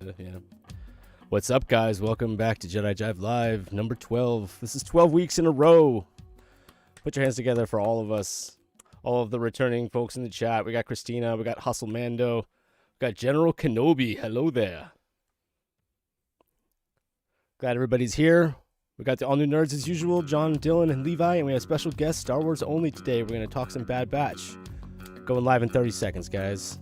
Yeah. What's up, guys? Welcome back to Jedi Jive Live, number 12. This is 12 weeks in a row. Put your hands together for all of us, all of the returning folks in the chat. We got Christina, we got Hustle Mando, we got General Kenobi. Hello there. Glad everybody's here. We got the all new nerds as usual, John, Dylan, and Levi, and we have special guest Star Wars only today. We're going to talk some Bad Batch. Going live in 30 seconds, guys.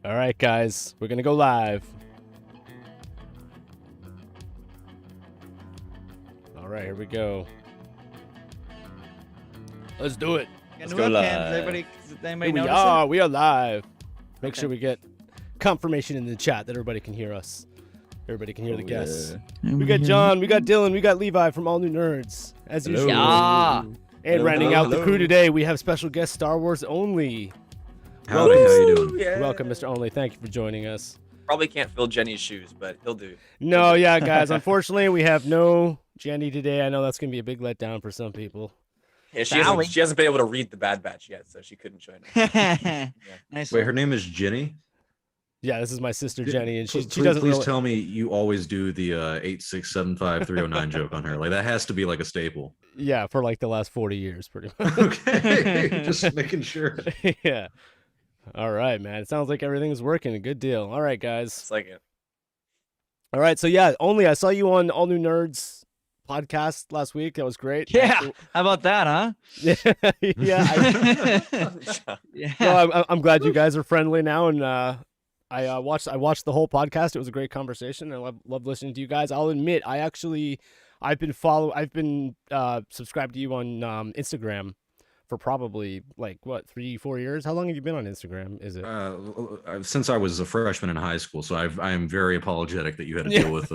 All right, guys, we're going to go live. All right, here we go. Let's do it. Let's go live. Anybody We are live. Make sure we get confirmation in the chat that everybody can hear us. Everybody can hear the guests. Yeah. We got John, we got Dylan, we got Levi from All New Nerds, as usual. Yeah. And rounding out the crew today, we have special guest Star Wars only. Howdy, how you doing? Yeah. Welcome, Mr. Only. Thank you for joining us. Probably can't fill Jenny's shoes, but he'll do. No, yeah, guys. Unfortunately, we have no Jenny today. I know that's going to be a big letdown for some people. Yeah, she hasn't been able to read the Bad Batch yet, so she couldn't join us. Yeah. Nice. Wait, her name is Jenny? Yeah, this is my sister Jenny, and she Please doesn't really... tell me you always do the 8675309 joke on her. Like, that has to be like a staple. Yeah, for like the last 40 years, pretty much. Okay, just making sure. Yeah. All right, man. It sounds like everything is working. A good deal. All right, guys. It's like it. All right, so yeah, Only, I saw you on All New Nerds podcast last week. That was great. Yeah. How about that, huh? Yeah. Yeah. No, I'm glad you guys are friendly now, and I watched the whole podcast. It was a great conversation. I love listening to you guys. I'll admit, I've been subscribed to you on Instagram for probably like 3-4 years. How long have you been on Instagram? Is it Since I was a freshman in high school, so I am very apologetic that you had to deal with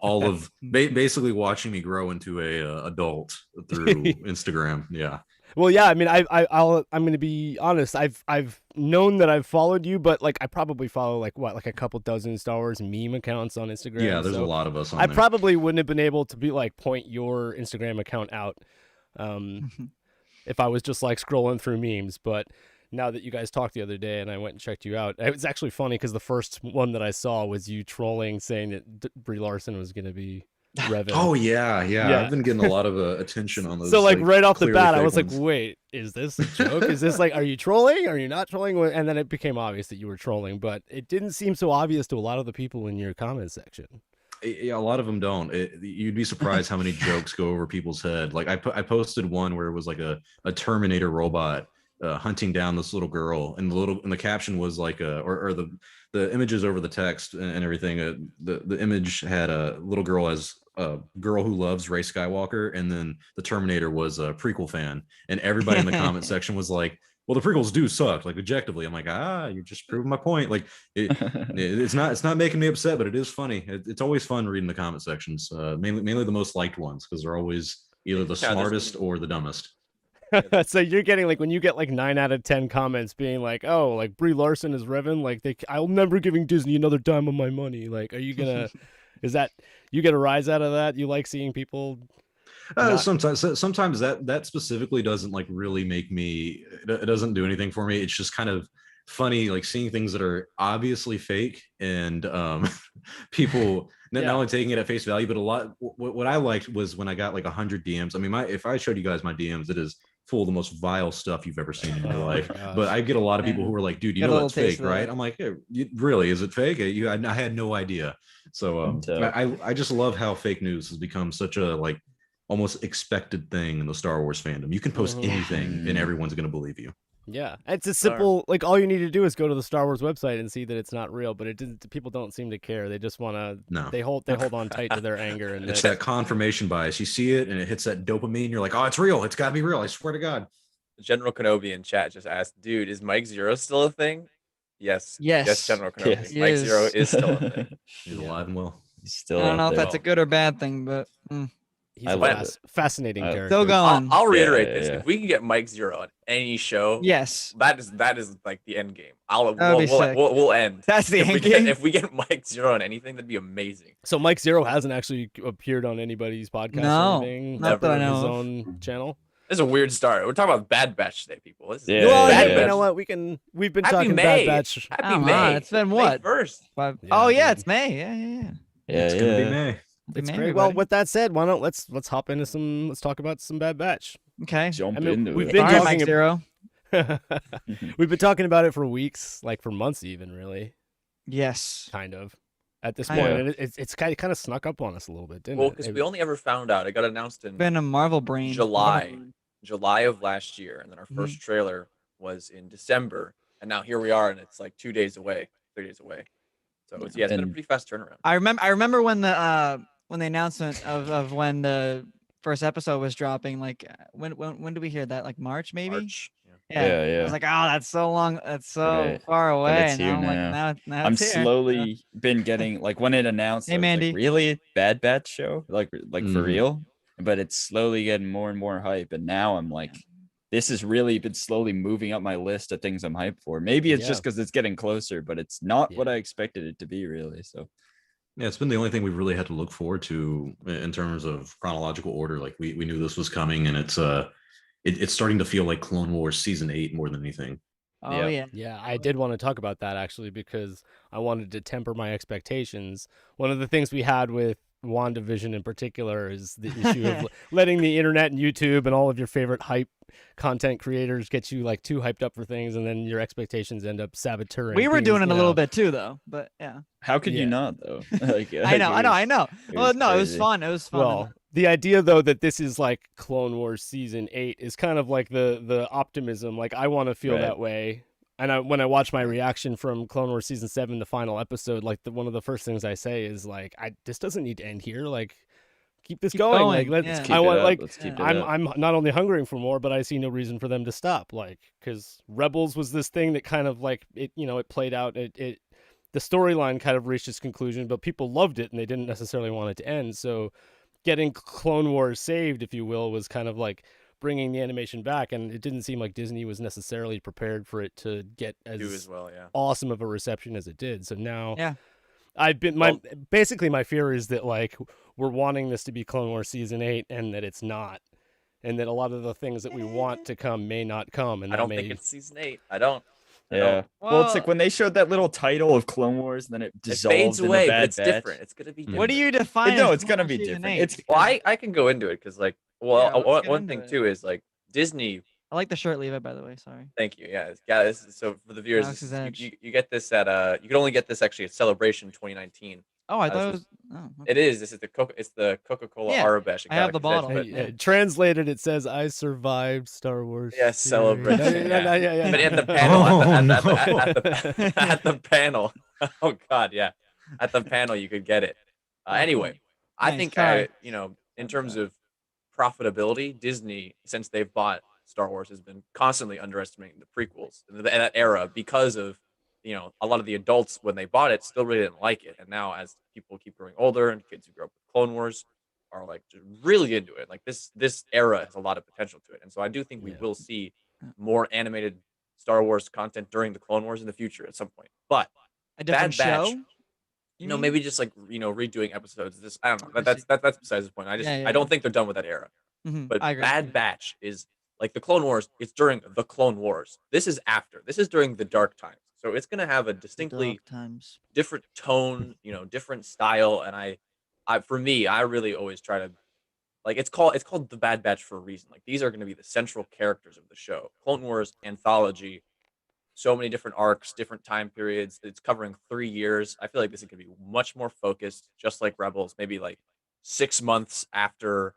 all of basically watching me grow into a adult through Instagram. Yeah. Well, yeah. I mean, I'm going to be honest. I've known that I've followed you, but like I probably follow like a couple dozen Star Wars meme accounts on Instagram. Yeah, there's a lot of us on I there. probably wouldn't have been able to be like point your Instagram account out if I was just like scrolling through memes. But now that you guys talked the other day and I went and checked you out, it was actually funny because the first one that I saw was you trolling saying that Brie Larson was going to be Revan. Oh yeah. I've been getting a lot of attention on those. So like right off the clearly bat, I fake was ones. like, wait, is this a joke? Is this like, are you trolling? Are you not trolling? And then it became obvious that you were trolling, but it didn't seem so obvious to a lot of the people in your comment section. Yeah, a lot of them don't. You'd be surprised how many jokes go over people's head. Like I posted one where it was like a Terminator robot hunting down this little girl, and the caption was like or the images over the text and everything. The image had a little girl as a girl who loves Rey Skywalker, and then the Terminator was a prequel fan, and everybody in the comment section was like, well, the prequels do suck, like objectively. I'm like, you're just proving my point. Like it's not making me upset, but it is funny. It's always fun reading the comment sections, mainly the most liked ones, because they're always either the smartest or the dumbest. So you're getting like when you get like 9 out of 10 comments being like, "Oh, like Brie Larson is Revan," like I'll never giving Disney another dime of my money. Like, are you gonna? Is that you get a rise out of that? You like seeing people? Not... Sometimes that specifically doesn't like really make me. It doesn't do anything for me. It's just kind of funny, like seeing things that are obviously fake and people not only taking it at face value, but a lot. What I liked was when I got like 100 DMs. I mean, if I showed you guys my DMs, it is full of the most vile stuff you've ever seen in your life. But I get a lot of people who are like, "Dude, you know that's fake, right?" I'm like, hey, "Really? Is it fake?" I had no idea. So I just love how fake news has become such a like almost expected thing in the Star Wars fandom. You can post anything and everyone's going to believe you. Yeah, it's a simple like all you need to do is go to the Star Wars website and see that it's not real. But people don't seem to care. They just want to. No. They hold on tight to their anger, and it's that confirmation bias. You see it and it hits that dopamine. You're like, oh, it's real. It's got to be real. I swear to God. General Kenobi in chat just asked, "Dude, is Mike Zero still a thing?" Yes, General Kenobi. Yes. Mike Zero is still a thing. He's alive and well. He's still. I don't know if that's a good or bad thing, but. He's a fascinating character. Still going. I'll reiterate this: if we can get Mike Zero on any show, that is like the end game. We'll end. That's the end game. If we get Mike Zero on anything, that'd be amazing. So Mike Zero hasn't actually appeared on anybody's podcast or anything. Not that I know his of. own channel. This is a weird start. We're talking about Bad Batch today, people. Well, you know what? We've been talking May. Bad Batch. Happy May. It's been what? May 1st. It's May. Yeah. It's gonna be May. It's great. Well, with that said, why don't let's hop into let's talk about some Bad Batch. Okay. Jump into we've it. been talking Mike Zero. We've been talking about it for weeks, like for months even, really. Yes. Kind of. At this point, and it's kind of snuck up on us a little bit, didn't it? Well, because we only ever found out. It got announced in been a Marvel brain. July of last year, and then our first trailer was in December, and now here we are, and it's like 3 days away. So it's been a pretty fast turnaround. I remember when the announcement of when the first episode was dropping. Like when did we hear that? Like March, maybe. March. Yeah. I was like, oh, that's so long. That's so far away. It's here now. Now I'm it's here. slowly been getting like when it announced. Hey, Mandy. Like, really Bad Batch show? Like for real? But it's slowly getting more and more hype. And now I'm like, this has really been slowly moving up my list of things I'm hyped for. Maybe it's just because it's getting closer, but it's not what I expected it to be, really. So. Yeah, it's been the only thing we've really had to look forward to in terms of chronological order. Like we knew this was coming, and it's starting to feel like Clone Wars season 8 more than anything. Oh yeah. Yeah, I did want to talk about that actually because I wanted to temper my expectations. One of the things we had with WandaVision in particular is the issue of letting the internet and YouTube and all of your favorite hype content creators get you like too hyped up for things, and then your expectations end up saboteuring. We were things, doing it a little bit too, though. But yeah. How could you not though? Like, I know. Well, no, it was fun. Well, the idea though that this is like Clone Wars season 8 is kind of like the optimism. Like I want to feel that way. And when I watch my reaction from Clone Wars season 7, the final episode, like one of the first things I say is like, this doesn't need to end here. Like, keep this going. Like, let's keep it up. I'm not only hungering for more, but I see no reason for them to stop. Like, because Rebels was this thing that kind of like it played out. The storyline kind of reached its conclusion, but people loved it and they didn't necessarily want it to end. So, getting Clone Wars saved, if you will, was kind of like bringing the animation back, and it didn't seem like Disney was necessarily prepared for it to get as awesome of a reception as it did. So now I've been basically my fear is that like we're wanting this to be Clone Wars season 8 and that it's not, and that a lot of the things that we want to come may not come. And I don't think it's season 8. I don't. Yeah. Well, it's like when they showed that little title of Clone Wars, and then it dissolved. It fades away, but it's Batch. different. It's gonna be different. What do you define? No, it's gonna be different. It's I can go into it because like one thing too is like Disney. I like the shirt. Leave it, by the way. Sorry. Thank you. Yeah. So for the viewers, you get this at you can only get this actually at Celebration 2019. Oh, I thought it was. It is. This is the Coca-Cola Arabesh. I have the bottle. Translated, it says, "I survived Star Wars." Yes, Celebration. Yeah. But at the panel, at the panel. Oh God, yeah. At the panel, you could get it. Anyway, I think in terms of profitability, Disney, since they've bought Star Wars, has been constantly underestimating the prequels in that era because of a lot of the adults when they bought it still really didn't like it, and now as people keep growing older and kids who grow up with Clone Wars, are like just really into it. Like this era has a lot of potential to it, and so I do think we Yeah. will see more animated Star Wars content during the Clone Wars in the future at some point. But A different Bad Batch, show? You mean? maybe just like redoing episodes. This I don't know. I see. That's besides the point. I don't think they're done with that era. But I agree. Bad Batch is like the Clone Wars. It's during the Clone Wars. This is after. This is during the Dark Times. So it's gonna have a distinctly Dark times. different tone, different style. And for me, I really always try to like it's called the Bad Batch for a reason. Like these are going to be the central characters of the show. Clone Wars anthology, so many different arcs, different time periods. It's covering 3 years. I feel like this is going to be much more focused, just like Rebels. Maybe like 6 months after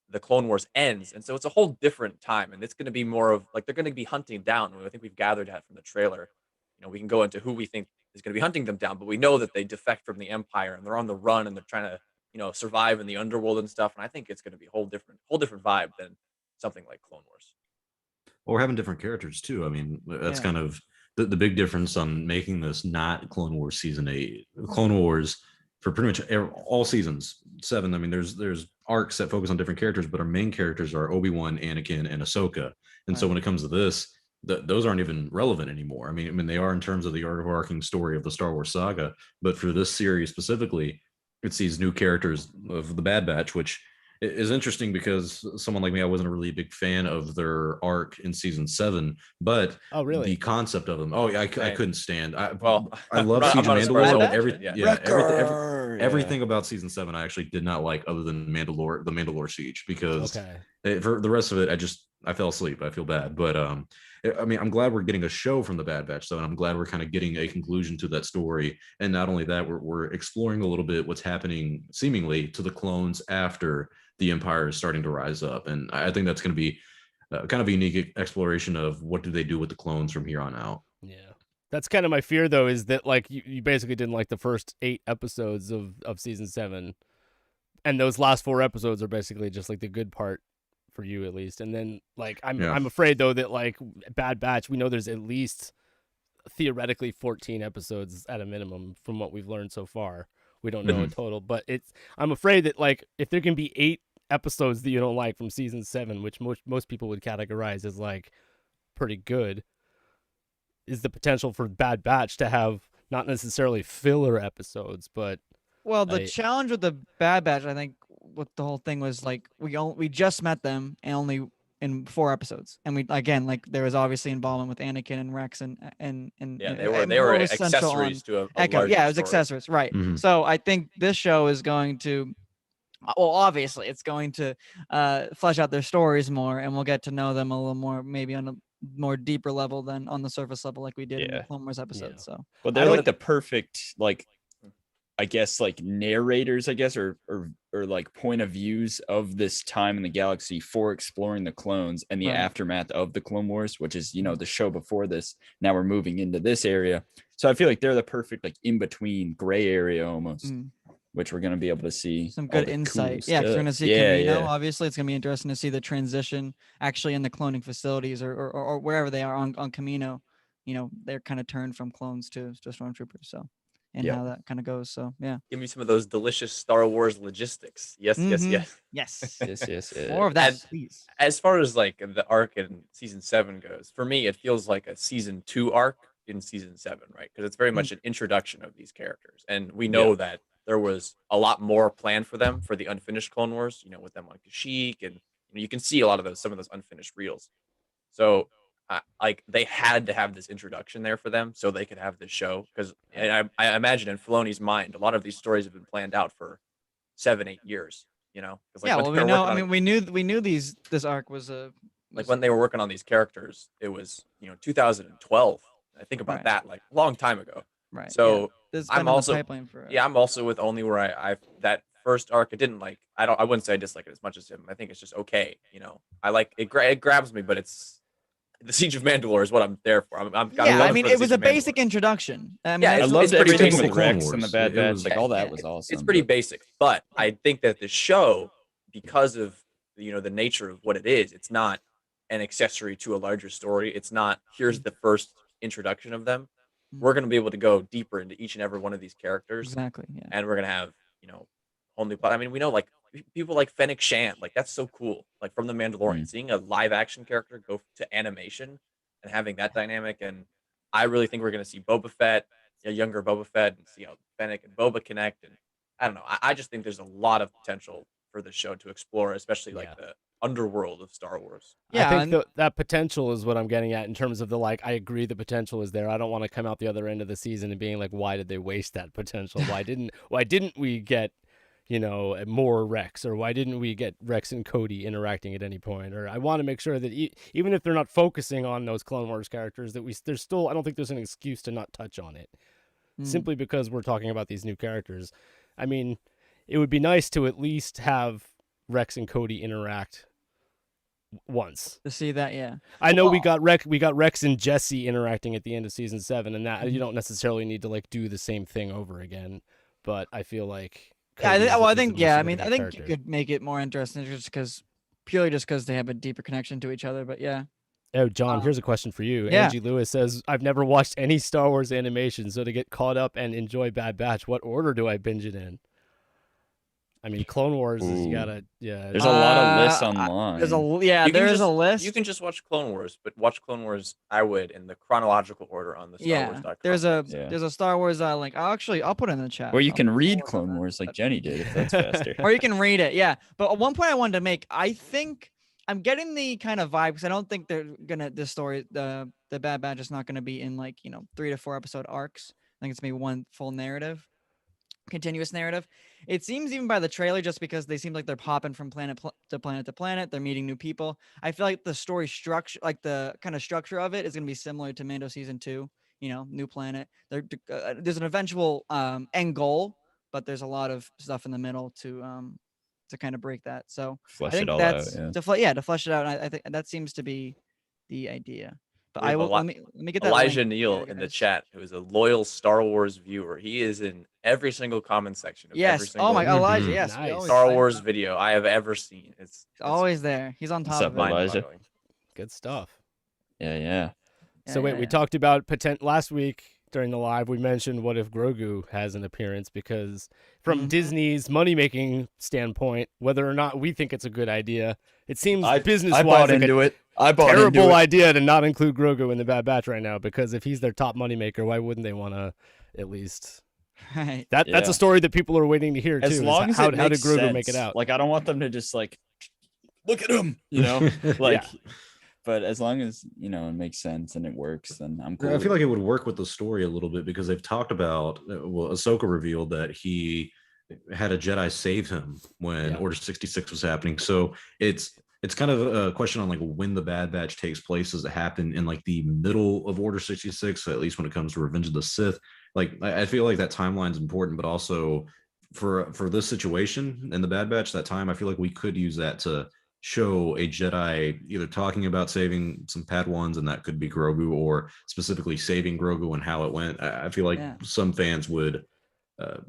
the Clone Wars ends, and so it's a whole different time. And it's going to be more of like they're going to be hunting down. I think we've gathered that from the trailer. We can go into who we think is going to be hunting them down, but we know that they defect from the Empire and they're on the run and they're trying to survive in the underworld and stuff. And I think it's going to be a whole different vibe than something like Clone Wars. Well, we're having different characters too. I mean, that's Yeah. kind of the big difference on making this not Clone Wars season 8. Clone Wars for pretty much all seasons 7. I mean, there's arcs that focus on different characters, but our main characters are Obi-Wan, Anakin, and Ahsoka. And so Right. when it comes to this, those aren't even relevant anymore. I mean, they are in terms of the overarching story of the Star Wars saga, but for this series specifically, it's these new characters of the Bad Batch, which is interesting because someone like me, I wasn't a really big fan of their arc in season 7, but Oh, really? the concept of them, I couldn't stand. I love I'm Siege of not as surprised Mandalore, by but that, everything about season 7 I actually did not like, other than the Mandalore Siege, because Okay. for the rest of it, I fell asleep. I feel bad, but I mean, I'm glad we're getting a show from the Bad Batch, though, and I'm glad we're kind of getting a conclusion to that story. And not only that, we're exploring a little bit what's happening seemingly to the clones after the Empire is starting to rise up, and I think that's going to be kind of a unique exploration of what do they do with the clones from here on out. Yeah. That's kind of my fear, though, is that like you basically didn't like the first 8 episodes of season 7, and those last 4 episodes are basically just like the good part for you, at least. And then like I'm afraid, though, that like Bad Batch, we know there's at least theoretically 14 episodes at a minimum from what we've learned so far. We don't know a total, but I'm afraid that like if there can be 8 episodes that you don't like from season 7, which most people would categorize as like pretty good, is the potential for Bad Batch to have not necessarily filler episodes, but Well, the challenge with the Bad Batch, I think, what the whole thing was like, we just met them and only in 4 episodes, and we again like there was obviously involvement with Anakin and Rex and yeah, they were accessories to a Echo. larger Yeah, it was story. accessories, right? So I think this show is going to. Well, obviously, it's going to flesh out their stories more, and we'll get to know them a little more, maybe on a more deeper level than on the surface level, like we did in the Clone Wars episode. Yeah. So, well, they're like the perfect, like, I guess, like narrators, I guess, or like point of views of this time in the galaxy for exploring the clones and the Right. aftermath of the Clone Wars, which is, the show before this. Now we're moving into this area, so I feel like they're the perfect, like, in between gray area almost. Which we're going to be able to see some all good the insight. cool Yeah, 'cause we're going to stuff. see Camino. Obviously, it's going to be interesting to see the transition actually in the cloning facilities or wherever they are on Camino. They're kind of turned from clones to stormtroopers. So, and how that kind of goes. So, yeah. Give me some of those delicious Star Wars logistics. Yes, yes, yes. Yes. yes. More of that, please. As far as like the arc in season 7 goes, for me, it feels like a season 2 arc in season 7, right? Because it's very much an introduction of these characters, and we know that there was a lot more planned for them for the unfinished Clone Wars. With them on Kashyyyk, and you can see a lot of some of those unfinished reels. So, like they had to have this introduction there for them so they could have this show. Because I imagine in Filoni's mind, a lot of these stories have been planned out for 7-8 years. Well, we know. I mean, we knew this arc was when they were working on these characters, it was 2012. I think about that like a long time ago. Right. So I'm also pipeline for I'm also with Only, where I that first arc, I didn't like. I wouldn't say I dislike it as much as him. I think it's just okay. I like it. It grabs me, but it's the Siege of Mandalore is what I'm there for. I mean, it was a basic introduction. I mean, I loved pretty everything basic. with Rex and the Bad Batch. Like all that was awesome. It's pretty basic, but I think that the show, because of the nature of what it is, it's not an accessory to a larger story. It's not here's the first introduction of them. We're going to be able to go deeper into each and every one of these characters. Exactly. Yeah. And we're going to have, whole new plot. I mean, we know like people like Fennec Shand, like that's so cool. Like from The Mandalorian, Mm. seeing a live action character go to animation and having that dynamic, and I really think we're gonna see Boba Fett, a younger Boba Fett, and see how Fennec and Boba connect. And I don't know, I just think there's a lot of potential for the show to explore, especially like Yeah. the underworld of Star Wars. I Yeah, think that potential is what I'm getting at in terms of the like. I agree the potential is there. I don't want to come out the other end of the season and being like, why did they waste that potential? Why didn't we get, more Rex, or why didn't we get Rex and Cody interacting at any point? Or I want to make sure that even if they're not focusing on those Clone Wars characters, that there's still, I don't think there's an excuse to not touch on it, simply because we're talking about these new characters. I mean, it would be nice to at least have Rex and Cody interact once. to see that, yeah. I know we Well- got Rex and Jesse interacting at the end of season 7, and that you don't necessarily need to like do the same thing over again. But I feel like Yeah, Cody is I the think most yeah. I mean, I significant think you character. could make it more interesting just because they have a deeper connection to each other. But yeah, Oh, John, here's a question for you. yeah. Angie Lewis says, "I've never watched any Star Wars animation, so to get caught up and enjoy Bad Batch, what order do I binge it in?" I mean, Clone Wars is you Ooh. gotta There's a lot of lists Uh, online. there's a There there's a list. You can just watch Clone Wars, but watch Clone Wars, I would, in the chronological order on the yeah, StarWars.com. there's a Yeah. there's a Star Wars link. I'll put it in the chat. Or you I'll can put read more on Clone that. Wars like Jenny did, if that's faster. Or you can read it, yeah. But one point I wanted to make, I think I'm getting the kind of vibe because I don't think they're gonna this story, the Bad Batch is not gonna be in like 3 to 4 episode arcs. I think it's maybe one full narrative, continuous narrative. It seems even by the trailer, just because they seem like they're popping from to planet to planet, they're meeting new people. I feel like the story structure, like the kind of structure of it, is gonna be similar to Mando season 2. New planet. There's an eventual end goal, but there's a lot of stuff in the middle to kind of break that. So I Flesh think it all out. that's Yeah. to flesh it out. And I think that seems to be the idea. But We I have will let me get that Elijah link Neal here, in the guys. chat, who is a loyal Star Wars viewer. He is in every single comment section of every Yes. single Oh my Elijah. Mhm. Yes. we Nice. always Star find Wars that. video I have ever seen. It's Always there. He's on What's top up, of it. Elijah? mind-boggling. Good stuff. Yeah. So Yeah, wait, yeah, we yeah. talked about last week during the live. We mentioned what if Grogu has an appearance, because from Mhm. Disney's money-making standpoint, whether or not we think it's a good idea, it seems I business-wise bought like into it. I bought into terrible it. idea to not include Grogu in the Bad Batch right now, because if he's their top moneymaker, why wouldn't they want to at least? Right. That's a Yeah. story that people are waiting to hear too. As is long as how it did makes Grogu sense. make it out? Like, I don't want them to just like look at him, like. But as long as it makes sense and it works, then I'm cool. I with feel it. like it would work with the story a little bit, because they've talked about, Ahsoka revealed that he had a Jedi save him when Yeah. Order 66 was happening. So it's kind of a question on like when the Bad Batch takes place. Does it happen in like the middle of Order 66, at least when it comes to Revenge of the Sith? Like I feel like that timeline is important, but also for this situation in the Bad Batch, that time, I feel like we could use that to show a Jedi either talking about saving some Padawans, and that could be Grogu, or specifically saving Grogu and how it went. I feel like Yeah. some fans would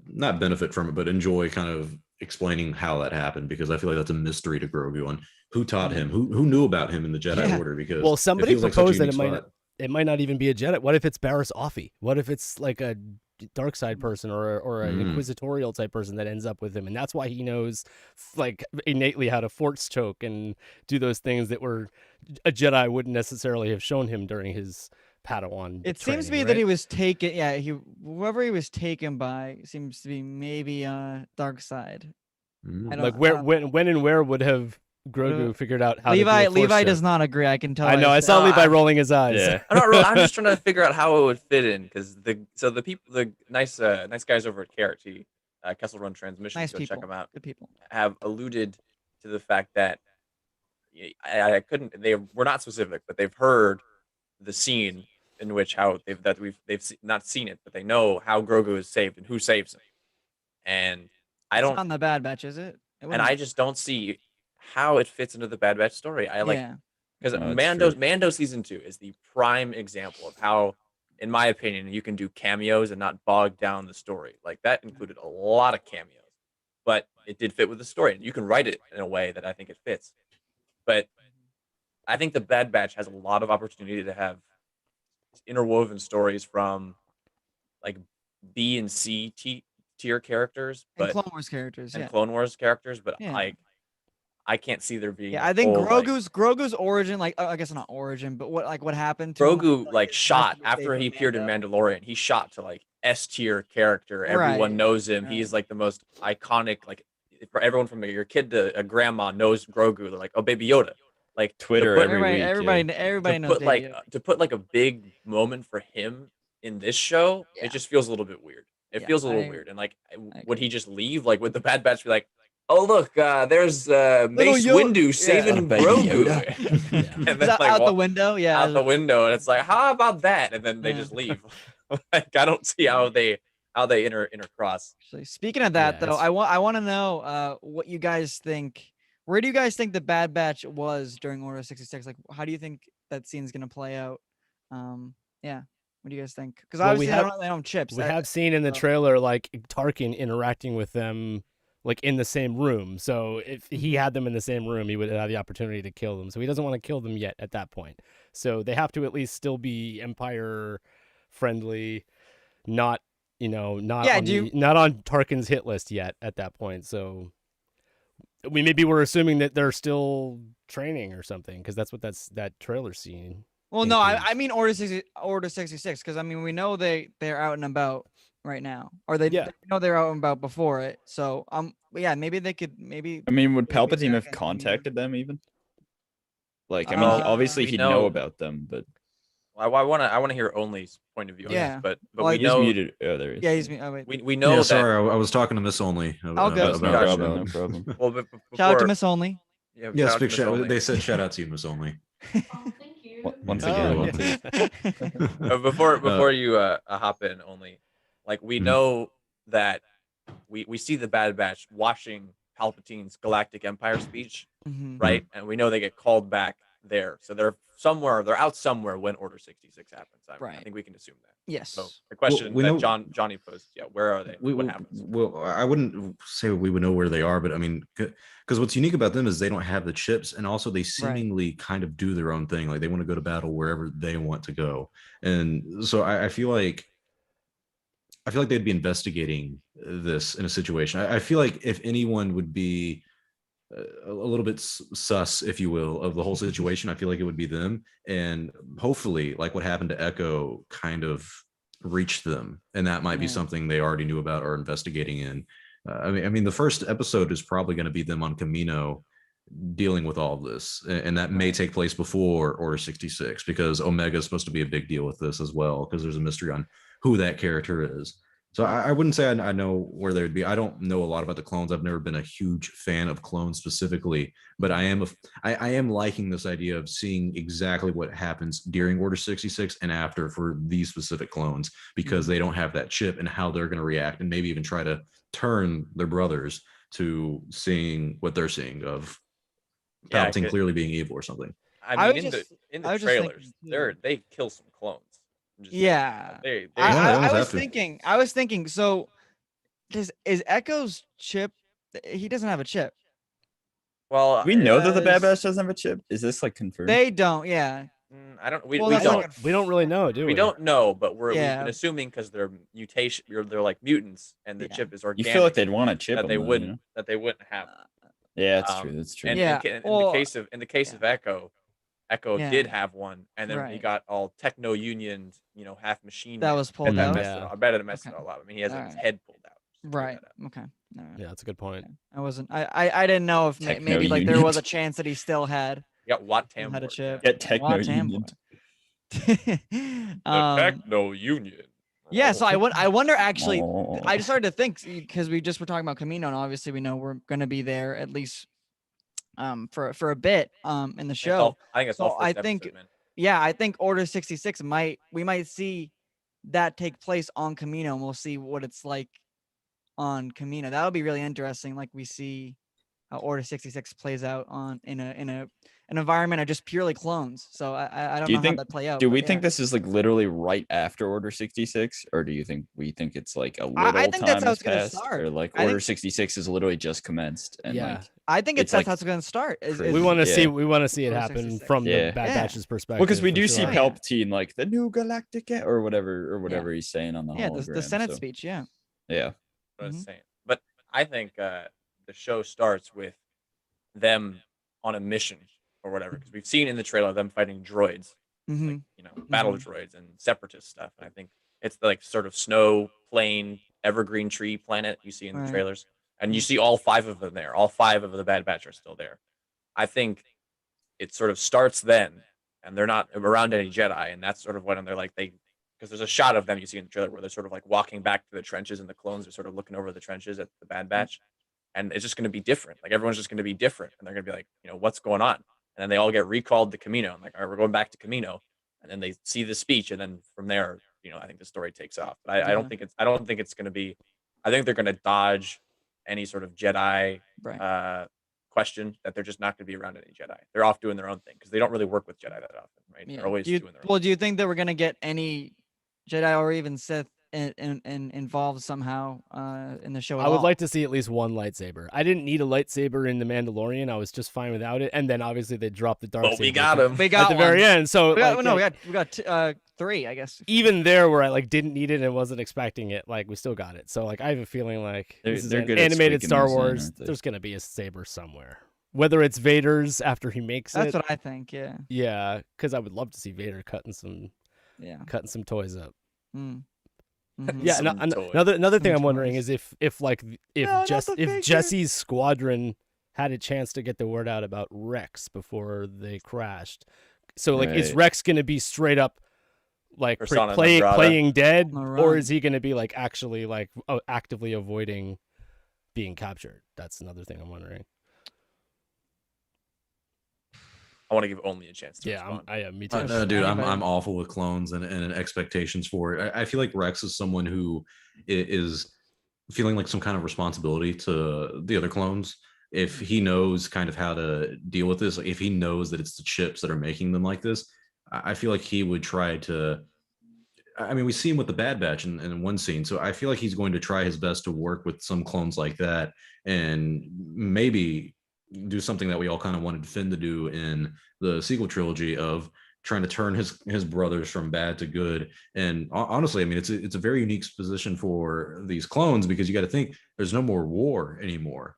not benefit from it, but enjoy kind of explaining how that happened, because I feel like that's a mystery to Grogu and who taught him, who knew about him in the Jedi Yeah. Order. Because Well, it somebody feels like such a proposed that unique spot. it might not even be a Jedi. What if it's Barriss Offee? What if it's like a dark side person or an inquisitorial type person that ends up with him, and that's why he knows like innately how to force choke and do those things that were a Jedi wouldn't necessarily have shown him during his Padawan. It seems to be training, that right? he was taken. Yeah, whoever he was taken by seems to be maybe dark side. I don't Like when and where would have Grogu figured out how to do a force Levi choke? does not agree. I can tell. I know. by I his saw face. Levi rolling his eyes. Yeah. I'm not really. I'm just trying to figure out how it would fit in, because the nice guys over at KRT, Kessel Run Transmission, Nice go people. check them out, Good people. have alluded to the fact that I couldn't. They were not specific, but they've heard the scene in which not seen it, but they know how Grogu is saved and who saves him. And I It's don't, not in the Bad Batch, is it? and I just don't see how it fits into the Bad Batch story. Yeah. Because No, it's true. Mando season 2 is the prime example of how, in my opinion, you can do cameos and not bog down the story. Like that included a lot of cameos, but it did fit with the story, and you can write it in a way that I think it fits. But I think the Bad Batch has a lot of opportunity to have interwoven stories from like B and C tier characters, And but Clone Wars characters, and yeah. Clone Wars characters, but Yeah. I can't see there being. Yeah, a I think whole, like, Grogu's origin, like I guess not origin, but what happened to him, Grogu like, like his shot message after stayed he with appeared in Mando. Mandalorian. He shot to like S tier character. Everyone Right, knows him. right. He's like the most iconic. Like for everyone from your kid to a grandma knows Grogu. They're like, oh, Baby Yoda. Like to Twitter put- every week. Everybody knows put like Baby Yoda. to put like a big moment for him in this show, Yeah. it just feels a little bit weird. It Yeah, feels a little I- weird. And like, would agree. he just leave? Like, would the Bad Batch be like, oh look, there's Mace Yo- Windu yeah. saving Baby Grogu, Yoda. and Is then that like out the walk window, yeah. out the window, and it's like, how about that? And then they Yeah. just leave. Like, I don't see how they intercross. Actually, speaking of that, Yeah, though, it's- I want to know what you guys think. Where do you guys think the Bad Batch was during Order 66? Like, how do you think that scene's gonna play out? Yeah. What do you guys think? Because Well, we obviously have- they don't have chips. We have seen in the trailer like Tarkin interacting with them like in the same room. So if he had them in the same room, he would have the opportunity to kill them. So he doesn't want to kill them yet at that point. So they have to at least still be Empire friendly, not not Yeah, on not on Tarkin's hit list yet at that point. So we're assuming that they're still training or something because that's what that trailer scene. Well, no, I includes. mean Order 66, because I mean we know they're out and about right now, or they know they're out and about before it. So yeah, maybe they could I mean, would They could be Palpatine have back in the contacted them even? Like, I mean, Uh, obviously we he'd know- know about them, but I want to hear Only's point of view on Yeah. this, but Well, we I he's know muted. Oh, there he is. yeah he's oh wait we know Yeah, that. sorry, I was talking to Miss Only. All good. No Gotcha. problem. No problem. Well, shout out to before- Miss Only. Yeah, Yes, shout out to big Miss shout. Only. They said shout out to you, Miss Only. Oh, thank you. Once Oh, again, yeah. Before you hop in, Only, like we know that we see the Bad Batch watching Palpatine's Galactic Empire speech, Mhm. right? And we know they get called back there, so they're out somewhere when Order 66 happens. I Right. think we can assume that. Yes. So the question we that know- Johnny posed, yeah, where are they? What happens? Well, I wouldn't say we would know where they are, but I mean, because what's unique about them is they don't have the chips, and also they seemingly kind of do their own thing. Like they want to go to battle wherever they want to go, and so I feel like they'd be investigating this in a situation. I feel like if anyone would be a little bit sus, if you will, of the whole situation, I feel like it would be them. And hopefully, like what happened to Echo kind of reached them, and that might be Yeah. something they already knew about or investigating in. I mean, the first episode is probably going to be them on Camino dealing with all of this, and that may take place before Order 66 because Omega is supposed to be a big deal with this as well, because there's a mystery on who that character is. So I wouldn't say I know where they would be. I don't know a lot about the clones. I've never been a huge fan of clones specifically, but I am liking this idea of seeing exactly what happens during Order 66 and after for these specific clones, because they don't have that chip, and how they're going to react, and maybe even try to turn their brothers to seeing what they're seeing of Yeah, Palpatine 'cause- clearly being evil or something. I I mean, was in just- the I was just thinking trailers, too. they kill some clones. I'm just saying. Yeah. They Yeah, they I always was have to. thinking. So, is Echo's chip? He doesn't have a chip. well, we know that the Bad Because- Batch doesn't have a chip. Is this like confirmed? They don't. Yeah. I don't. We, Well, we that's don't. like We don't really know, do we? We don't know, but we've Yeah. been assuming because they're mutation, they're like mutants, and the Yeah. chip is you organic. feel like they'd want to chip that them, they though, you wouldn't know? have. Yeah, that's Um, true. That's true. And Yeah, in well, the case of yeah. Echo Yeah. did have one, and then he Right. got all techno union, half machine. That man. was Bet pulled that out? messed it Yeah. up. I bet it messed Okay. it all up. I mean, he has his Alright. head pulled out. Just to clear Right. that up. Okay. All right. Yeah, that's a good point. Okay. I wasn't. I didn't know if maybe like there Techno-union. was a chance that he still had You got Wat Tam. had a chip. Get techno Watch union. Amboy. The techno union. Yeah. So I wonder actually. Oh. I just started to think because we just were talking about Camino, and obviously we know we're gonna be there at least for a bit in the show. I think it's So all. I First think- episode, man. Yeah, I think Order 66 we might see that take place on Camino, and we'll see what it's like on Camino. That would be really interesting. Like we see how Order 66 plays out in an environment of just purely clones. So I don't Do you know think- how that play out. Do but we yeah. think this is like literally right after Order 66, or do you think we think it's like a little I think time that's how has it's gonna passed, start. or like I Order think- 66 is literally just commenced and Yeah. like I think it's that's like how it's going to start. crazy. We want to Yeah. see it Order happen 66. from Yeah. the Bad Yeah. Batch's perspective. well, because we for do see sure. Yeah. Palpatine like the new galactic or whatever he's saying on the Yeah, hologram. the Senate so, speech. Yeah. Yeah, what I was Mhm. saying. But I think the show starts with them on a mission or whatever, because we've seen in the trailer them fighting droids, like battle droids and separatist stuff. And I think it's like sort of snow plain evergreen tree planet you see in the Right. trailers, and you see all 5 of them there. All 5 of the Bad Batch are still there. I think it sort of starts then, and they're not around any Jedi, and that's sort of when they're like because there's a shot of them you see in the trailer where they're sort of like walking back to the trenches, and the clones are sort of looking over the trenches at the Bad Batch, and it's just going to be different. Like everyone's just going to be different, and they're going to be like, what's going on? And then they all get recalled to Camino. I'm like, all right, we're going back to Camino, and then they see the speech, and then from there, I think the story takes off. But I don't think it's going to be. I think they're going to dodge any sort of Jedi Right. question, that they're just not going to be around any Jedi. They're off doing their own thing because they don't really work with Jedi that often, right? Yeah. They're always do you, doing their own. well, do you think that we're gonna get any Jedi or even Sith involved somehow in the show? I would like to see at least one lightsaber. I didn't need a lightsaber in The Mandalorian. I was just fine without it. And then obviously they dropped the dark saber. We got him. We got at the very end. So we got 3, I guess. Even there, where I like didn't need it and wasn't expecting it, like we still got it. So like I have a feeling like this is they're an good at animated squeaking Star those in, Wars. aren't they? There's gonna be a saber somewhere. Whether it's Vader's after he makes That's it. what I think. Yeah. Yeah, because I would love to see Vader cutting some toys up. Mm. Yeah, Some another thing Some I'm wondering toys. is if Jesse's squadron had a chance to get the word out about Rex before they crashed. So like, is Right. Rex gonna be straight up like Persona non grata. playing dead, On the or run. is he gonna be like actually like actively avoiding being captured? That's another thing I'm wondering. I want to give only a chance to Yeah, respond. me too. No, dude, Anybody? I'm awful with clones and expectations for it. I feel like Rex is someone who is feeling like some kind of responsibility to the other clones. If he knows kind of how to deal with this, like if he knows that it's the chips that are making them like this, I feel like he would try to. I mean, we see him with the Bad Batch in one scene, so I feel like he's going to try his best to work with some clones like that, and maybe do something that we all kind of wanted Finn to do in the sequel trilogy of trying to turn his brothers from bad to good. And honestly, I mean, it's a very unique position for these clones, because you got to think there's no more war anymore.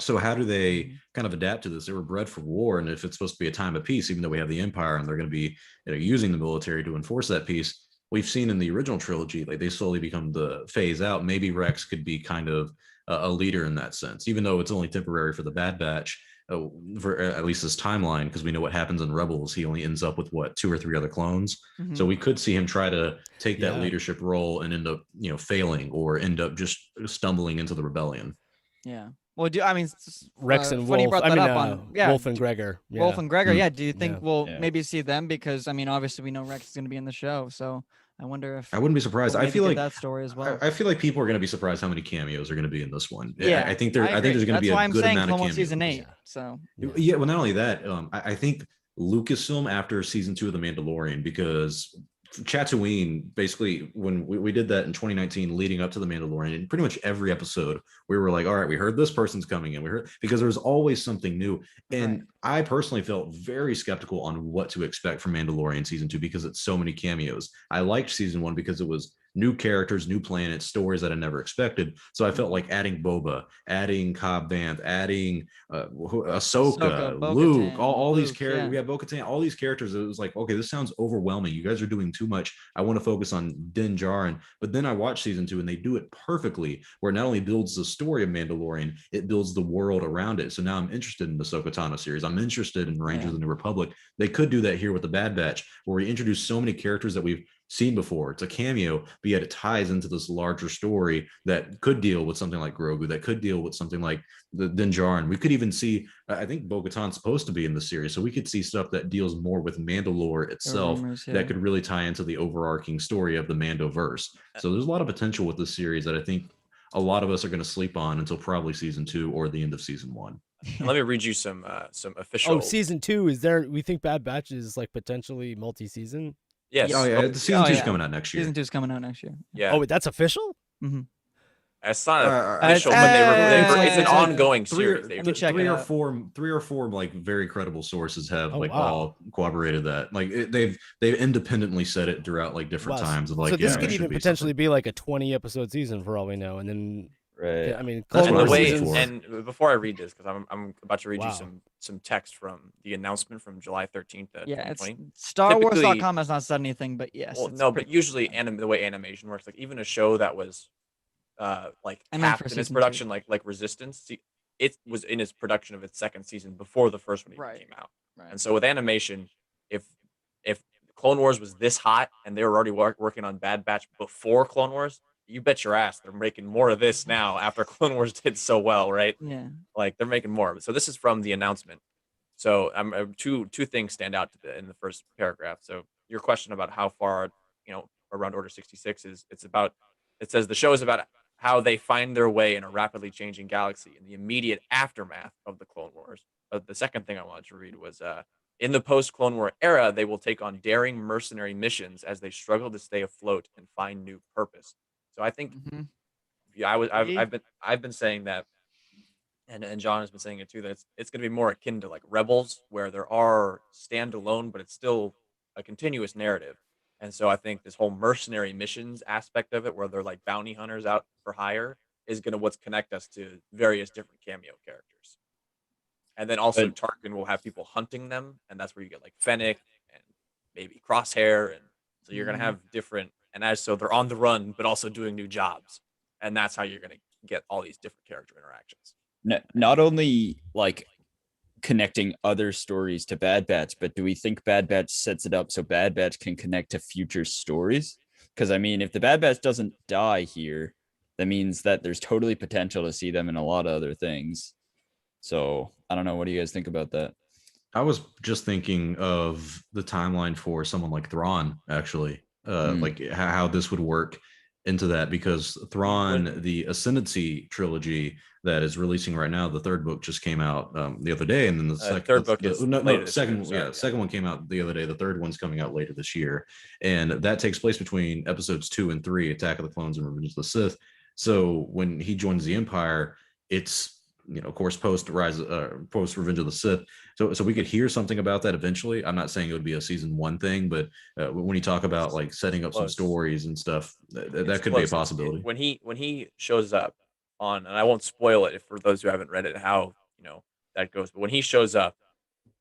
So how do they kind of adapt to this? They were bred for war, and if it's supposed to be a time of peace, even though we have the Empire and they're going to be using the military to enforce that peace, we've seen in the original trilogy, like they slowly become the phase out. Maybe Rex could be kind of a leader in that sense, even though it's only temporary for the Bad Batch, for at least this timeline, because we know what happens in Rebels. He only ends up with 2 or 3 other clones. Mhm. So we could see him try to take that Yeah. leadership role and end up, failing, or end up just stumbling into the rebellion. Yeah. Well, Rex and funny you Wolf. brought I that mean, up on Wolf and Gregor. Yeah. Wolf and Gregor. Mm. Yeah. Do you think Yeah. we'll Yeah. maybe see them? Because obviously we know Rex is going to be in the show, so I wonder if I wouldn't be surprised. we'll I maybe feel get like that story as well. I feel like people are going to be surprised how many cameos are going to be in this one. Yeah, I think I there's agree. going to That's be why a I'm good saying amount of Clone cameos. Wars season 8. Yeah. So Yeah, well, not only that, I think Lucasfilm, after season 2 of The Mandalorian, because Tatooine, basically, when we did that in 2019, leading up to The Mandalorian, in pretty much every episode, we were like, all right, we heard this person's coming in. We heard, because there's always something new. And Right. I personally felt very skeptical on what to expect from Mandalorian season 2, because it's so many cameos. I liked season 1 because it was new characters, new planets, stories that I never expected. So I felt like adding Boba, adding Cobb Vanth, adding Ahsoka, Bo-Katan, Luke, all these Luke, characters. yeah. We have Bo-Katan, all these characters. It was like, okay, this sounds overwhelming. You guys are doing too much. I want to focus on Din Djarin. But then I watched season 2, and they do it perfectly, where it not only builds the story of Mandalorian, it builds the world around it. So now I'm interested in the Ahsoka Tano series. I'm interested in Rangers of the New Republic. They could do that here with the Bad Batch, where we introduce so many characters that we've seen before. It's a cameo, but yet it ties into this larger story that could deal with something like Grogu, that could deal with something like the Din Djarin. We could even see, I think Bo-Katan's supposed to be in the series, so we could see stuff that deals more with Mandalore itself, rumors, yeah. that could really tie into the overarching story of the Mandoverse. So there's a lot of potential with this series that I think a lot of us are going to sleep on until probably season 2 or the end of season 1. And let me read you some official. Oh, season 2 is there? We think Bad Batch is like potentially multi-season. Yes. Oh yeah, the season Oh, 2 is yeah. coming out next year. Season 2 is coming out next year. Yeah. Oh, wait, that's official. Mm-hmm. It's not Uh, official, it's- but it's an it's like ongoing three series. or, They Let me check three it or out. four, like very credible sources have Oh, like wow. all corroborated that. Like they've independently said it throughout like different Wow. times of like. So this yeah, could it should even be potentially something. be like a 20 episode season for all we know, and then Right. Yeah, I mean, That's Clone what And the I'm Wars waiting seasons. for. and before I read this, because I'm about to read you Wow. some text from the announcement from July 13th, Yeah, it's 2020. StarWars.com has not said anything, but yes. Well, it's no, pretty but usually much the way animation works, like even a show that was like I meant for capped in its season 2. production, like Resistance, it was in its production of its second season before the first one even Right. came out. Right. And so with animation, if if Clone Wars was this hot and they were already working on Bad Batch before Clone Wars, you bet your ass they're making more of this now after Clone Wars did so well, right? Yeah. Like they're making more. So this is from the announcement. So two things stand out in the first paragraph. So your question about how far around Order 66 is, it says the show is about how they find their way in a rapidly changing galaxy in the immediate aftermath of the Clone Wars. But the second thing I wanted to read was in the post Clone War era, they will take on daring mercenary missions as they struggle to stay afloat and find new purpose. So I think Mhm. yeah, Agreed. I've been saying that, and John has been saying it too, that it's going to be more akin to like Rebels, where there are standalone, but it's still a continuous narrative. And so I think this whole mercenary missions aspect of it, where they're like bounty hunters out for hire, is going to what's connect us to various different cameo characters. And then also But Tarkin will have people hunting them, and that's where you get like Fennec and maybe Crosshair, and so you're gonna Mhm. have different, and as so they're on the run, but also doing new jobs, and that's how you're gonna get all these different character interactions. not only like connecting other stories to Bad Batch, but do we think Bad Batch sets it up so Bad Batch can connect to future stories? Because I mean, if the Bad Batch doesn't die here, that means that there's totally potential to see them in a lot of other things. So I don't know. What do you guys think about that? I was just thinking of the timeline for someone like Thrawn, actually, Mm. like how this would work into that, because Thrawn, When the Ascendancy trilogy that is releasing right now, the third book just came out the other day, and then the third book is later this year. second, Sorry, yeah, second one came out the other day. The third one's coming out later this year, and that takes place between episodes 2 and 3, Attack of the Clones and Revenge of the Sith. So when he joins the Empire, it's of course, post Revenge of the Sith. So we could hear something about that eventually. I'm not saying it would be a season 1 thing, but when you talk about like setting up some close. stories and stuff, It's that could be a close. possibility. When he shows up on, and I won't spoil it for those who haven't read it, how that goes. But when he shows up,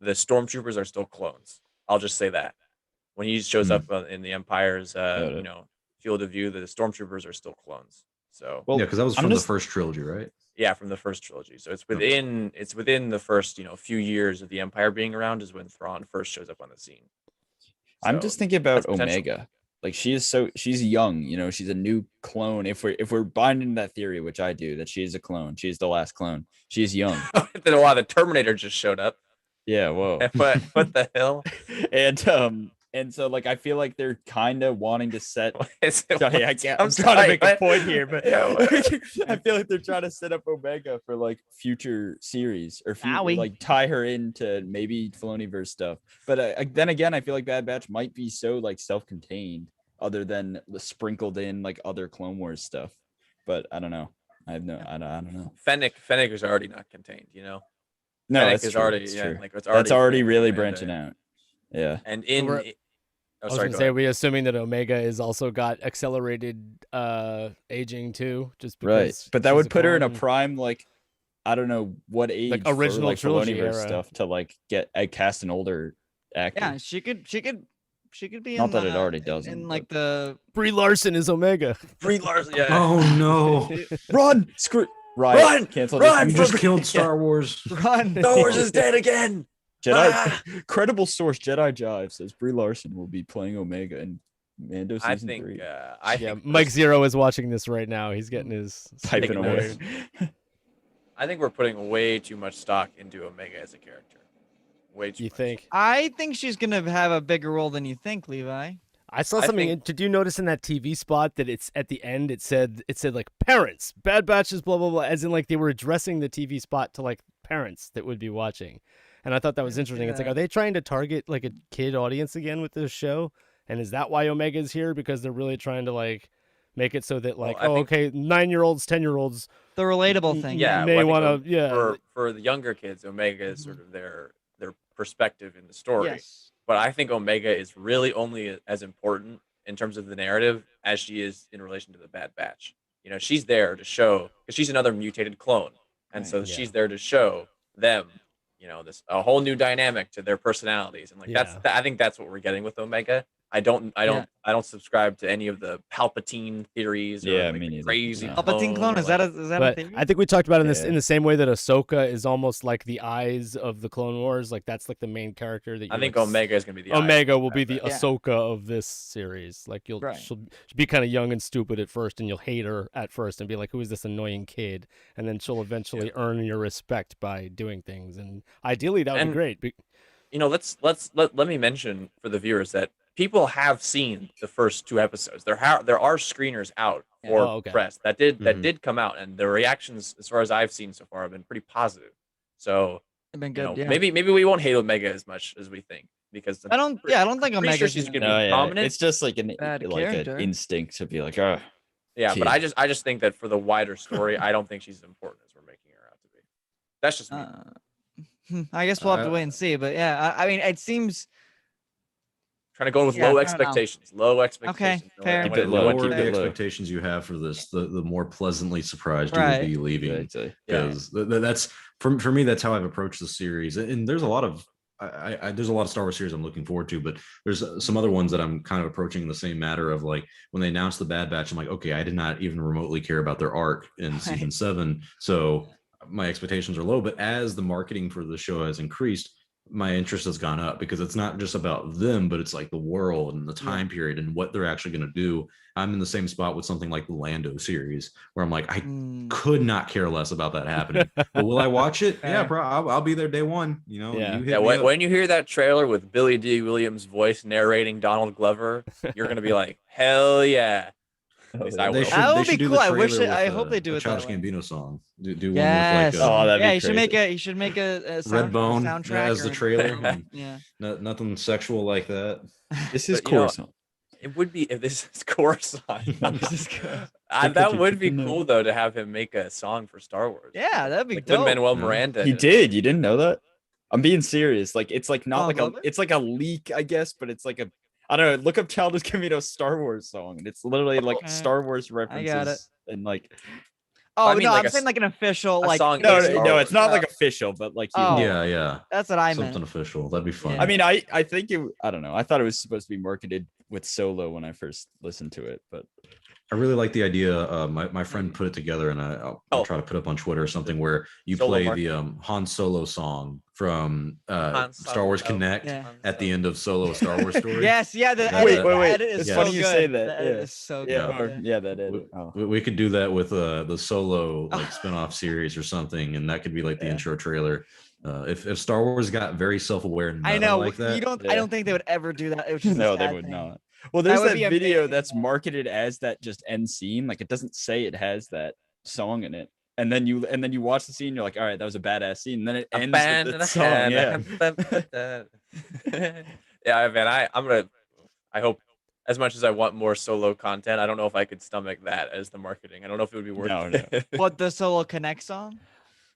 the stormtroopers are still clones. I'll just say that when he shows Hmm. up in the Empire's Got it. field of view, the stormtroopers are still clones. So Well, Yeah, because that was I'm from the just first trilogy, right? yeah, from the first trilogy. So it's Okay. within the first few years of the Empire being around is when Thrawn first shows up on the scene. I'm So just thinking about that's potential. Omega. Like she's young, she's a new clone. If we're buying into that theory, which I do, that she is a clone, she's the last clone. She's young. Then wow, the Terminator just showed up. Yeah, whoa. What the hell? And so like I feel like they're kind of wanting to set Sorry, I'm trying to make a point here, but Yeah, I feel like they're trying to set up Omega for like future series or Owie. like tie her into maybe Filoniverse stuff. But then again, I feel like Bad Batch might be so like self-contained, other than sprinkled in like other Clone Wars stuff. But I don't know. I don't know. Fennec is already not contained. No, Fennec that's is true. already That's yeah, true. like it's That's already really and, branching out. Yeah. And So we're- oh, I was sorry, gonna go say, ahead. we assuming that Omega is also got accelerated aging too, just because Right. But that she's would put her in a clone. prime, like, I don't know what age original for like trilogy Filoniverse era. stuff to like get cast an older actor. Yeah, she could be Not in that it the- already doesn't, in but- like the Brie Larson is Omega. Brie Larson, yeah. Oh no! Run! Screw Riot. Run! Cancel Run! this. You just killed Star Wars. run. Star Wars is dead again. Jedi Ah! credible source Jedi Jive says Brie Larson will be playing Omega in Mando I season think 3. I Yeah, think Mike Zero is watching this right now. He's getting his Typing taking away. I think we're putting way too much stock into Omega as a character. Way too You much. think? I think she's gonna have a bigger role than you think, Levi. I saw I something. think- Did you notice in that TV spot that it's at the end? It said like parents, Bad Batches, blah blah blah, as in like they were addressing the TV spot to like parents that would be watching, and I thought that was didn't see interesting. It's like, that. are they trying to target like a kid audience again with this show? And is that why Omega's here? Because they're really trying to like make it so that like, Well, I think- okay, 9-year-olds, 10-year-olds, The relatable thing. Yeah, may well, I want think to, yeah, for the younger kids, Omega is sort of their perspective in the story. Yes. But I think Omega is really only as important in terms of the narrative as she is in relation to the Bad Batch. she's there to show because she's another mutated clone, and Right. so Yeah. she's there to show them, this a whole new dynamic to their personalities, and like Yeah. I think that's what we're getting with Omega. I don't subscribe to any of the Palpatine theories or Yeah, like me the neither. crazy No. Palpatine clone, or, is that like, a But theory? I think we talked about it in Yeah. in the same way that Ahsoka is almost like the eyes of the Clone Wars. Like that's like the main character that I you're, think like, Omega is gonna be the eyes Omega of will be the that. Yeah. Ahsoka of this series. Like Right. she'll be kind of young and stupid at first, and you'll hate her at first and be like, "Who is this annoying kid?" And then she'll eventually earn your respect by doing things. And ideally, that would be And- great. Let me mention for the viewers that people have seen the first 2 episodes. There are screeners out for Oh, okay. press that did Mhm. come out, and the reactions, as far as I've seen so far, have been pretty positive. So It's been good. Yeah. maybe we won't hate Omega as much as we think because I don't think pretty sure Omega's she's gonna gonna be prominent. It's just like an Bad like character. an instinct to be like, oh, Yeah, but kid. I just think that for the wider story, I don't think she's as important as we're making her out to be. That's just me. I guess we'll have to wait and see. But yeah, I mean, it seems Trying to go with Yeah, low I don't know. expectations. Low expectations. fair. And Keep it when low, lower keep the it low. expectations you have for this, the more pleasantly surprised Right. you will be leaving. Exactly. Yeah. Because that's for me, that's how I've approached the series. And there's a lot of there's a lot of Star Wars series I'm looking forward to, but there's some other ones that I'm kind of approaching in the same matter of like when they announced the Bad Batch, I'm like, okay, I did not even remotely care about their arc in season 7, so my expectations are low. But as the marketing for the show has increased, my interest has gone up because it's not just about them, but it's like the world and the time period and what they're actually going to do. I'm in the same spot with something like the Lando series where I'm like, I could not care less about that happening. But will I watch it? Yeah, Fair. bro. I'll be there day one. You know, Yeah. you hit Yeah, me up. when you hear that trailer with Billy D. Williams' voice narrating Donald Glover, you're gonna be like, hell yeah. At least I will. That would be do cool. the I wish trailer I with, hope they do a it that Childish way. Gambino song. Do Yes. one with like Oh, that'd be Yeah, crazy. you should make a Redbone soundtrack as the or- trailer. and Yeah. nothing sexual like that. This is But, you know, Coruscant. It would be if this is Coruscant. This is good. That would be cool though to have him make a song for Star Wars. Yeah, that'd be like dope. Lin-Manuel Yeah. Miranda. He did. You didn't know that? I'm being serious. Like it's like not Oh, like love it? it's like a leak, I guess, but it's like a I don't know. Look up Childish Gambino's Star Wars song, and it's literally like Okay. Star Wars I got it. references and like Oh I mean, no, like I'm a saying like an official a like song no, in no, Star no, Wars. it's not like official, but like you, Oh. Yeah. That's what I Something meant. official. That'd be fun. Yeah. I mean, I think it. I don't know. I thought it was supposed to be marketed with Solo when I first listened to it, but I really like the idea. My friend put it together, and I'll try to put up on Twitter or something where you Solo play marketing. the Han Solo song from Han Star Wars Solo. Connect Yeah. at the end of Solo a Star Wars story. Yes, yeah. The Wait, edit, wait, the wait. edit is It's so funny good. you say that, The edit yeah. is so yeah, good. or, yeah, that is. Oh. We could do that with the Solo like spin-off series or something, and that could be like the Yeah. intro trailer. If Star Wars got very self-aware and I meta know. like that, You don't. I Yeah. don't think they would ever do that. It was just a No, they sad would thing. not. Well, there's would that be video amazing, that's though. marketed as that just end scene. Like it doesn't say it has that song in it. And then you watch the scene, you're like, all right, that was a badass scene. And then it ends with the song. Yeah. Yeah, man. I hope as much as I want more Solo content, I don't know if I could stomach that as the marketing. I don't know if it would be worth No, it. What, the Solo Connect song?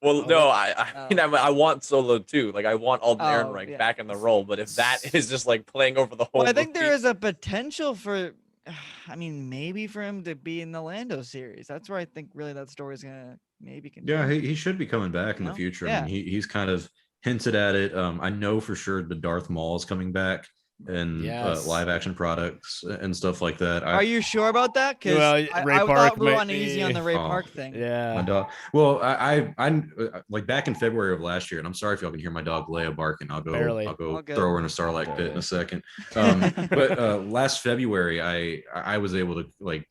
Well, Oh, no, that- I mean, I want Solo too. Like, I want Alden Oh, Ehrenreich yeah. back in the role. But if that is just like playing over the whole, Well, I think there movie- is a potential for, I mean, maybe for him to be in the Lando series. That's where I think really that story's gonna maybe continue. yeah, he should be coming back in the No? future. Yeah. I mean, he's kind of hinted at it. I know for sure the Darth Maul is coming back in Yes. live action products and stuff like that. Are you sure about that? Because Well, I Ray thought Park we were might uneasy on the Ray be- Park thing. My Yeah. dog. Well, I like back in February of last year, and I'm sorry if y'all can hear my dog Leia barking. Barely. I'll go All good. throw her in a Starlight pit in a second. But last February, I was able to like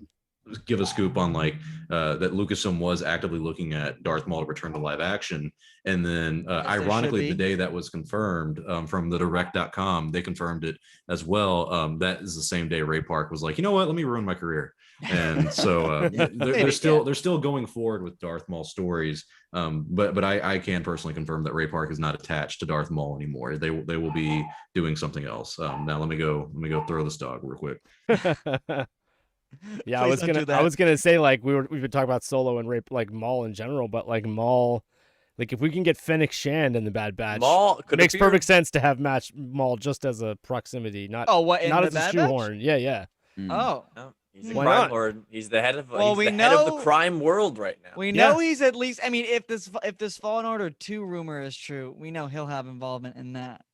give a scoop on like that Lucasfilm was actively looking at Darth Maul to return to live action, and then As they ironically, should the be. day that was confirmed from the direct.com, they confirmed it as well. That is the same day Ray Park was like, you know what, let me ruin my career. And so they're still going forward with Darth Maul stories, but I can personally confirm that Ray Park is not attached to Darth Maul anymore. They will be doing something else. Now let me go throw this dog real quick. Yeah, Please don't do I that. was gonna say like we've been talking about Solo and Rape like Maul in general, but like Maul, like if we can get Fennec Shand in the Bad Batch, Maul could makes appear. perfect sense to have match Maul just as a proximity, not Oh, what in not the as a Bad Batch? shoehorn. Yeah, yeah. Mm. Oh, No, He's a Why crime not? lord. He's the head of. Well, he's we the head of the know- crime world right now. We Yeah. know he's at least. I mean, if this Fallen Order 2 rumor is true, we know he'll have involvement in that.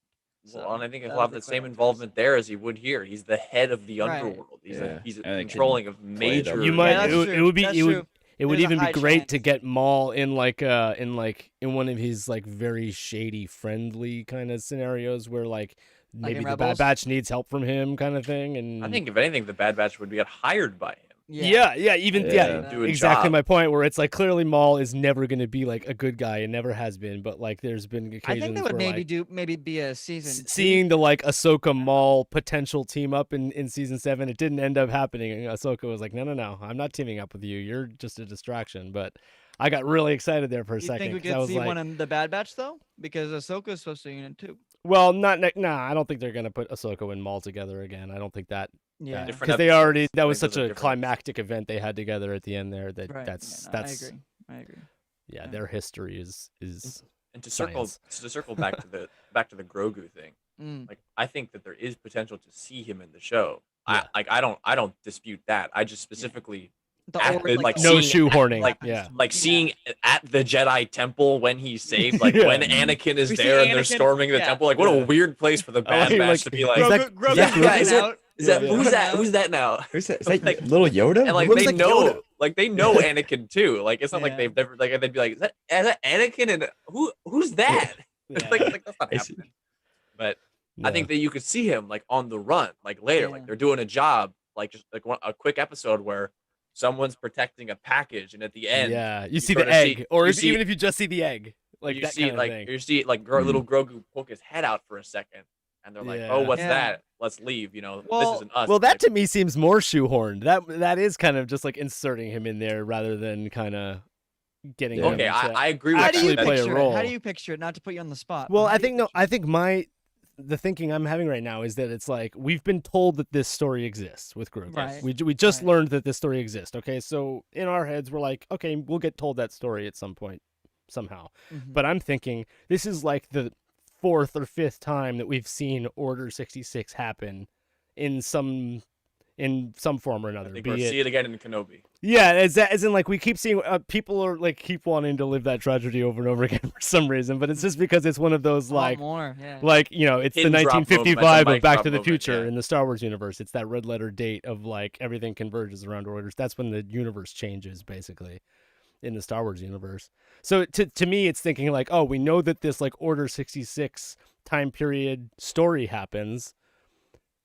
Well, and I think he'll that'll have be the quite same interesting. involvement there as he would here. He's the head of the Right. underworld. He's Yeah. he's And it can controlling of play it major. up. You might. that's It true. would be. That's It would. true. It would There's a even be high great to chance. get Maul in in one of his like very shady, friendly kind of scenarios where like maybe in the Bad Rebels? Batch needs help from him, kind of thing. And I think if anything, the Bad Batch would get hired by him. yeah, even Yeah. Do a exactly job. my point. Where it's like clearly Maul is never going to be like a good guy and never has been, but like there's been occasions I think that would where, maybe be a season. seeing the like Ahsoka Maul potential team up in season 7, it didn't end up happening. And Ahsoka was like, no, I'm not teaming up with you. You're just a distraction. But I got really excited there for a You second. think we 'cause I could was see like, one in the Bad Batch though? Because Ahsoka's supposed to be in it too. well, nah. I don't think they're gonna put Ahsoka and Maul together again. I don't think that. Yeah. Different Because they episodes. already that I was think such those are a different climactic event they had together at the end there. That Right. that's Yeah, no, that's I agree. yeah, Yeah. their history is And to Science. circle back to the Grogu thing. Mm. Like I think that there is potential to see him in the show. Yeah. I don't dispute that. I just specifically The At or- the- like like, the no seeing- shoehorning. like- yeah. like seeing at the Jedi temple when he's saved, like Yeah. when Anakin is We see there and they're Anakin- storming the yeah. temple. Like what Yeah. a weird place for the Oh, Bad he, Batch like, to be like. is that- Grogu that coming Grogu? Is it- out. Is that Yeah. who's that? Who's that now? Who's that? Is that Like- little Yoda? And like Looks they know, Yoda. like they know Anakin too. Like it's not like Yeah. they've never like they'd be like, is that Anakin? And who's that? Yeah. like that's not I see. happening. But Yeah. I think that you could see him like on the run, like later, Yeah. like they're doing a job, like just like a quick episode where someone's protecting a package, and at the end, yeah, you see sort the of egg, see- or you if, see- even if you just see the egg, like you that see kind of like thing. you see like little Grogu poke his head out for a second, and they're like, Yeah. "Oh, what's Yeah. that? Let's leave." You know, Well- this isn't us. Well, that Like, to me seems more shoehorned. That is kind of just like inserting him in there rather than kind of getting Yeah. him okay, to I agree with How that. do you actually play a picture it? role. How do you picture it? Not to put you on the spot. but Well, how I do you think no. picture I think the thinking I'm having right now is that it's like we've been told that this story exists with Grogu. Right. We just Right. learned that this story exists. Okay, so in our heads we're like, okay, we'll get told that story at some point somehow. it? Mhm. But I'm thinking this is like the 4th or 5th time that we've seen Order 66 happen in some form or I another. think Be we'll it see it again in Kenobi. yeah, as in like we keep seeing people are like keep wanting to live that tragedy over and over again for some reason, but it's just because it's one of those A lot like more. Yeah. it's the Pin drop 1955 moment, of mic Back drop to the moment, Future yeah. in the Star Wars universe. It's that red letter date of like everything converges around orders. That's when the universe changes basically in the Star Wars universe. So to me it's thinking like, oh, we know that this like Order 66 time period story happens.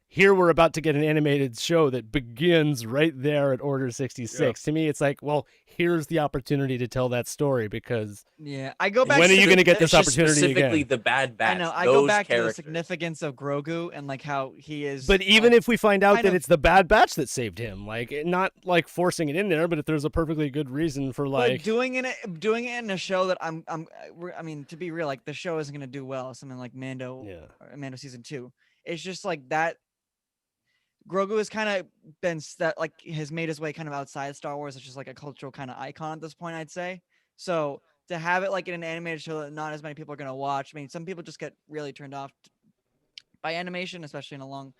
Here we're about to get an animated show that begins right there at Order 66. To me, it's like, well, here's the opportunity to tell that story because Yeah. I go back. when to are you the- going to get It's this just opportunity specifically again? the Bad Batch. I know. I those go back characters. to the significance of Grogu and like how he is. But even if we find out kind that of- it's the Bad Batch that saved him, like not like forcing it in there, but if there's a perfectly good reason for But like, doing it in a show that I mean, to be real, like the show isn't gonna do well. Something like Mando, yeah, or Mando season 2. It's just like that. Grogu has kind of been like has made his way kind of outside Star Wars. It's just like a cultural kind of icon at this point, I'd say. So to have it like in an animated show that not as many people are gonna watch. I mean, some people just get really turned off by animation, especially in a long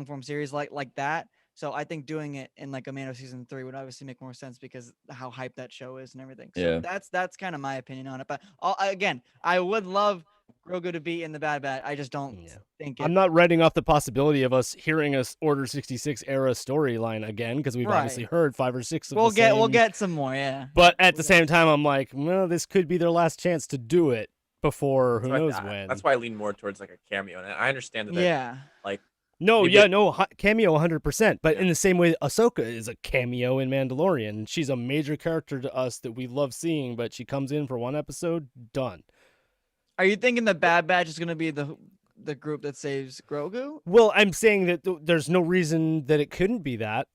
form series like that. So I think doing it in like a Mando season 3 would obviously make more sense because how hyped that show is and everything. So Yeah. that's kind of my opinion on it. But again, I would love Grogu to be in the Bad Batch. I just don't Yeah. think it. I'm not writing off the possibility of us hearing a Order 66 era storyline again because we've obviously Right. heard 5 or 6 of We'll the get same. some more. Yeah. But at the same time, I'm like, well, this could be their last chance to do it before who knows when. That's why I lean more towards like a cameo, and I understand that. Yeah. No, Maybe- yeah, no, cameo 100%. But Yeah. in the same way, Ahsoka is a cameo in Mandalorian. She's a major character to us that we love seeing, but she comes in for one episode, done. Are you thinking the Bad Batch is gonna be the group that saves Grogu? Well, I'm saying that there's no reason that it couldn't be that.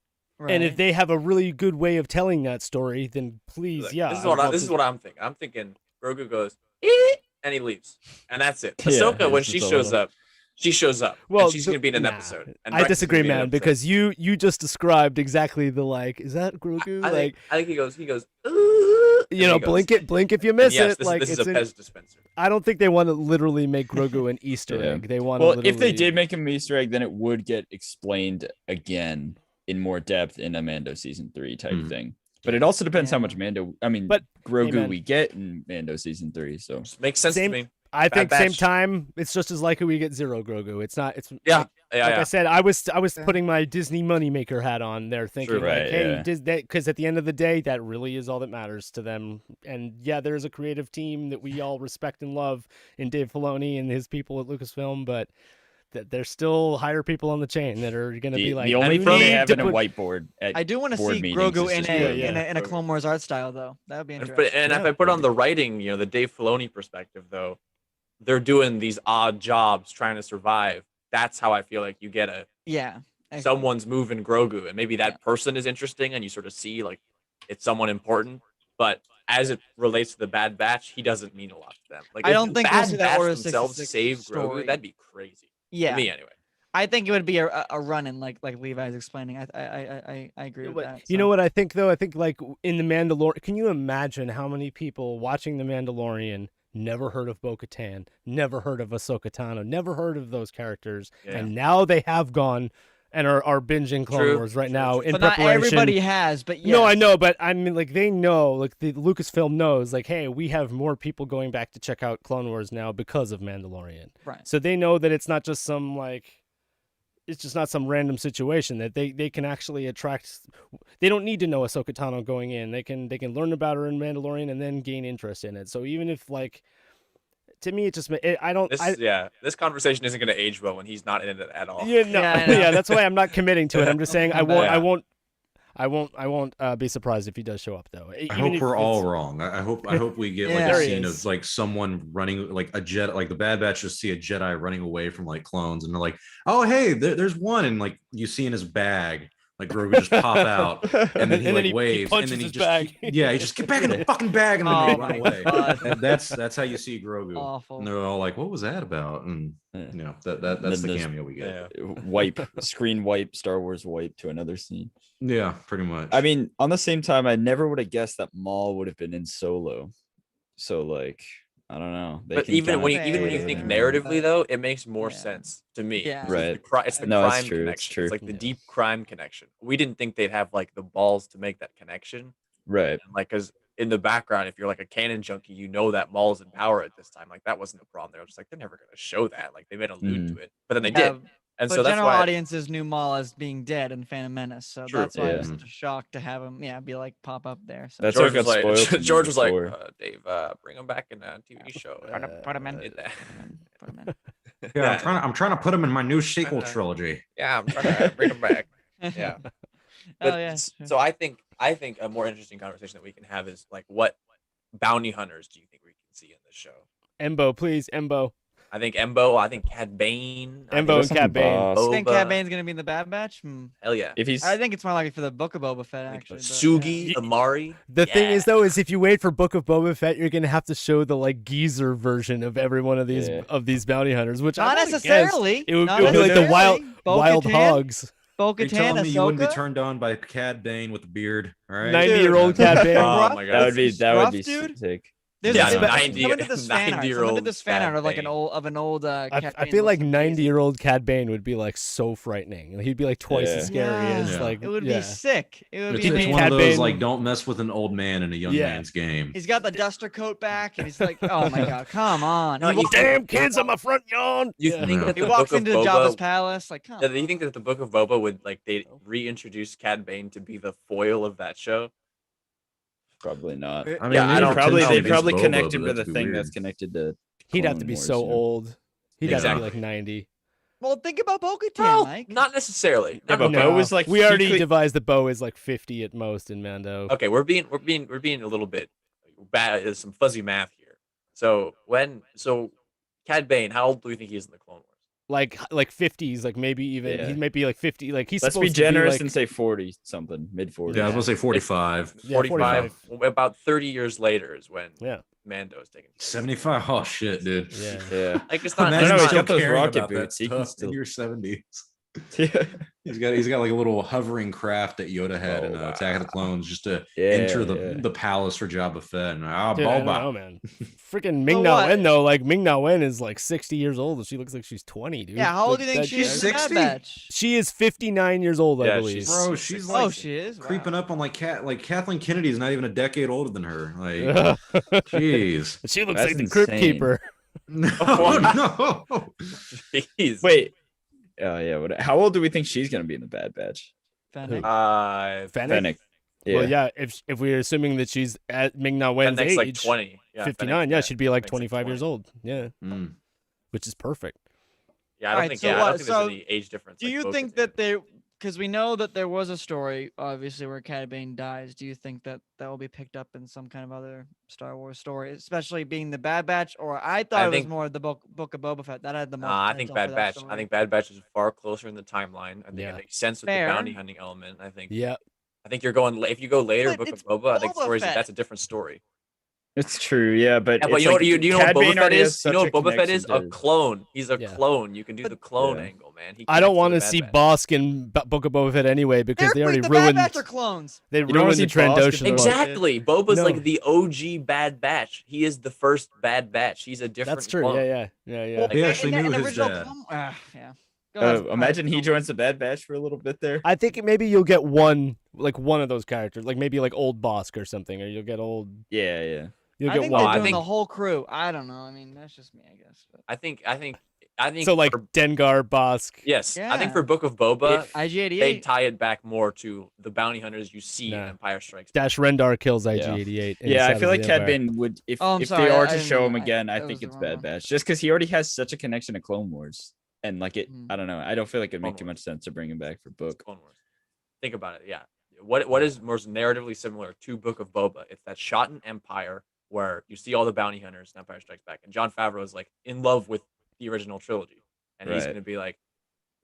And if Right. they have a really good way of telling that story, then please, Like, yeah. This is I'd what love this to- is what I'm thinking. I'm thinking Grogu goes "Eek," and he leaves, and that's it. Yeah, Ahsoka, when it's she just a shows little- up, she shows up. Well, and she's gonna be in an nah. episode. And I Rex is disagree, gonna be in an man, episode. because you just described exactly the like. Is that Grogu? I Like, think he goes. "Ooh," and you know, he goes. blink if you And miss yes, it. this, Like this is it's a in- Pez dispenser. I don't think they want to literally make Grogu an Easter Yeah. egg. They want Well, to if they literally- did make him an Easter egg, then it would get explained again in more depth in a Mando season 3 type Mhm. thing. But it also depends how Yeah. much Grogu Amen. we get in Mando season 3. So Just makes sense Same- to me. I Bad think same Batch. time, it's just as likely we get zero Grogu. It's not. It's Yeah, like, yeah, like yeah. I said, I was Yeah. putting my Disney moneymaker hat on there, thinking True. like, Right, hey, yeah. because at the end of the day, that really is all that matters to them. And yeah, there's a creative team that we all respect and love in Dave Filoni and his people at Lucasfilm, but there's still higher people on the chain that are going to be like, the only "You thing they need have to in a put-" whiteboard at I do want to board see meetings Grogu is in just a, Grogu. in a Clone Wars art style though. That would be And, interesting. and if Yeah. I put on the writing, the Dave Filoni perspective, though, they're doing these odd jobs trying to survive. That's how I feel like you get Yeah. I agree. someone's moving Grogu, and maybe that Yeah. person is interesting, and you sort of see like it's someone important. But as it relates to the Bad Batch, he doesn't mean a lot to them. Like I if don't the think we'll Bad see that Batch Order themselves 66 save story. Grogu, that'd be crazy. Yeah. To me, anyway. I think it would be a run in like Levi's explaining. I agree with that. You know what I think though? I think like in the Mandalorian, can you imagine how many people watching the Mandalorian never heard of Bo-Katan, never heard of Ahsoka Tano, never heard of those characters, Yeah. and now they have gone and are binging Clone True, Wars right true, now true. in But not preparation. everybody has. But No, I yes. know, but I mean, like they know, like the Lucasfilm knows, like, hey, we have more people going back to check out Clone Wars now because of Mandalorian. Right. So they know that it's not just some like. It's just not some random situation that they can actually attract. They don't need to know Ahsoka Tano going in. They can learn about her in Mandalorian and then gain interest in it. So even if like, to me, it just I don't. This conversation isn't going to age well when he's not in it at all. Yeah, no, Yeah, I know. yeah, that's why I'm not committing to it. I'm just saying I Yeah. won't be surprised if he does show up though. I hope we're all wrong. I hope we get like Yeah. a There he scene is. of like someone running like a jet, like the Bad Batch just see a Jedi running away from like clones, and they're like, "Oh, hey, there's one," and like you see in his bag, like Grogu just pop out, and then he And then like he waves, and punches then he his just bag. yeah, he just get back in the fucking bag, and then Oh they my run away. God. And that's how you see Grogu, Awful. and they're all like, "What was that about?" And that's then the there's- cameo we get. Screen wipe, Star Wars wipe to another scene. Yeah, pretty much. I mean, on the same time, I never would have guessed that Maul would have been in Solo. So like, I don't know. They But can even kinda when you cater think there. narratively, though, it makes more Yeah. sense to me. Yeah. Because Right. It's the No, it's crime true, it's connection. true. It's like the Yeah. deep crime connection. We didn't think they'd have like the balls to make that connection. Right. And, like, because in the background, if you're like a canon junkie, you know that Maul's in power at this time. Like that wasn't a problem. They were just like, they're never going to show that. Like they made allude to it, but then they Yeah, did. And but so that's general why. audiences knew Maul as being dead in Phantom Menace, so True. that's why it was Yeah. such a shock to have him, be like pop up there. So That's George what was got like, spoiled. to me George was like, before. Dave, bring him back in a TV show. put him in. Did that. Put him in. yeah, I'm trying to put him in my new sequel Uh, trilogy. Yeah, I'm trying to bring him back. Yeah. Oh But yeah. sure. so I think a more interesting conversation that we can have is like, what bounty hunters do you think we can see in this show? Embo, please, Embo. I think Embo. I think Cad Bane. I Embo think and Cad Bane. Boss. You think Boba. Cad Bane's gonna be in the Bad Batch? Hell yeah. If he's I think it's more likely for the Book of Boba Fett Like, actually. but, Sugi, yeah. Amari. The thing is Yeah. though, is if you wait for Book of Boba Fett, you're gonna have to show the like geezer version of every one of these Yeah. bounty hunters, which Not I would've necessarily. guessed It would, Not it would be like the wild necessarily. hogs. Are you Bo-Katan, telling me you wouldn't be Ahsoka? turned on by Cad Bane with a beard? All right. 90-year-old Dude. Cad Bane. Oh my that god. would be Rough, be dude. sick. There's Yeah, a- someone 90 did this fan art. Someone 90-year-old did this fan Cad art of like Bane. an old. I Cad feel Bane. like Looks amazing. 90-year-old Cad Bane would be like so frightening. He'd be like twice Yeah. as scary as Yeah. like It would yeah. be sick. It would It's, be it's amazing. one Cad of those Bane- like don't mess with an old man in a young Yeah. man's game. He's got the duster coat back, and he's like, "Oh my god, come on!" No, He you walks- Damn kids on my front yawn. You Yeah. think Yeah. that He the walks Book of into Jabba's Boba? palace, like, "Come Do you on." think that the Book of Boba would like they reintroduce Cad Bane to be the foil of that show? Probably not. I mean, Yeah, I they don't pretend Probably to they be probably Boba, connect him but to the that'd be thing weird. that's connected to. He'd have to Clone be Wars, so yeah. old. He'd have to Exactly. be like 90. Well, think about Bo-Katan, Well, Mike. not necessarily. Yeah, but No, Bo was like we he already could- devised that Bo is like 50 at most in Mando. Okay, we're being a little bit bad. There's some fuzzy math here. So Cad Bane, how old do you think he is in the Clone Wars? Like 50s, like maybe even Yeah. he might be like 50. Like he's Let's supposed be generous to be and say 40 something, mid 40s. Yeah, I was gonna say 45. Yeah, 45. About 30 years later is when Yeah. Mando is taken. 75. Oh shit, dude. Yeah. Yeah. Like it's not. No, Imagine no, he's still got those caring rocket about that boots. He can stuff still- in your 70s. He's got like a little hovering craft that Yoda had in Attack of the Clones, just to enter the palace for Jabba Fett. And Dude, I don't know, Boba. man. Freaking Ming Na Wen though, like Ming Na Wen is like 60 years old, and she looks like she's 20, dude. Yeah, how old Like, do you think she is? 60? She is 59 years old, I believe. Bro, she's like she is creeping up on like Kathleen Kennedy is not even a decade older than her. Like, jeez, she looks That's like the Crypt insane. Keeper. no. Jeez. Wait. Oh yeah. How old do we think she's gonna be in the Bad Batch? Fennec. Fennec? Yeah. Well, yeah. If we're assuming that she's at Ming Na Wen's Fennec's age, like 20. Yeah, 59, Fennec, yeah, she'd be like Fennec's 25 years 20. old. Yeah, which is perfect. Yeah, I don't Alright, think. so Yeah, I what- don't think so there's any age difference. Do like you Bo-Katan. think that because we know that there was a story, obviously, where Cad Bane dies, do you think that will be picked up in some kind of other Star Wars story, especially being the Bad Batch? Or I thought it was more the book of Boba Fett that had the most. I think Bad Batch. I think Bad Batch is far closer in the timeline. I think Yeah. it makes sense with Fair. the bounty hunting element. I think. Yeah, I think you're going. If you go later, But Book it's of Boba, I think Boba stories Fett. that's a different story. It's true, yeah, but Yeah, but it's you know like what? You know what Cad Boba Bane Fett already has is? You know such what Boba Fett connection is? A to- clone. He's a Yeah. clone. You can do the clone Yeah. angle, man. He I don't connects want the to Bad see Batch. Bosk in Book of Boba Fett anyway because they already the ruined. Bad Batch are clones. They don't wanna ruined the see Bosk in Trandoshan. Book. Exactly. Boba's No. like the OG Bad Batch. He is the first Bad Batch. He's a different. That's true. Clone. Yeah. Well, They actually in knew the his original dad. yeah. Go ahead, Imagine he go. joins the Bad Batch for a little bit there. I think maybe you'll get one of those characters, like maybe like old Bosk or something, or you'll get old. Yeah. You'll I get think one. they're I doing think- the whole crew. I don't know. I mean, that's just me, I guess. But. I think. So like for- Dengar, Bosk. yes. I think Yeah. for Book of Boba, they IG-88. tie it back more to the bounty hunters you see in Nah. Empire Strikes. Dash Rendar kills IG-88. in Yeah, I Shadows feel of like the Cad Empire. Bane would, if Oh, I'm if sorry, they are I to didn't show know. him again, I that think was the it's wrong Bad one. Batch, just because he already has such a connection to Clone Wars, and like it, Mm. I don't know, I don't feel like it'd make Clone too Wars. much sense to bring him back for book. Clone Wars. Think about it. Yeah. What is most narratively similar to Book of Boba? It's that shot in Empire where you see all the bounty hunters in Empire Strikes Back, and Jon Favreau is like in love with the original trilogy, and he's Right. going to be like,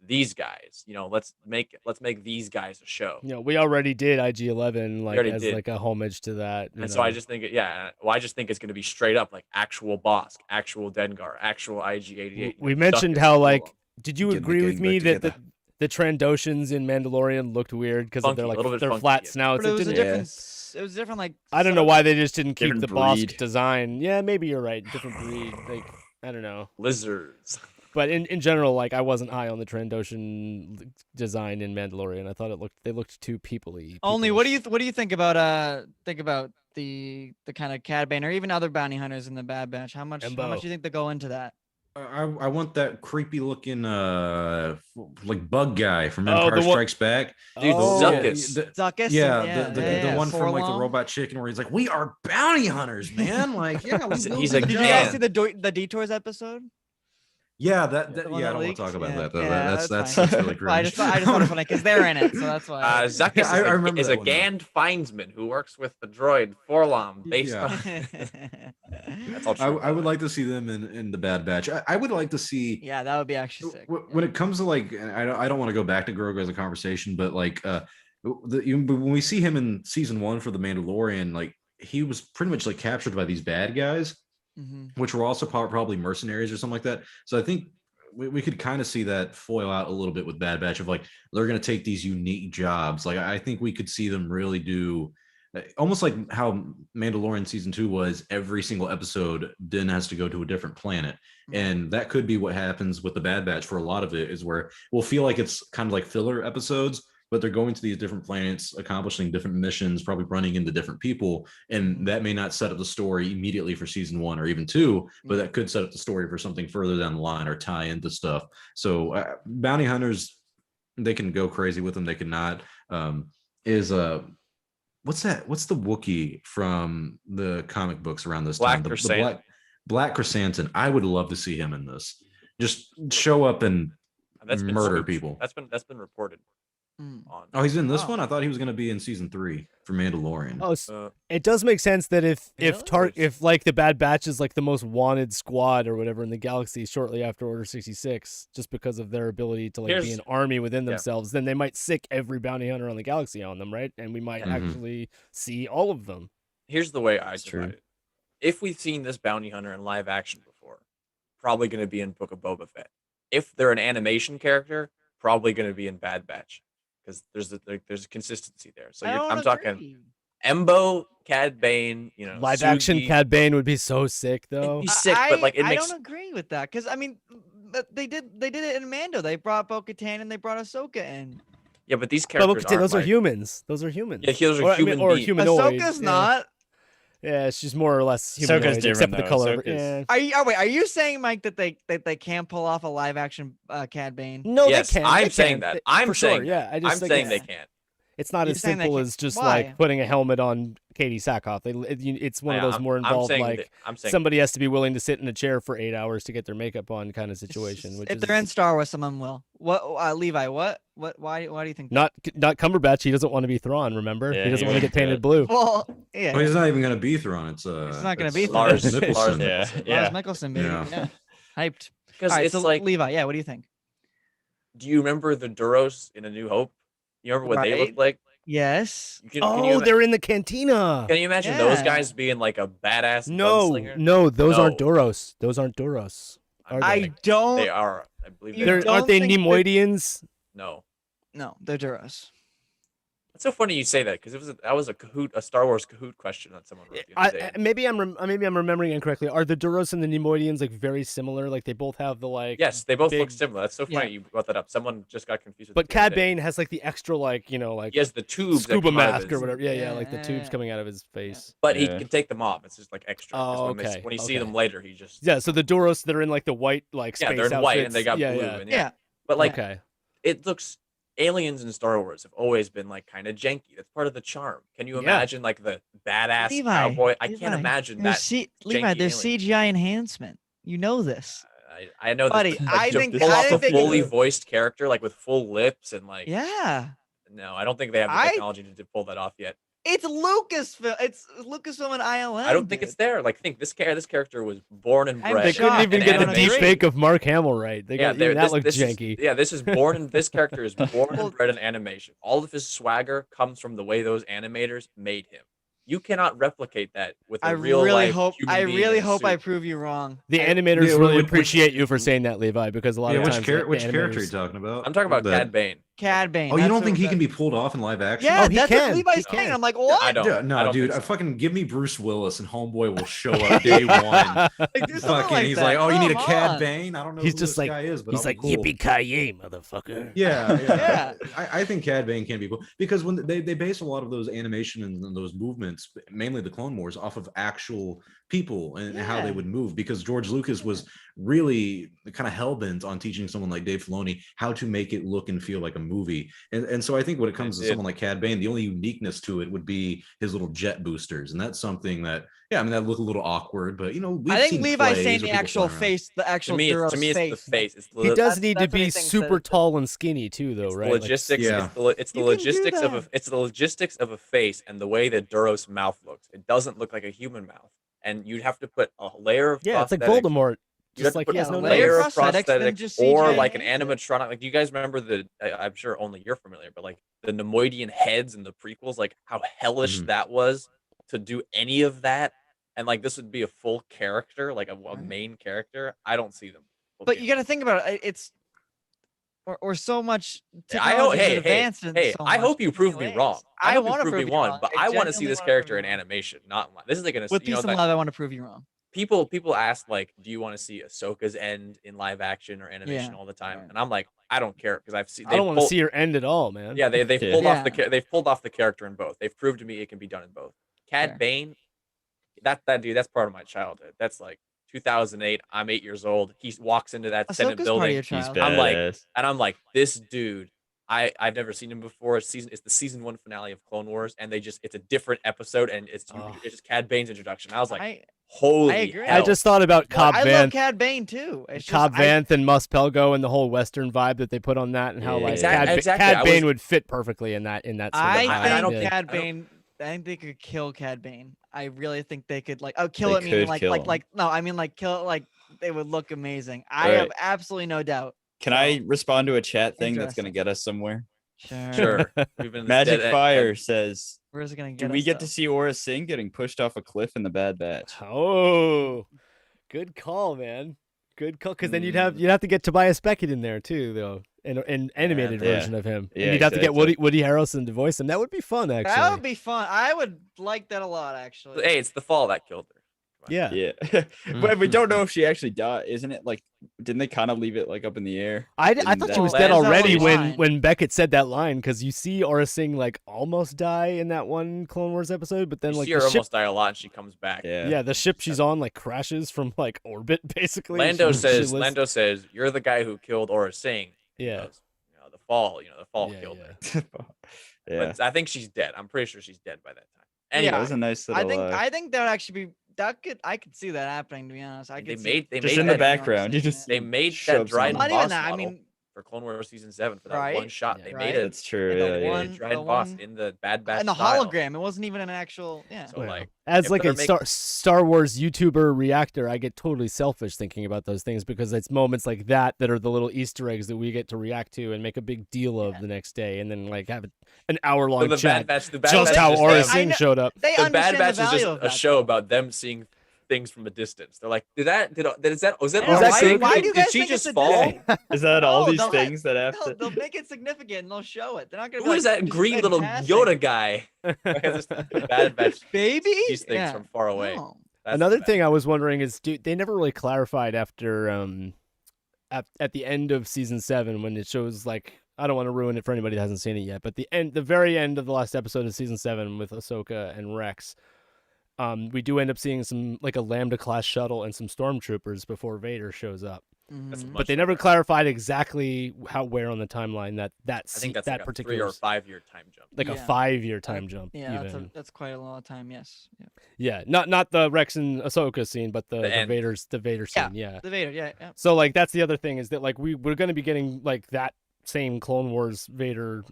these guys, let's make these guys a show. We already did IG-11 like already as did. like a homage to that. And so I just think, I just think it's going to be straight up like actual Bosk, actual Dengar, actual IG-88. we mentioned how like. Did you Getting the agree with gang me back that the Trandoshans in Mandalorian looked weird because of Funky, their a little like bit their funky, flat yeah. snouts? But it was a didn't- different. It was different. Like I don't know why they just didn't keep Different the Bosk breed. design. Yeah, maybe you're right. Different breed. Like I don't know. Lizards. But in general, like I wasn't high on the Trandoshan design in Mandalorian. I thought they looked too peoply. Only what do you think about the kind of Cad Bane or even other bounty hunters in the Bad Batch? How much do you think they go into that? I want that creepy looking like bug guy from Oh, Empire the one- Strikes Back. Dude, Oh, Zuckuss. Zuckuss? Yeah, the one from like the Forlong? Robot Chicken where he's like, "We are bounty hunters, man!" Like, yeah, we He's- will he's do a the Did you job. guys see the Detours episode? Yeah, The one I that don't want leaked? to talk about Yeah. that though. Yeah, That's fine. really cringe. Well, I just thought it funny because they're in it, so that's why. Zuckuss Yeah, I remember is that a one, though. Gand Findsman who works with the droid Forlom based Yeah. on. That's all I true. would like to see them in the Bad Batch. I would like to see Yeah, that would be actually sick. when it comes to like, and I don't want to go back to Grogu as a conversation, but like when we see him in season 1 for the Mandalorian, like he was pretty much like captured by these bad guys, Mhm. which were also probably mercenaries or something like that. So I think we could kind of see that foil out a little bit with Bad Batch of like they're going to take these unique jobs. Like I think we could see them really do almost like how Mandalorian season 2 was. Every single episode Din has to go to a different planet, and that could be what happens with the Bad Batch for a lot of it, is where we'll feel like it's kind of like filler episodes, but they're going to these different planets, accomplishing different missions, probably running into different people. And that may not set up the story immediately for season 1 or even 2, but that could set up the story for something further down the line or tie into stuff. So bounty hunters, they can go crazy with them. They cannot. What's that? What's the Wookiee from the comic books around this Black time? The Chrysanthemum. Black Chrysanthemum. I would love to see him in this. Just show up and That's been murder scooped. people. That's been reported Mm. on. Oh, he's in this Wow. one. I thought he was going to be in season 3 for Mandalorian. Oh, Uh, it does make sense that if Really? if like the Bad Batch is like the most wanted squad or whatever in the galaxy shortly after Order 66, just because of their ability to like be Here's- an army within yeah. themselves, then they might sick every bounty hunter on the galaxy on them, right? And we might Yeah. actually see all of them. Here's the way I That's divide true. it. If we've seen this bounty hunter in live action before, probably going to be in Book of Boba Fett. If they're an animation character, probably going to be in Bad Batch because there's consistency there. So I I'm don't talking agree. Embo, Cad Bane, Live action Sugi. Cad Bane would be so sick It'd though. be sick, but like it I makes don't agree with that because I mean, they did it in Mando. They brought Bo-Katan and they brought Ahsoka in. yeah, but these But characters Bo-Katan, those are like, humans. Those are humans. Yeah, those are or, I mean, human or beings. humanoid. Ahsoka's yeah. not. Yeah, she's more or less Ahsoka's humanoid, except different, for the though. color. Of, Ahsoka's- yeah. Are you? Oh wait, are you saying, Mike, that they can't pull off a live action Cad Bane? No, Yes, they can. I'm They saying can. that. They- I'm for saying sure. Yeah, I just I'm think saying it's, they can't. it's not You're as saying they simple can't- as just Why? like putting a helmet on Katie Sackhoff. It's one of those more involved, like I'm saying somebody has to be willing to sit in a chair for 8 hours to get their makeup on, kind of situation. Which If is they're in Star Wars, someone will. What, Levi? What? Why do you think? not Cumberbatch. He doesn't want to be Thrawn. Remember, Yeah, he doesn't he want to won't get do painted it. blue. Well, yeah. Oh, he's not even gonna be Thrawn. It's not gonna be Lars Nicholson. Yeah, Nicholson. Lars Mickelson, baby. Yeah. Yeah. Hyped. Because All right, it's so like, Levi, yeah. What do you think? do you remember the Duros in A New Hope? You remember what they Right. looked like? Yes. Can Oh, you, they're in the cantina. can you imagine those Yeah. guys being like a badass No, gunslinger? no, those aren't No. Duros. Those aren't Duros. Are I they? don't. They are. I believe You they They're, are. don't aren't they think that- Nemoidians? No. No, they're Duros. It's so funny you say that because that was a Star Wars Kahoot question that someone wrote the other day. Maybe I'm remembering incorrectly. Are the Duros and the Nemoidians like very similar? Like they both have the like. Yes, they both look big- similar. That's so funny Yeah. you brought that up. Someone just got confused. With But it the other Cad day. Bane has like the extra like like He has the tubes, that scuba come out of mask or his- whatever. Yeah, like the tubes Yeah. coming out of his face. But he Yeah. can take them off. It's just like extra. 'cause Oh, when okay, when you see okay. them later, he just Yeah, so the Duros that are in like the white like yeah, space they're in outfits. white and they got yeah, blue. Yeah. And Yeah. But like okay. it looks. Aliens in Star Wars have always been like kind of janky. That's part of the charm. Can you Yeah. imagine like the badass Levi, cowboy? I Levi, can't imagine There's that. Levi, janky there's alien. CGI enhancement. You know this. I know Buddy, this, but, I like, to think- pull I off a think they can fully do- voiced character like with full lips and like Yeah. no, I don't think they have the I- technology to pull that off yet. It's Lucasfilm. It's Lucasfilm and ILM. I don't think dude. it's there. Like think this character was born and I'm bred. They couldn't shocked. even I get don't the agree. deep fake of Mark Hamill right. They Yeah, got, even that looked this janky. this is born in this character is born Well- and bred in animation. All of his swagger comes from the way those animators made him. You cannot replicate that with a I real really life hope. human I being really in a hope I suit. prove you wrong. The I- animators Yeah, really which- appreciate you for saying that, Levi, because a lot Yeah, of which, times which the character are you animators- talking about? I'm talking about The- Cad Bane. Cad Bane. Oh, you that's don't what- think he that- can be pulled off in live action? Yeah, Oh, he that's can. what Levi's He saying. can. I'm like, what? I don't. Yeah, no, I don't dude. think so. Fucking give me Bruce Willis and Homeboy will show up day one. Like, do something Fucking, like he's that. like, oh, you need a Come Cad on. Bane? I don't know He's who just this like- guy is, but He's I'll like, be cool. yippee ki motherfucker. Yeah, Yeah. I think Cad Bane can be cool because when they base a lot of those animation and those movements, mainly the Clone Wars, off of actual people and how they Yeah. would move. Because George Lucas was really kind of hell-bent on teaching someone like Dave Filoni how to make it look and feel like a movie. And so I think when it comes to did. someone like Cad Bane, the only uniqueness to it would be his little jet boosters, and that's something that that look a little awkward, but we've I think seen Levi's plays saying where the people actual fly around. face, the To actual me, Duros it's the face. face. It's He does That's- need to that's what be he thinks super that- tall and skinny too, though, It's right? the Like, logistics. Yeah. It's the You can do logistics of that. it's the logistics of a face and the way that Duros' mouth looks. It doesn't look like a human mouth, and you'd have to put a layer of yeah, it's like prosthetics. Voldemort. You have Just to like put he has a no a layer layer nose. of prosthetics than prosthetics just or CGI like an enhancement. animatronic. Like, do you guys remember I'm sure only you're familiar, but like the Nemoidian heads in the prequels, like how hellish Mhm. that was to do any of that, and like this would be a full character, like a Right. main character. I don't see them. But you got to think about it. It's or so much I hope. technology Hey, has advanced in hey! so I much hope you in prove many me wrong. ways. I hope you wanna prove me you wrong, wrong. but I I want to see genuinely this wanna prove character you in wrong. animation, not in live. This is like gonna With you know Peace and that Love, I want to prove you wrong. people ask like, do you want to see Ahsoka's end in live action or animation Yeah. all the time? Right. And I'm like, I don't care because I've seen. I don't want to see her end at all, man. Yeah, they've Yeah. pulled off Yeah. they've pulled off the character in both. They've proved to me it can be done in both. Cad Fair. Bane, that dude, that's part of my childhood. That's like 2008. I'm 8 years old. He walks into that Senate Ahsoka's part of building, your He's childhood. I'm like- badass. and I'm like, this dude. I've never seen him before. It's the season 1 finale of Clone Wars, and it's a different episode, and it's Oh. just Cad Bane's introduction. I was like, I holy agree. I hell. just thought about Cobb love Vanth, Cad Bane too. It's just, Cobb I- Vanth and Mus Pelgo and the whole Western vibe that they put on that, and how Yeah. like Exactly. Cad I was- Bane would fit perfectly in that. Sort of I vibe. I don't think Yeah. Cad I don't- Bane. I think they could kill Cad Bane. I really think they could kill They it. Meaning could kill him. no, I mean kill it. They would look amazing. I Right. have absolutely no doubt. Can I respond to a chat thing that's Interesting. going to get us somewhere? Sure. Sure. We've been Magic dead- Fire says, Where's it gonna do get? we us, get though? to see Aura Singh getting pushed off a cliff in the Bad Batch? Oh, good call, man. Good call. Because then you'd have to get Tobias Beckett in there too, though. an animated Yeah. version of him, Yeah, and you'd have to get exactly. Woody Harrelson to voice him. That would be fun, actually. That would be fun. I would like that a lot, actually. Hey, it's the fall that killed her. Yeah. Yeah, but we don't know if she actually died. Isn't it like? Didn't they kind of leave it like up in the air? I And thought she that- was Well, dead that's not already what when line. when Beckett said that line, because you see Aura Singh like almost die in that one Clone Wars episode, but then You like see her the ship, almost die a lot, and she comes back. Yeah. the ship she's on like crashes from like orbit basically. Lando She says, lives- "You're the guy who killed Aura Singh." Yeah. Because, the fall Yeah, killed yeah. her. Yeah. But I think she's dead. I'm pretty sure she's dead by that time. That Anyway, was a nice little. I think that would actually be I could see that happening, to be honest. I They could made- see they just made in the that- background. You just they made that shove Dryden something. Not even boss that. I model mean, for Clone Wars season 7 for that Right? one shot. Yeah. They Right. made it. That's true. And the Yeah, They yeah. one- made Dryden the boss one- in the Bad Batch and the style. hologram. It wasn't even an actual. Yeah. So Well, like, as if like they're a making- Star Wars YouTuber reactor, I get totally selfish thinking about those things because it's moments like that are the little Easter eggs that we get to react to and make a big deal of the next day, and then like have an hour long so the chat Bad Batch, the Bad just Batch how is Aura them- Singh know- showed up. They the Bad understand Batch the is value just of a that, show though. about them seeing things from a distance. They're like, was that I know, Aura why- Singh? why do you Did guys she think it's just a fall? Disney? Is that all No, these they'll things that have to? They'll make it significant and they'll show it. They're not gonna. Who be is like, that "Just green in little passing." Yoda guy? Because the Bad Batch baby? sees things Yeah. from far away. No. That's Another the thing I was wondering is, dude, they never really clarified after at the end of season 7 when it shows like, I don't want to ruin it for anybody that hasn't seen it yet, but the very end of the last episode of season 7 with Ahsoka and Rex, we do end up seeing some like a Lambda class shuttle and some stormtroopers before Vader shows up. That's Mhm. much But they never better. clarified exactly where on the timeline that I think that's that like a particular 3 or 5 year time jump. like a Yeah. 5-year time jump. Yeah, even. that's quite a lot of time. Yes. Yeah. Yeah, not the Rex and Ahsoka scene, but the end. Vader Yeah. scene. Yeah. The Vader. Yeah. Yeah. So like that's the other thing is that like we're going to be getting like that same Clone Wars Vader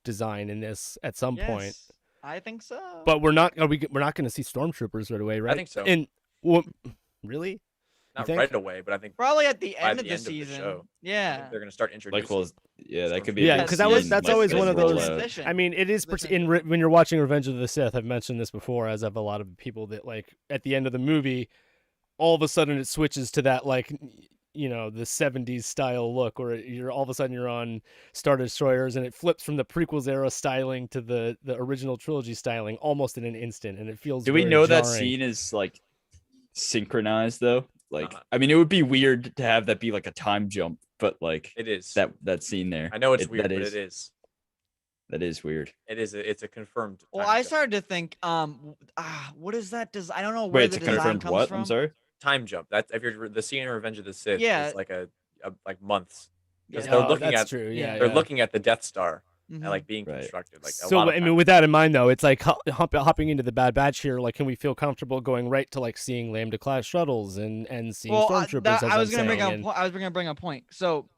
design in this at some point. Yes, I think so. But we're not we're not going to see stormtroopers right away, right? think so. And well, really? Not think? right away, but I think probably at the by end the of the end of the season. show. Yeah. they're gonna start introducing. Like, well, yeah, that could be. Yeah, a big because that was scene, that's like, always as one of roll those. out. Transition. I mean, it is The when you're watching Revenge of the Sith. I've mentioned this before, as have a lot of people that like at the end of the movie, all of a sudden it switches to that like the 70s style look where you're all of a sudden you're on Star Destroyers and it flips from the prequels era styling to the original trilogy styling almost in an instant, and it feels. Do we very know that jarring. scene is like synchronized though? Like, Uh-huh. I mean, it would be weird to have that be like a time jump, but like It is. that scene there. I know it's weird, that but is- it is. That is weird. It is. It's a confirmed. Well, time I jump. started to think, what is that design? I don't know where Wait, the it's a design confirmed comes what? from. I'm sorry. time jump. That's if you're the scene in Revenge of the Sith. Yeah. Is like a like months. Because Yeah. they're Oh, looking that's at true. yeah, Yeah, they're yeah. looking at the Death Star Mhm. and like being Right. constructed. Like a So lot of I mean, times. with that in mind, though, it's like hopping into the Bad Batch here. Like, can we feel comfortable going right to like seeing Lambda class shuttles and seeing stormtroopers? as I was I'm gonna bring saying, up. I was gonna bring a point. So,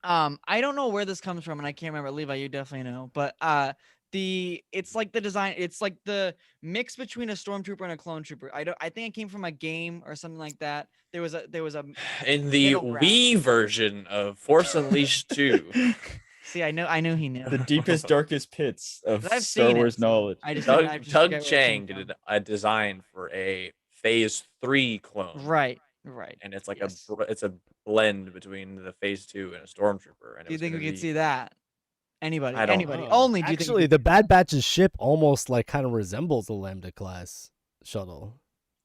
I don't know where this comes from, and I can't remember. Levi, you definitely know. But it's like the design. It's like the mix between a stormtrooper and a clone trooper. I think it came from a game or something like that. There was a. in the middle ground. Wii version of Force Unleashed 2, See, I knew he knew. The deepest, darkest pits of But I've Star seen it, Wars so knowledge. I just Doug, I just Doug forget where it Chang came did from. a design for a Phase 3 clone. Right. And it's like Yes. it's a blend between the Phase 2 and a stormtrooper. And Do you think we could see that? Anybody? I don't Anybody? know. Only. Do you Actually, think the Bad Batch's ship almost like kind of resembles the Lambda class shuttle.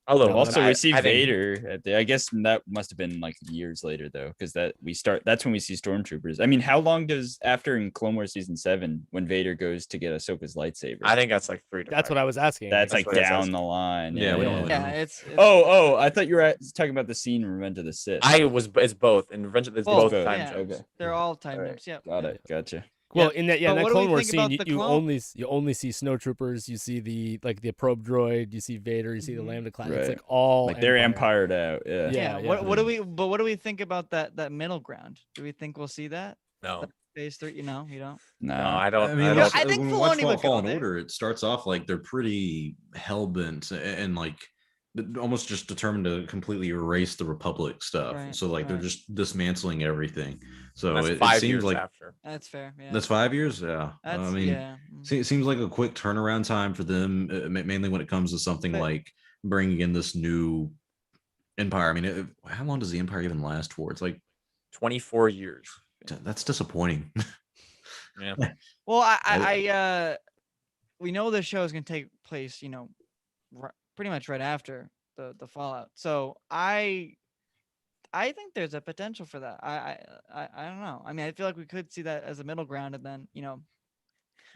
A little. Also, I- we see I think- Vader. I guess that must have been like years later, though, because that's when we see stormtroopers. I mean, how long does after in Clone Wars season 7 when Vader goes to get Ahsoka's lightsaber? I think that's like 3 to That's 5. what I was asking. that's that's like what it down says. the line. Yeah, we don't really Yeah, know. it's Oh, I thought you were talking about the scene in Revenge of the Sith. It's both. In Revenge of the Both, both time yeah. jumps. Okay. they're all time Alright, jumps. Yep. Got it. Gotcha. Well, Yeah, in that but that what do we Clone Wars think scene, about you, the you clone? only see snowtroopers. You see the probe droid. You see Vader. You see the Mhm. Lambda class. Right. It's like all Like they're Empire. empired out. Yeah. Yeah. What do we think about that middle ground? Do we think we'll see that No. phase 3? You don't. No, No. I don't. I mean, I Yeah, don't I think when we Filoni watch would go Fallen there. Order, it starts off like they're pretty hell bent and like almost just determined to completely erase the Republic stuff. Right, So like they're right. just dismantling everything. So that's it 5 seems years like after. That's fair. Yeah. that's 5 years. Yeah, That's I mean, yeah. it seems like a quick turnaround time for them, mainly when it comes to something But- like bringing in this new empire. I mean, how long does the empire even last for? It's like 24 years. That's disappointing. Yeah. Well, we know the show is gonna take place, pretty much right after the Fallout. So I think there's a potential for that. I don't know. I mean, I feel like we could see that as a middle ground, and then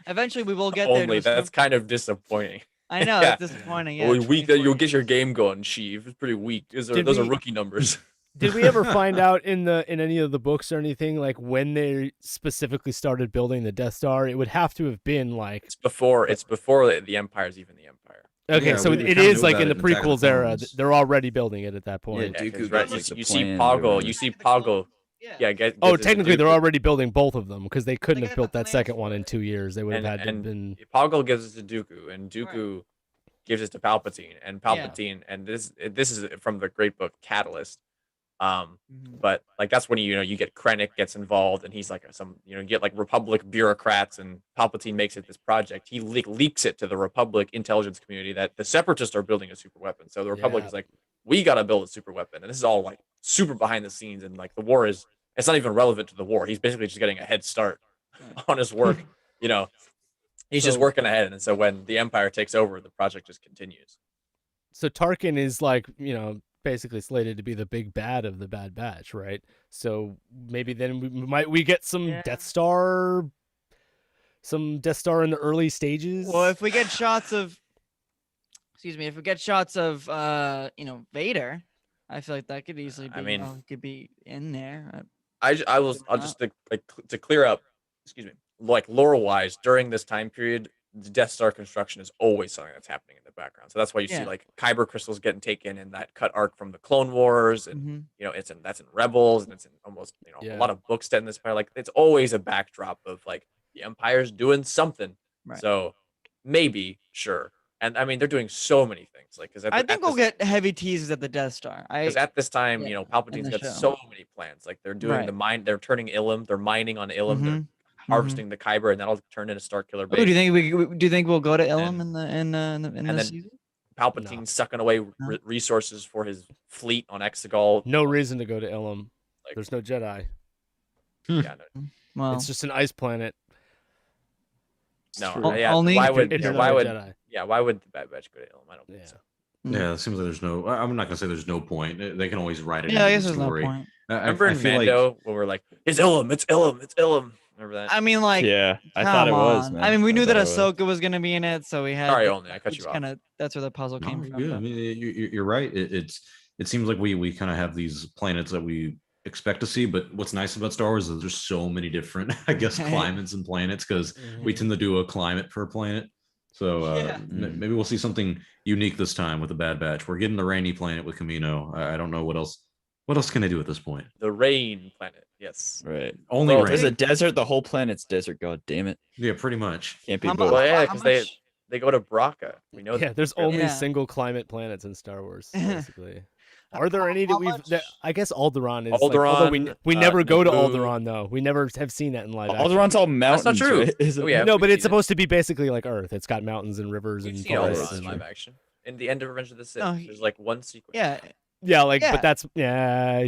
eventually we will get there. Only that's kind of disappointing. I know Yeah. it's disappointing. Well, Yeah, weak that you'll get your game going, Sheev. It's pretty weak. Those are rookie numbers. Did we ever find out in any of the books or anything like when they specifically started building the Death Star? It would have to have been like It's before the Empire's even the Empire. Okay, Yeah, so we it kinda is knew like about in the it in Attack of the prequels era. Clones. They're already building it at that point. Yeah, Yeah, 'cause, Dooku right, got, like, the you see plans or Poggle. whatever. You see Poggle. Yeah, Oh, gets technically, his they're Dooku. already building both of them because they couldn't They have got built the that plans second for one in it. 2 years. They would have had to have And been. Poggle gives it to Dooku, and Dooku gives it to Palpatine, and Palpatine, and this is from the great book Catalyst. But like that's when you get Krennic gets involved, and he's like you get like Republic bureaucrats, and Palpatine makes it this project. He leaks it to the Republic intelligence community that the Separatists are building a super weapon. So the Republic Yeah. is like, we gotta build a super weapon, and this is all like super behind the scenes, and like the war it's not even relevant to the war. He's basically just getting a head start on his work. He's just So- working ahead, and so when the Empire takes over, the project just continues. So Tarkin is like basically slated to be the big bad of the Bad Batch, right? So maybe then we get some Yeah. Death Star, in the early stages. Well, if we get shots of, Vader, I feel like that could easily be. I mean- could be in there. I'll just to clear up, excuse me, like lore wise, during this time period, the Death Star construction is always something that's happening in the background. So that's why you see Yeah. like kyber crystals getting taken in that cut arc from the Clone Wars, and Mhm. that's in Rebels, and it's in almost Yeah. a lot of books set in this Empire. Like it's always a backdrop of like the Empire's doing something. Right. So maybe sure, and I mean they're doing so many things. Like because I think we'll get heavy teases at the Death Star. because at this time, yeah, in Palpatine's the got show. so many plans. Like they're doing the Right. mine, they're turning Ilum, they're mining on Ilum, they're harvesting the kyber, and that'll turn into Starkiller Oh, do Base. you think we'll go to Ilum And- in and this then- season? Palpatine sucking away No. resources for his fleet on Exegol. no reason to go to Ilum. Like- There's no Jedi. Yeah, Well, It's just an ice planet. no, true. no, yeah. Only Why if would If yeah, you're why not a would Jedi. yeah why would the Bad Batch go to Ilum? I don't think Yeah. so. Yeah, it seems like there's no. I'm not gonna say there's no point. They can always write it. yeah, I into guess the there's no story. point. Remember I in feel Mando when we're like, it's Ilum, it's Ilum, it's Ilum. Remember that? I mean, like, Yeah, I thought it come was. on. Man. I mean, we knew that thought it was. Ahsoka was gonna be in it, so we had. Sorry, only I cut you just off. kinda, that's where the puzzle No, came you're from. good. I but- mean, you're right. It seems like we kind of have these planets that we expect to see, but what's nice about Star Wars is there's so many different, I guess, climates and planets because we tend to do a climate per planet. So Yeah. maybe we'll see something unique this time with the Bad Batch. We're getting the rainy planet with Camino. I don't know what else. What else can I do at this point? The rain planet. Yes. Right. Only Well, rain. There's a desert. The whole planet's desert. God damn it. Yeah, pretty much. Can't be How both. mu- Well, yeah, how because much- they go to Braca. We know. Yeah, that. there's only Yeah. single climate planets in Star Wars, basically. Are there any that How we've? much- I guess Alderaan is. Although Alderaan, we never go to Naboo. Alderaan though. We never have seen that in live action. Alderon's all mountains. true. Right? Isn't Oh, it? yeah. No, we've but it's seen it. supposed to be basically like Earth. It's got mountains and rivers We've and seen forests. Alderaan in and- live action. In the end of Revenge of the Sith, No, there's like one sequence. Yeah, Yeah, like, Yeah. but that's yeah.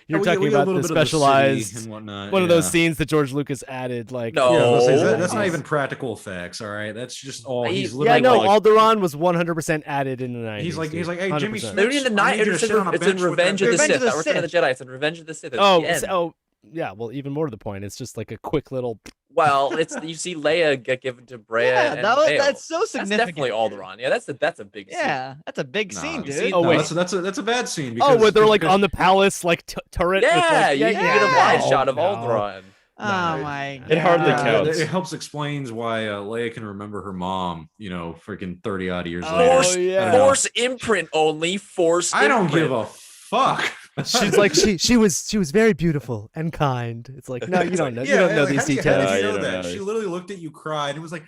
You're We talking get a about little the bit of city specialized and whatnot. one of those yeah. scenes that George Lucas added. Like, No. Yeah, I was gonna say, Oh. that's not even practical effects. All right, that's just all. He's Yeah, yeah, literally no, like, Alderaan was 100% added in the 90s. He's like, dude. hey, Jimmy 100%. Smith. They're in the I night. need you to It's sit on a in bench with Revenge that of the Revenge Sith. of the Not Return of the Sith. Jedi. It's in Revenge of the Sith. At Oh, the end. so yeah. Well, even more to the point, it's just like a quick little. Well, it's you see Leia get given to Brea. yeah, and that's Bail. so That's significant. definitely Alderaan. Yeah, that's a big. Scene. Yeah, that's a big Nah, scene, you dude. see- Oh, No, wait. that's a bad scene. Oh, Because, where they're like on the palace, like turret. with, Yeah, like, you get a yeah. wide shot of No. Alderaan. Oh No, my god. It hardly Yeah, counts. it helps explains why Leia can remember her mom. Freaking 30 odd years Oh, later. Force, yeah. I don't know. force imprint only. Force. I don't imprint. give a fuck. She's like she was very beautiful and kind. It's like no, you don't know. You don't know like, these how do you details. know you don't that? know. She literally looked at you, cried, and was like,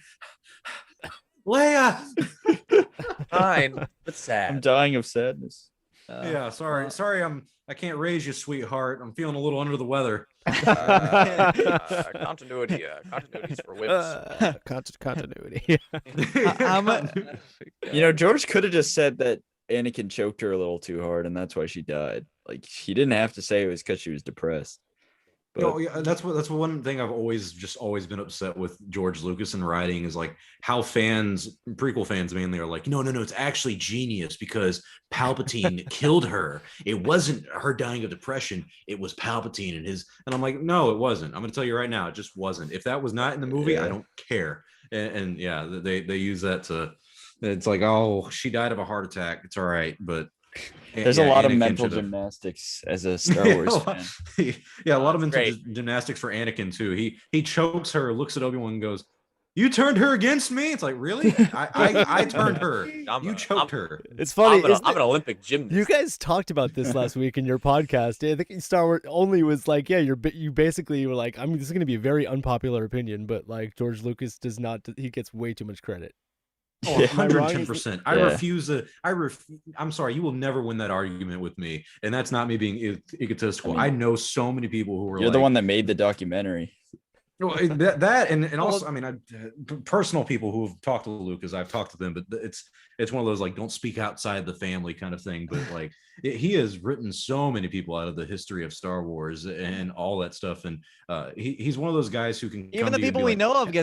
Leia. Fine, but I'm sad. dying of sadness. Yeah, sorry, I can't raise you, sweetheart. I'm feeling a little under the weather. Continuity. Continuity's for whips. Continuity. How much? George could have just said that Anakin choked her a little too hard, and that's why she died. Like he didn't have to say it was because she was depressed. But Yeah, that's one thing I've always been upset with George Lucas and writing is like how prequel fans mainly are like, no, it's actually genius because Palpatine killed her. It wasn't her dying of depression. It was Palpatine and I'm like, no, it wasn't. I'm gonna tell you right now, it just wasn't. If that was not in the movie, I don't care. And yeah, they use that to. It's like, oh, she died of a heart attack. It's all right, but there's a lot of Anakin mental should've- gymnastics as a Star Wars fan. Yeah, a lot of That's mental great. gymnastics for Anakin too. He chokes her, looks at Obi-Wan and goes, "You turned her against me?" It's like, really? I turned her. You choked her. It's funny. I'm an Olympic gymnast. You guys talked about this last week in your podcast. I think Star Wars only was like, yeah, you basically were like, I mean, this is going to be a very unpopular opinion, but like George Lucas does not. He gets way too much credit. Oh, Am I wrong? 110%. I refuse to. I'm sorry. You will never win that argument with me, and that's not me being egotistical. I know so many people who were. You're the one that made the documentary. Well, that and also, I mean, personal people who have talked to Lucas, I've talked to them, but it's one of those like don't speak outside the family kind of thing. But like he has written so many people out of the history of Star Wars and all that stuff, and he's one of those guys who can Even the people we know of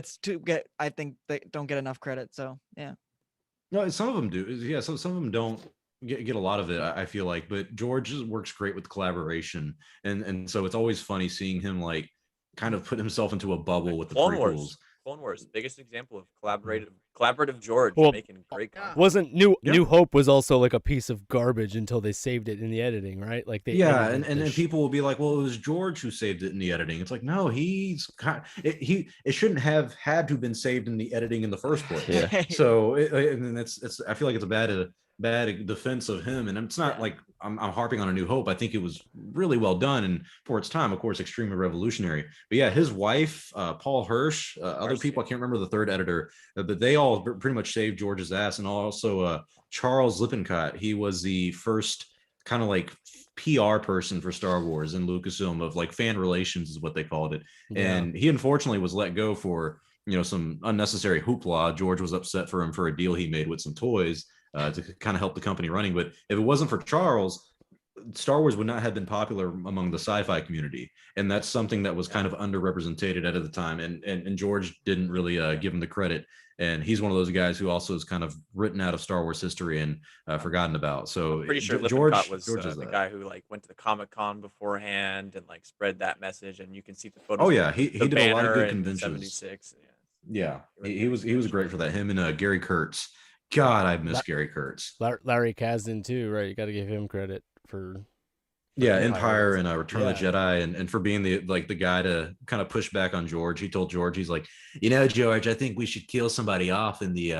I think they don't get enough credit. So yeah. No, some of them do. Yeah, so some of them don't get a lot of it. I feel like, but George works great with collaboration, and so it's always funny seeing him like kind of put himself into a bubble with the prequels. Clone Wars, biggest example of collaborative George making great content. Wasn't New Hope was also like a piece of garbage until they saved it in the editing, right? Like they and people will be like, well, it was George who saved it in the editing. It's like, no, it shouldn't have had to been saved in the editing in the first place. Yeah. So and it's I feel like it's a bad defense of him, and it's not like I'm harping on A New Hope. I think it was really well done, and for its time, of course, extremely revolutionary. But yeah, his wife, Paul Hirsch, other people, I can't remember the third editor, but they all pretty much saved George's ass. And also Charles Lippincott, he was the first kind of like PR person for Star Wars in Lucasfilm, of like fan relations is what they called it. Yeah. And he unfortunately was let go for some unnecessary hoopla. George was upset for him for a deal he made with some toys to kind of help the company running. But if it wasn't for Charles, Star Wars would not have been popular among the sci-fi community, and that's something that was kind of underrepresented at the time. And George didn't really give him the credit. And he's one of those guys who also is kind of written out of Star Wars history and forgotten about. So I'm pretty sure Lippincott was the guy who like went to the Comic-Con beforehand and like spread that message. And you can see the photos. Oh yeah, he did a lot of good conventions. 76. Yeah, he was great for that. Him and Gary Kurtz. God, I miss Gary Kurtz. Larry Kasdan too, right? You got to give him credit for Empire and Return of the Jedi, and for being the guy to kind of push back on George. He told George, he's like, George, I think we should kill somebody off in the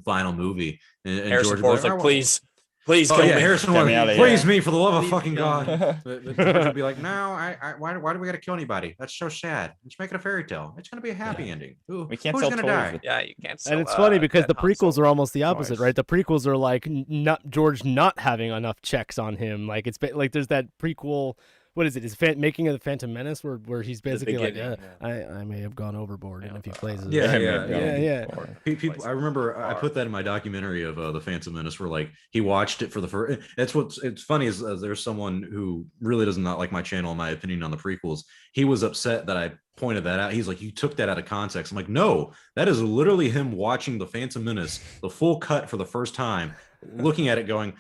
final movie. And Harrison Ford's like, please kill me. Harrison Ford, please, me, for the love of fucking kill God. But George would be like, no, why do we got to kill anybody? That's so sad. Let's make it a fairy tale. It's gonna be a happy ending. We can't who's sell gonna toys die? with Yeah, you can't. And it's funny because the prequels are almost the opposite, Nice. right? The prequels are like not George not having enough checks on him. Like like there's that prequel. What is it? Is Making of the Phantom Menace where he's basically like, I may have gone overboard in a few places. Yeah. People, I remember I put that in my documentary of the Phantom Menace, where like he watched it for the first. It's funny is there's someone who really does not like my channel, in my opinion, on the prequels. He was upset that I pointed that out. He's like, you took that out of context. I'm like, no, that is literally him watching the Phantom Menace, the full cut for the first time, looking at it, going,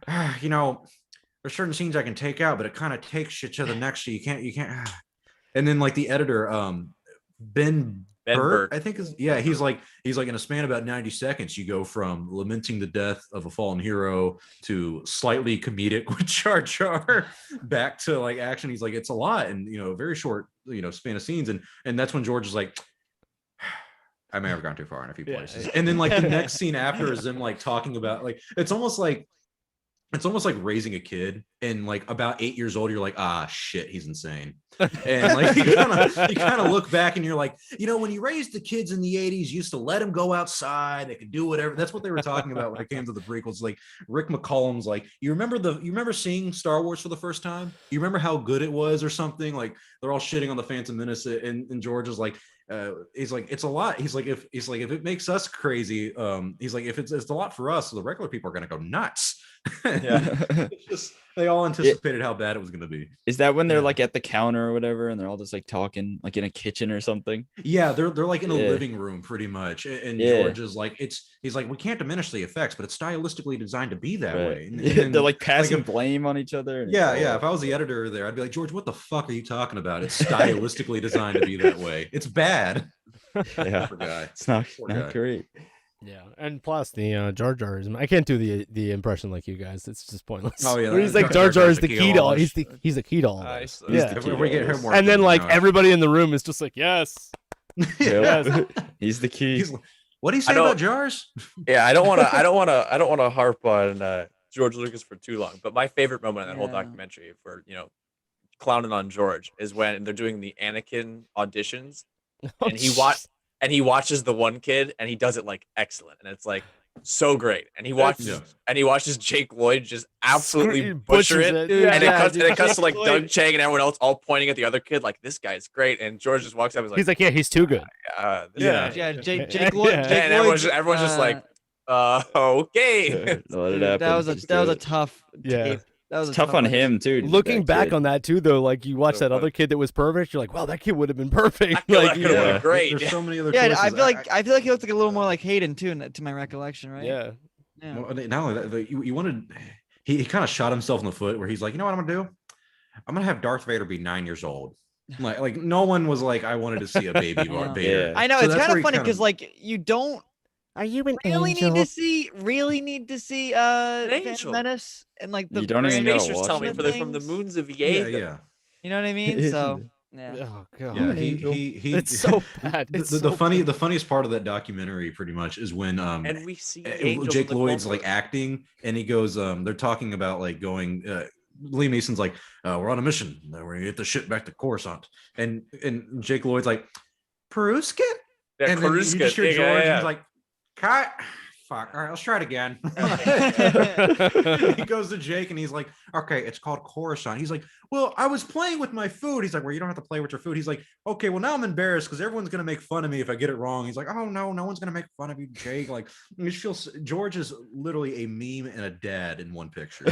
there's certain scenes I can take out, but it kind of takes you to the next. So you can't. And then like the editor, Ben Burt, I think he's like in a span of about 90 seconds, you go from lamenting the death of a fallen hero to slightly comedic with Jar Jar back to like action. He's like, it's a lot, and a very short span of scenes, and that's when George is like, I may have gone too far in a few places. And then like the next scene after is them like talking about like it's almost like raising a kid, and like about 8 years old, you're like, ah, shit, he's insane. And like you kind of look back and you're like, when you raised the kids in the 80s, you used to let them go outside, they could do whatever. That's what they were talking about when it came to the prequels. Like Rick McCollum's like, you remember seeing Star Wars for the first time? You remember how good it was or something? Like they're all shitting on the Phantom Menace, and George is like, he's like, it's a lot. He's like, if it makes us crazy, he's like, if it's a lot for us, so the regular people are gonna go nuts. It's just they all anticipated how bad it was gonna be. Is that when they're like at the counter or whatever, and they're all just like talking, like in a kitchen or something? Yeah, they're like in a living room pretty much, and George is like, he's like, we can't diminish the effects, but it's stylistically designed to be that way. And they're like passing blame on each other. Yeah. If I was the editor there, I'd be like, George, what the fuck are you talking about? It's stylistically designed to be that way. It's bad. Yeah, Poor guy. It's not guy. great. Yeah, and plus the Jar Jar is. I can't do the impression like you guys. It's just pointless. Oh yeah, Where he's like Jar Jar is the key to all. He's the key to all. Nice. Yeah, we get her more. And then like everybody in the room is just like, yes, yes. He's the key. What do you say about jars? Yeah, I don't want to harp on George Lucas for too long, but my favorite moment in that whole documentary for clowning on George is when they're doing the Anakin auditions, and he watches the one kid and he does it like excellent, and it's like so great, and he watches Jake Lloyd just absolutely butcher it, and it cuts to like Doug Chang and everyone else all pointing at the other kid like, this guy's great, and George just walks up and is like, he's like, yeah, he's too good. Jake Lloyd. And everyone's just like, okay. That was a tough tape. That was tough on him too. Looking back on that too, though, like you watch that other kid that was perfect, you're like, wow, that kid would have been perfect. Like, great. There's so many other. Yeah, I feel like he looked like a little more like Hayden too, to my recollection, right? Yeah. Well, not only that, you wanted. He kind of shot himself in the foot, where he's like, you know what I'm gonna do? I'm gonna have Darth Vader be 9 years old. Like no one was like, I wanted to see a baby Vader. I know, So it's that's kind where of he funny because like you don't. Are you an really need to see Phantom angel. Menace and like the You don't even gotta Spacers watch tell me it. for they're from the moons of Yega. Yeah. You know what I mean? So Oh god. Yeah, he It's so bad. It's the so funniest part of that documentary pretty much is when and we see angels Jake in the Lloyd's Clone like acting, and he goes they're talking about like going Liam Neeson's like, we're on a mission, we're gonna get the shit back to Coruscant, and Jake Lloyd's like, Peruskit? Yeah, And then you just hear George and he's like, cut. Fuck. All right, let's try it again. He goes to Jake and he's like, okay, it's called Coruscant. He's like, well, I was playing with my food. He's like, well, you don't have to play with your food. He's like, okay, well, now I'm embarrassed because everyone's gonna make fun of me if I get it wrong. He's like, oh no one's gonna make fun of you, Jake. Like, you just feel George is literally a meme and a dad in one picture.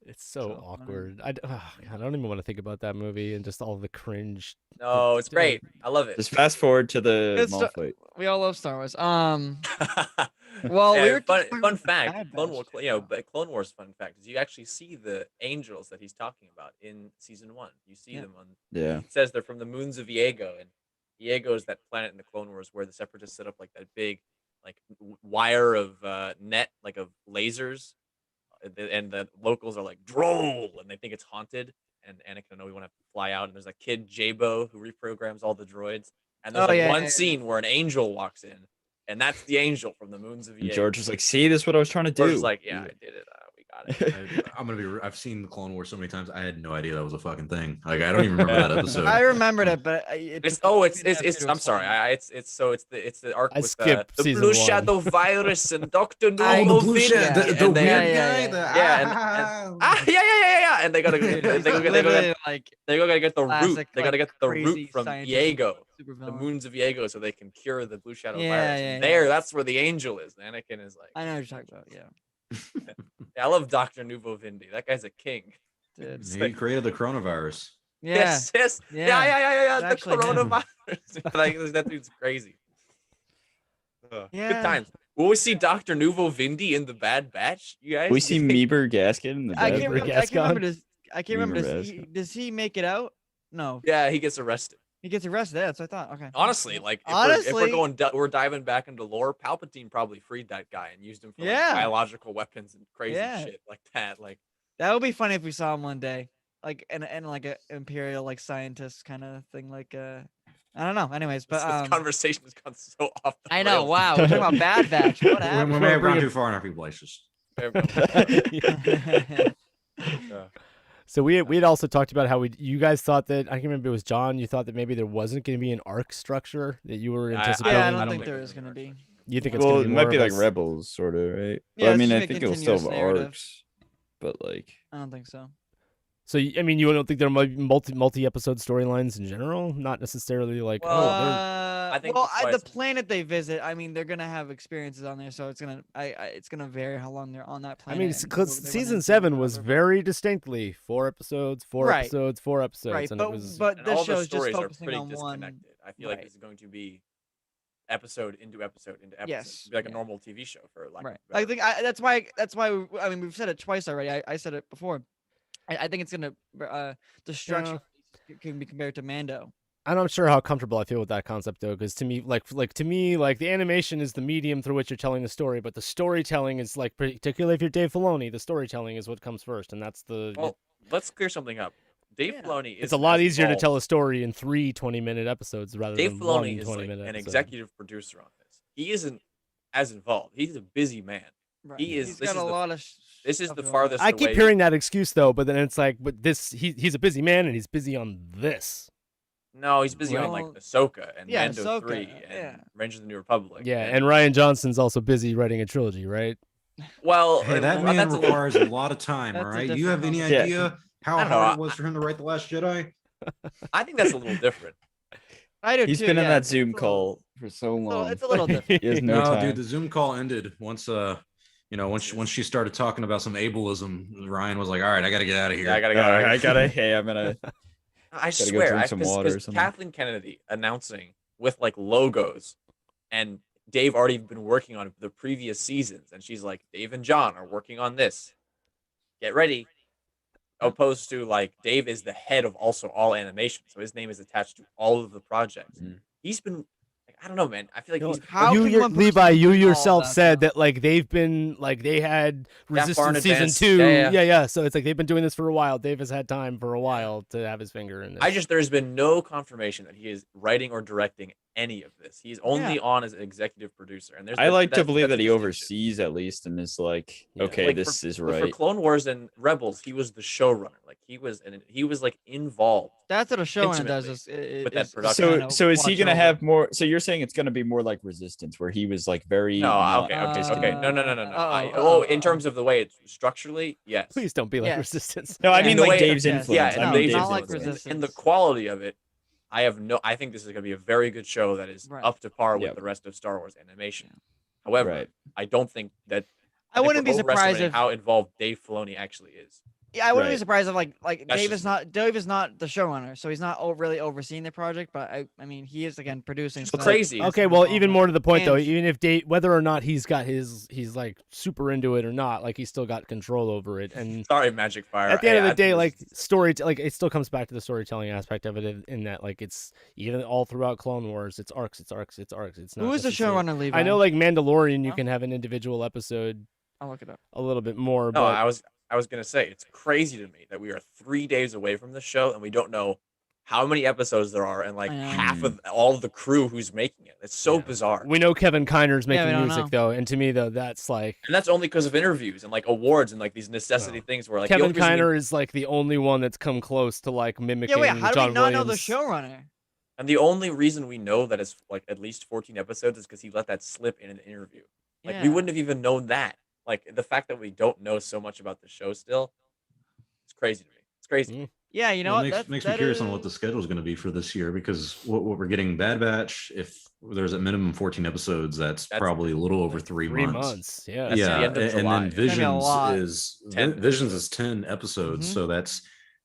It's so awkward. I don't even want to think about that movie and just all the cringe. No, it's great. I love it. Just fast forward to the Maul fight. We all love Star Wars. Well, we were fun fact. Clone Wars fun fact is you actually see the angels that he's talking about in season 1. You see them on. Yeah. It says they're from the moons of Iego, and Iego is that planet in the Clone Wars where the Separatists set up like that big, like wire of net, like of lasers, and the locals are like droll, and they think it's haunted. And Anakin and Obi-Wan have to fly out, and there's a kid Jabo who reprograms all the droids. And there's one scene where an angel walks in, and that's the angel from the moons of Iego. George was like, "See, this is what I was trying to do." George was like, "Yeah, I did it. We got it." I'm gonna be. I've seen the Clone Wars so many times. I had no idea that was a fucking thing. Like, I don't even remember that episode. I remembered it, but it's. I'm sorry. It's the arc with the Blue Shadow Virus and Dr. Nuvo the blue shadow, the weird guy. And they gotta get the root. They gotta get the root from Iego, the moons of Iego, so they can cure the Blue Shadow Virus. And that's where the angel is. Anakin is like, I know what you're talking about. Yeah. I love Dr. Nuvo Vindi. That guy's a king. Dude. He created the coronavirus. Yes. Yeah. The coronavirus. Like, that dude's crazy. Good times. Will we see Dr. Nuvo Vindi in the Bad Batch? You guys? We see Meeber Gasket in the Bad Batch. I can't remember. Does he make it out? No. Yeah, he gets arrested. He gets arrested. That's what I thought. Okay. Honestly, like if we're diving back into lore, Palpatine probably freed that guy and used him for like, biological weapons and crazy shit like that. Like that would be funny if we saw him one day, like and like an imperial like scientist kind of thing. Like I don't know. Anyways, but this conversation has gone so off. I know. Wow, we're talking about Bad Batch. What happened? We may have gone too far in a few places. So we had also talked about how you guys thought that, I can't remember if it was John, you thought that maybe there wasn't going to be an arc structure that you were anticipating. I don't think there is going to be. You think it's going to be it might be like Rebels, sort of, right? Yeah, I mean, I think it'll still have arcs, but like I don't think so. So I mean, you don't think there might be multi-episode storylines in general? Not necessarily like Well, oh, I think well, that's why the it's- planet they visit, I mean, they're gonna have experiences on there, so it's gonna, it's gonna vary how long they're on that I planet. mean, and because what they run season into, 7 was whatever. very distinctly 4 episodes, 4 Right. episodes, 4 episodes, Right, and but it was and this all show the is just stories are focusing pretty on one. disconnected. I feel like right. this is going to be episode into episode into episode. Yes, Be like yeah. a normal TV show for lack Right. of a better I think word. that's why I mean we've said it twice already. I said it before. I think it's gonna the structure can be compared to Mando. I'm not sure how comfortable I feel with that concept though, because to me, like the animation is the medium through which you're telling the story, but the storytelling is like, particularly if you're Dave Filoni, the storytelling is what comes first, and that's the. Well, let's clear something up. Dave Yeah. Filoni is It's a lot as easier to involved- tell a story in 3 20-minute episodes rather Dave than Filoni one is like 20-minute an episode. executive producer on this. He isn't as involved. He's a busy man. Right. He is- He's this got is a the- lot of. This is stuff the going on. farthest I keep away. hearing that excuse though, but then it's like, but he's a busy man and he's busy on this. No, he's busy on like Well, Ahsoka and yeah, Mando Ahsoka, 3 and yeah. Rangers of the New Republic. Yeah, and Ryan Johnson's also busy writing a trilogy, right? well, Hey, that man that's a little- requires a lot of time. All That's a right, you have different any conversation. idea how I don't know, hard it was for him to write the Last Jedi? I think that's a little different. I do He's too, been in yeah. that Zoom It's a little- call for so long. It's a little different. He has no time. Dude, the Zoom call ended once. Once she started talking about some ableism, Ryan was like, "All right, I got to get out of here." Yeah, I gotta go. I gotta. Hey, I'm gonna. I go swear, drink some water or something. Kathleen Kennedy announcing with like logos, and Dave already been working on the previous seasons, and she's like, Dave and John are working on this. Get ready. Opposed to like Dave is the head of also all animation, so his name is attached to all of the projects. Mm. He's been, like, I don't know, man. I feel like You know, he's How you, can your- one person Levi, you do all yourself that, said though? that like they've been like they had That far in Resistance season advance. 2. Yeah. Yeah. So it's like they've been doing this for a while. Dave has had time for a while to have his finger in this. there's been no confirmation that he is writing or directing any of this. He's only on as an executive producer, and there's. I like to that's- believe that's that he a distinction. oversees at least and is like, Yeah. okay, Like, this is But right. for Clone Wars and Rebels, he was the showrunner. Like he was like involved. That's what a showrunner does. Intimately with that is production. So, kinda so is he watch gonna over. have more? So you're saying it's gonna be more like Resistance, where he was like very. No, not- okay. No. uh-oh. In terms of the way it's structurally, yes. Please don't be like Yes. Resistance. No, I Yeah. mean In the like way- Dave's yes. influence. Yeah, I and no, mean Dave's not like influence. influence. And the Resistance. quality of it, I think this is gonna be a very good show that is Right. up to par with Yep. the rest of Star Wars animation. However, Right. I don't think that. I wouldn't be we're surprised overestimating if how involved Dave Filoni actually is. Yeah, I wouldn't be Right. surprised if like That's Dave just is not the showrunner, so he's not really overseeing the project. But I mean, he is again producing. It's so that's- crazy. that's Okay, the well, problem. even more to the point though, And- even if Dave, whether or not he's like super into it or not, like he's still got control over it. And Sorry, Magic Fire. at the end of I the day, think like this is- story, like it still comes back to the storytelling aspect of it in that like it's even all throughout Clone Wars, it's arcs. It's not. Who is the necessarily- showrunner, Levi? I know, like Mandalorian, you Huh? can have an individual episode I'll look it up. a little bit more, No, but I was gonna say it's crazy to me that we are 3 days away from the show and we don't know how many episodes there are and like I know. half of all of the crew who's making it. It's so Yeah. bizarre. we know Kevin Kiner's Yeah, we making don't music know. though, and to me though, that's like And that's only because of interviews and like awards and like these necessity No. things where like the Kevin only reason we- Kiner is like the only one that's come close to like mimicking Yeah, wait. How do John we not know Williams. the showrunner? and the only reason we know that it's like at least 14 episodes is because he let that slip in an interview. Like we Yeah. wouldn't have even known that. Like the fact that we don't know so much about the show still, it's crazy to me. It's crazy. Mm. Yeah, you know Well, what? it makes me curious on what the schedule is going to be for this year, because what we're getting Bad Batch, if there's a minimum 14 episodes, that's That's probably a little over 3 3 months. months, yeah. That's the Yeah, end of and July. then It's gonna be a Visions lot. is 10 Visions is 10 episodes, Mhm. so that's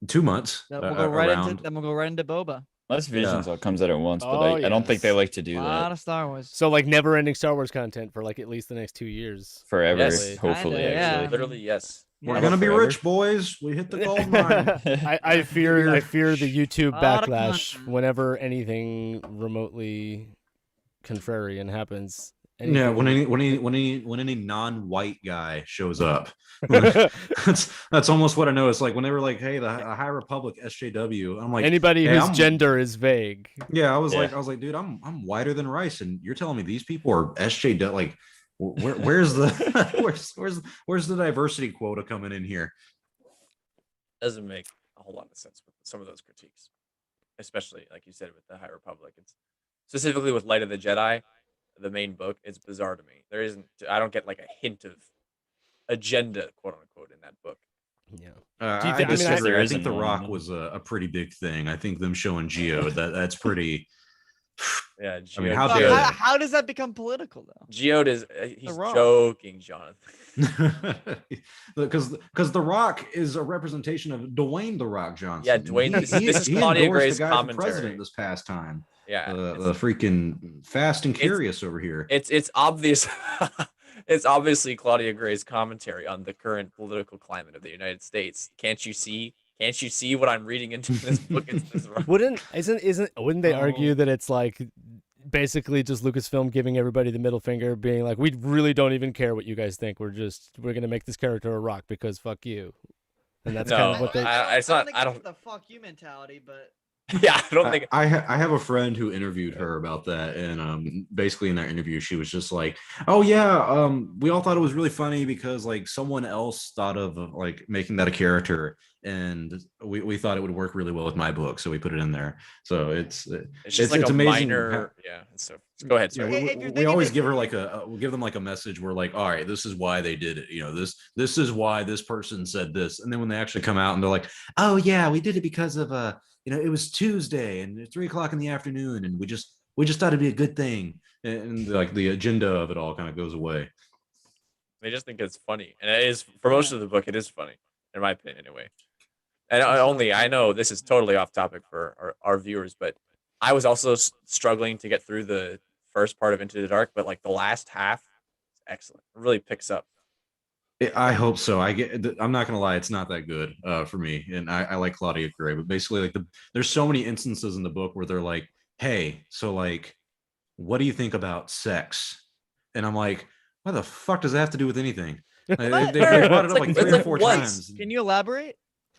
2 months Then we'll go right around. into then we'll go right into Boba. Unless Visions Yeah. all comes out at once, but Oh, I don't think they yes. like to do A lot that of Star Wars. So like never-ending Star Wars content for like at least the next 2 years. forever. Yes. Hopefully, Kinda, yeah. actually. Literally, yes. We're Yeah. gonna be Forever. rich, boys. We hit the gold mine. I fear the YouTube Lot of backlash content. whenever anything remotely contrarian happens. Yeah, Anything- when any non-white guy shows up, that's almost what I know. It's like when they were like, "Hey, the High Republic SJW," I'm like, anybody hey, whose I'm- gender is vague. yeah, I was Yeah. like, dude, I'm whiter than rice, and you're telling me these people are SJW? Like, where's the where's the diversity quota coming in here? Doesn't make a whole lot of sense with some of those critiques, especially like you said with the High Republic. It's specifically with Light of the Jedi, the main book. It's bizarre to me. There isn't. I don't get like a hint of agenda, quote unquote, in that book. Yeah. Do you I think- I mean, disagree. there I isn't think The one, Rock no. was a pretty big thing. I think them showing Geo that's pretty. Yeah, I mean, how But dare how, they? how does that become political though? Geode is he's Rock. joking, Jonathan. Because The Rock is a representation of Dwayne The Rock Johnson. Yeah, Dwayne. He, This, he, this is he Claudia endorsed Gray's the guy for president commentary. this past time. Yeah, The freaking Fast and Curious over here. it's obvious. It's obviously Claudia Gray's commentary on the current political climate of the United States. Can't you see? Can't you see what I'm reading into this book? It's this wrong. Wouldn't they argue Oh. that it's like basically just Lucasfilm giving everybody the middle finger, being like, we really don't even care what you guys think. We're gonna make this character a rock because fuck you. And that's No, kind of what they. it's not. think I it's don't. the fuck you mentality, but Yeah, I don't think. I have a friend who interviewed her about that, and basically in that interview, she was just like, "Oh yeah, we all thought it was really funny because like someone else thought of like making that a character, and we thought it would work really well with my book, so we put it in there." So It's just like it's a amazing minor. Yeah. So go ahead. Yeah, Sorry. If you're we thinking always that- give her like we'll give them like a message. We're like, all right, this is why they did it. You know, this is why this person said this. And then when they actually come out and they're like, oh yeah, we did it because of it was Tuesday and it's 3:00 in the afternoon, and we just thought it'd be a good thing. And like the agenda of it all kind of goes away. They just think it's funny, and it is for most of the book. It is funny, in my opinion, anyway. And I know this is totally off topic for our viewers, but I was also struggling to get through the first part of Into the Dark, but like the last half, is excellent. It really picks up. I hope so. I'm not gonna lie, it's not that good for me, and I like Claudia Gray, but basically like there's so many instances in the book where they're like, hey, so like, what do you think about sex? And I'm like, what the fuck does that have to do with anything? They brought it up like It's 3 or like 4 once. times. can you elaborate?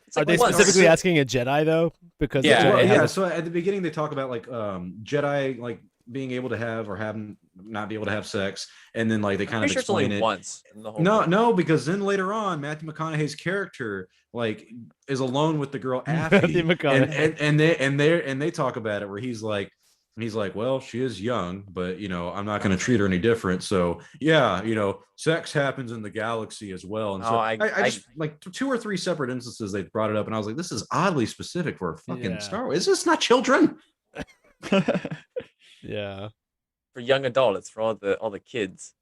It's Are like they once. specifically asking a Jedi though? Because the Yeah, Jedi Well, has yeah. a- So at the beginning, they talk about like Jedi like being able to have or having not be able to have sex, and then like they kind Pretty of sure it's explain only it. once in the whole. No, book. no, because then later on, Matthew McConaughey's character like is alone with the girl Matthew Affie, McConaughey. and they talk about it where he's like, well, she is young, but I'm not going to treat her any different. So yeah, sex happens in the galaxy as well. And No, so I just like 2 or 3 separate instances they brought it up, and I was like, this is oddly specific for a fucking Yeah. Star Wars. Is this not children? Yeah. for young adults, for all the kids.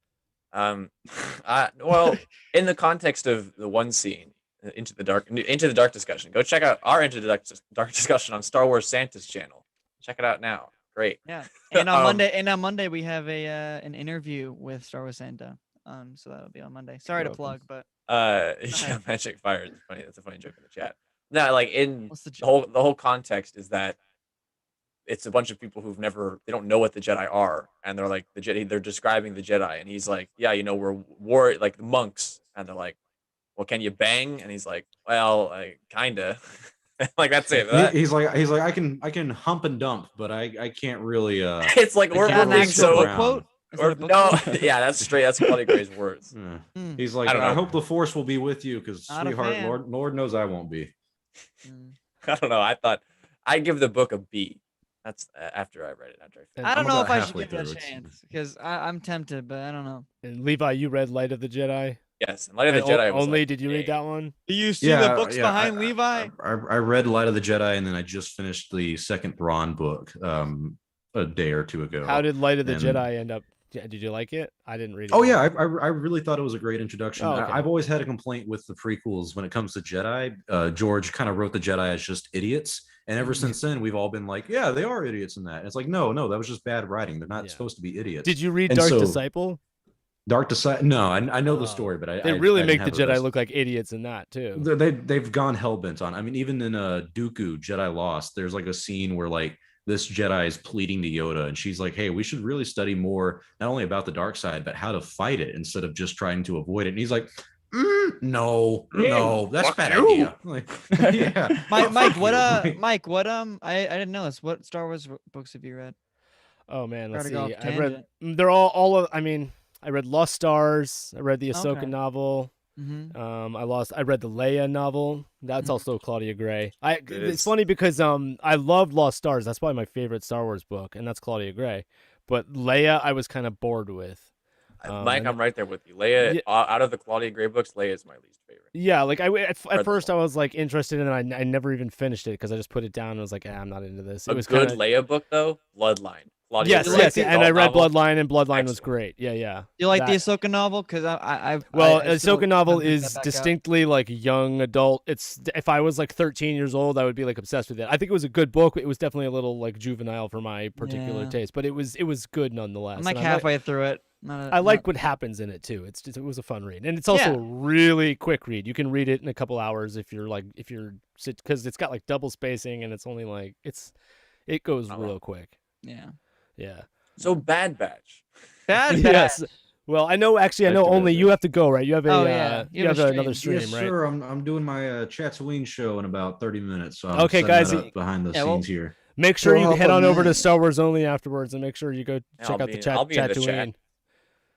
Well, in the context of the one scene, Into the Dark discussion, go check out our Into the Dark discussion on Star Wars Santa's channel. Check it out now. Great. Yeah. And on Um, Monday we have an interview with Star Wars Santa. So that'll be on Monday. Sorry to Welcome. plug, but Yeah, Magic Fire is funny. That's a funny joke in the chat. No, like in what's the the whole context is that it's a bunch of people they don't know what the Jedi are, and they're like they're describing the Jedi, and he's like, yeah, we're like the monks, and they're like, well, can you bang? And he's like, well, kinda. Like that's it. He's like I can hump and dump, but I can't really It's like I we're can't an really being sit actual so. book quote? Is that Or, a book no, quote? yeah, that's straight. That's Claudia Gray's words. Yeah. Mm. He's like, I don't I know. hope the force will be with you, because Not a sweetheart, fan. Lord knows I won't be. Mm. I don't know. I thought I'd give the book a B. That's after I read it. After I finished. And I don't I'm know about if I should halfway give that a through. chance because I'm tempted, but I don't know. And Levi, you read Light of the Jedi. Yes, and Light of the And Jedi. Was only like, did you read that one? Do you see Yeah, the books yeah, behind Levi? I read Light of the Jedi, and then I just finished the second Thrawn book a day or 2 ago. How did Light of the And- Jedi end up? Did you like it? I didn't read it. Oh yeah, I really thought it was a great introduction. Oh, okay. I've always had a complaint with the prequels when it comes to Jedi. George kind of wrote the Jedi as just idiots, and ever since then we've all been like, yeah, they are idiots in that. And it's like, no, that was just bad writing. They're not Yeah. supposed to be idiots. Did you read And Dark so- Disciple? Dark Disciple? No, I know Oh. the story, but They I really I make didn't the have Jedi best- look like idiots in that too. They've gone hell bent on. I mean, even in Dooku Jedi Lost, there's like a scene where like this Jedi is pleading to Yoda, and she's like, "Hey, we should really study more, not only about the dark side, but how to fight it instead of just trying to avoid it." And he's like, "No, that's a fuck bad you." idea." Like, yeah, Mike, fuck what you. Mike, what I didn't know this. What Star Wars books have you read? Oh man, let's Gotta see. go off I read. tangent. They're all of. I mean, I read Lost Stars. I read the Ahsoka Okay. novel. Mm-hmm. I read the Leia novel. That's Mhm. also Claudia Gray. It's is. funny because I loved Lost Stars. That's probably my favorite Star Wars book, and that's Claudia Gray. But Leia, I was kind of bored with. Mike, and- I'm right there with you. Leia, Yeah. out of the Claudia Gray books, Leia is my least favorite. Yeah, like at Read first I them all. was like interested, and I never even finished it because I just put it down and was like, I'm not into this. It A was good kind of Leia book though, Bloodline. Claudia yes, Gray, yes, the yeah, and I adult read novel. Bloodline, and Bloodline was Excellent. great. Yeah, yeah. Do you like the That- Ahsoka novel? Because Well, I still Ahsoka novel haven't picked is that back up. distinctly like young adult. It's if I was like 13 years old, I would be like obsessed with it. I think it was a good book. It was definitely a little like juvenile for my particular Yeah. taste, but it was good nonetheless. I'm like And halfway through it. Not, I like not- what happens in it too. It was a fun read, and it's also Yeah. a really quick read. You can read it in a couple hours if you're because it's got like double spacing, and it's only like it goes Oh, real wow. quick. Yeah. Yeah. So Bad Batch. Bad. Yes. Well, I know. Actually, I know Active only as you it. have to go, right? You have a Oh, yeah. you have another stream, Yes, right? sir. I'm doing my Tatooine show in about 30 minutes. So I'm Okay, setting guys, that up behind the yeah, well- scenes here. Make sure Go you hop head on on over to that. Star Wars Only afterwards, and make sure you go check out the I'll be in the Tatooine. chat.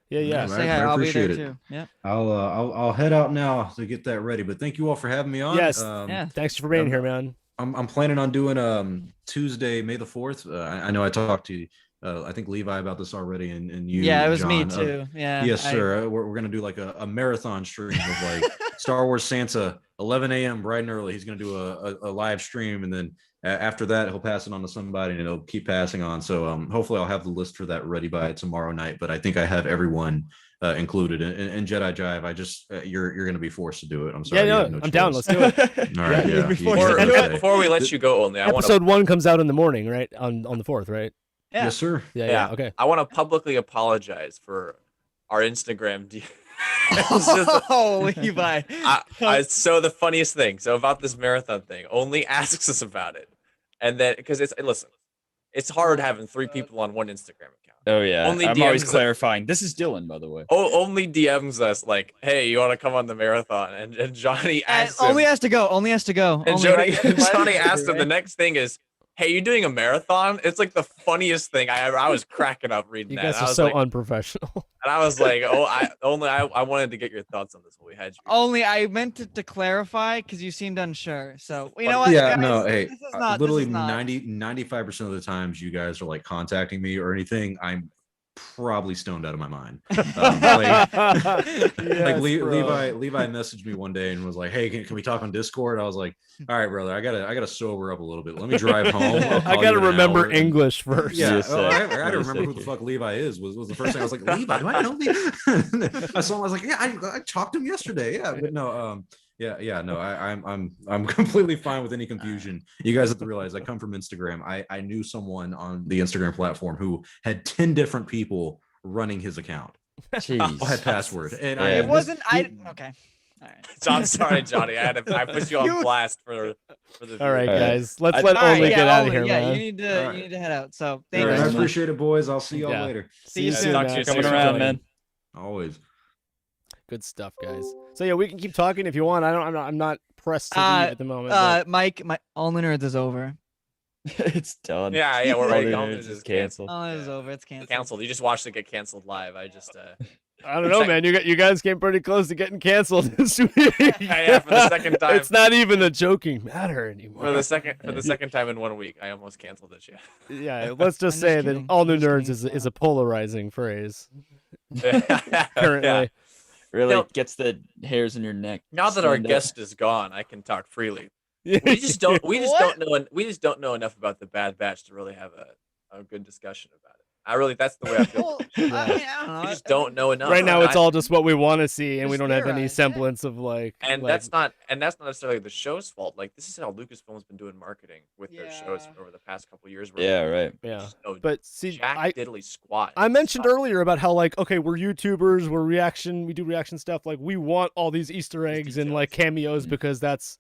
Yeah, Yeah, yeah. right. Say hi. I I'll be there appreciate it. too. Yeah. I'll head out now to get that ready. But thank you all for having me on. Yes. Yeah. Thanks for being I'm- here, man. I'm planning on doing Tuesday, May the 4th. I know I talked to I think Levi about this already, and you. Yeah, it was me John, too. Yeah. Yes, I- sir. We're gonna do like a marathon stream of like Star Wars Santa, 11 a.m. bright and early. He's gonna do a live stream, and then after that he'll pass it on to somebody, and it'll keep passing on. So hopefully I'll have the list for that ready by tomorrow night. But I think I have everyone included in Jedi Jive. I just you're gonna be forced to do it. I'm sorry. Yeah, you no, have no I'm down. choice. Let's do it. All right, Yeah, yeah. before- you and- have and- okay. Before we let you go, only I want to Episode 1 comes out in the morning, right? On the 4th, right? Yeah. Yes, sir. Yeah, Yeah. yeah. Okay. I want to publicly apologize for our Instagram. It's just- Oh, Levi. so the funniest thing, so about this marathon thing, only asks us about it, and then because it's hard having 3 people on one Instagram account. Oh yeah. Only I'm always DMs clarifying. This is Dylan, by the way. Only DMs us like, "Hey, you want to come on the marathon?" And Johnny And asks him, only has to go. Only has to go. and Only Johnny asked him the next thing is, "Hey, you doing a marathon?" It's like the funniest thing I was cracking up reading You that. guys I are was so like, unprofessional. and I was like, "Oh, I wanted to get your thoughts on this when we had you." Only I meant to clarify because you seemed unsure. So you know what? Yeah, guys? no, hey, This is not, literally this is not. 95% of the times you guys are like contacting me or anything, I'm probably stoned out of my mind. Yes, Levi messaged me one day and was like, "Hey, can we talk on Discord?" I was like, "All right, brother, I gotta sober up a little bit. Let me drive home. I'll I call gotta you in an remember hour." And- English first. Yeah, Yes, oh, I sir. gotta Yes, remember who the fuck Levi is. Was the first thing I was like, Levi, do I know Levi? I saw him. I was like, yeah, I talked to him yesterday. Yeah, but no, yeah, no, I'm completely fine with any confusion. You guys have to realize I come from Instagram. I knew someone on the Instagram platform who had 10 different people running his account. All Jeez. had password, and Yeah. I It It this- wasn't. Okay. All right. So I'm sorry, Johnny. I put you on You- blast for the. All right, All right. guys. Let's I- let All right, Only yeah, get out of Only, here, yeah, man. you need to All right. you need to head out. So All thank right, you. I so much. appreciate it, boys. I'll see y'all Yeah. later. See you Yeah, soon, talk to man. you Thanks soon. for Coming around, joining. man. Always. Good stuff, guys. So yeah, we can keep talking if you want. I'm not pressed to leave at the moment. Mike, my Only Nerds is over. It's done. Yeah, we're All ready. the All nerds this is is canceled. Only Nerds is Yeah. over. It's canceled. Canceled. You just watched it get canceled live. I just I don't know, man. You guys came pretty close to getting canceled this week. Yeah, for the second time. It's not even a joking matter anymore. for the second time in 1 week, I almost canceled it. Yeah. Yeah, let's just I'm say just that kidding. all I'm new just nerds kidding. is a polarizing phrase Yeah. currently. Really Now- gets the hairs in your neck. Now that our stand up. guest is gone, I can talk freely. We just don't. We just What? don't know. We just don't know enough about the Bad Batch to really have a good discussion about it. That's the way I feel. Well, Yeah. I don't know. We just don't know enough. Right now, And it's I- all just what we want to see, and we Just don't have any theorize, yeah. semblance of like. And like- that's not necessarily the show's fault. Like this is how Lucasfilm's been doing marketing with their shows Yeah. over the past couple of years. where Yeah, right. we yeah. just know But see, jack I diddly squat. I mentioned Stop. earlier about how like okay, we're YouTubers, we do reaction stuff. Like we want all these Easter eggs and like cameos Mhm. because that's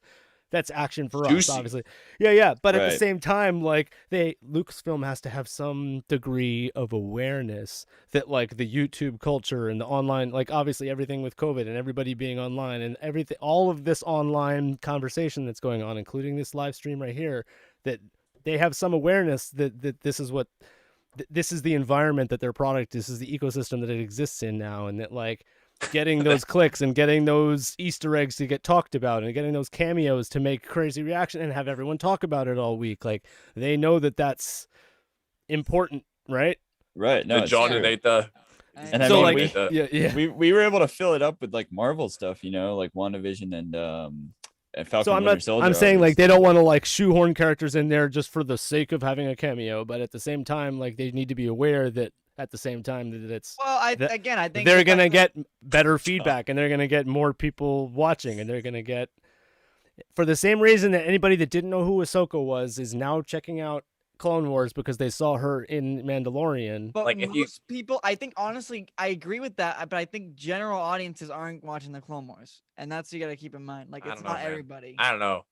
action for us, Juicy. obviously. Yeah. But at the Right. same time, like Lucasfilm has to have some degree of awareness that like the YouTube culture and the online, like obviously everything with COVID and everybody being online and everything, all of this online conversation that's going on, including this live stream right here, that they have some awareness that this is what. This is the environment that their product, this is the ecosystem that it exists in now, and that like getting those clicks and getting those Easter eggs to get talked about and getting those cameos to make crazy reaction and have everyone talk about it all week. Like they know that that's important, right? Right. No, The it's John true. and Nate, And I So mean, like, yeah. we were able to fill it up with like Marvel stuff, like WandaVision and Falcon So Winter Soldier. I'm saying like they obviously. don't want to like shoehorn characters in there just for the sake of having a cameo, but at the same time, like they need to be aware that at the same time that it's Well, I that think they're the gonna fact that- get better feedback and they're gonna get more people watching and they're gonna get for the same reason that anybody that didn't know who Ahsoka was is now checking out Clone Wars because they saw her in Mandalorian. But Like, if you- most people, I think honestly, I agree with that. But I think general audiences aren't watching the Clone Wars, and that's you got to keep in mind. Like I it's don't know, not man. everybody. I don't know.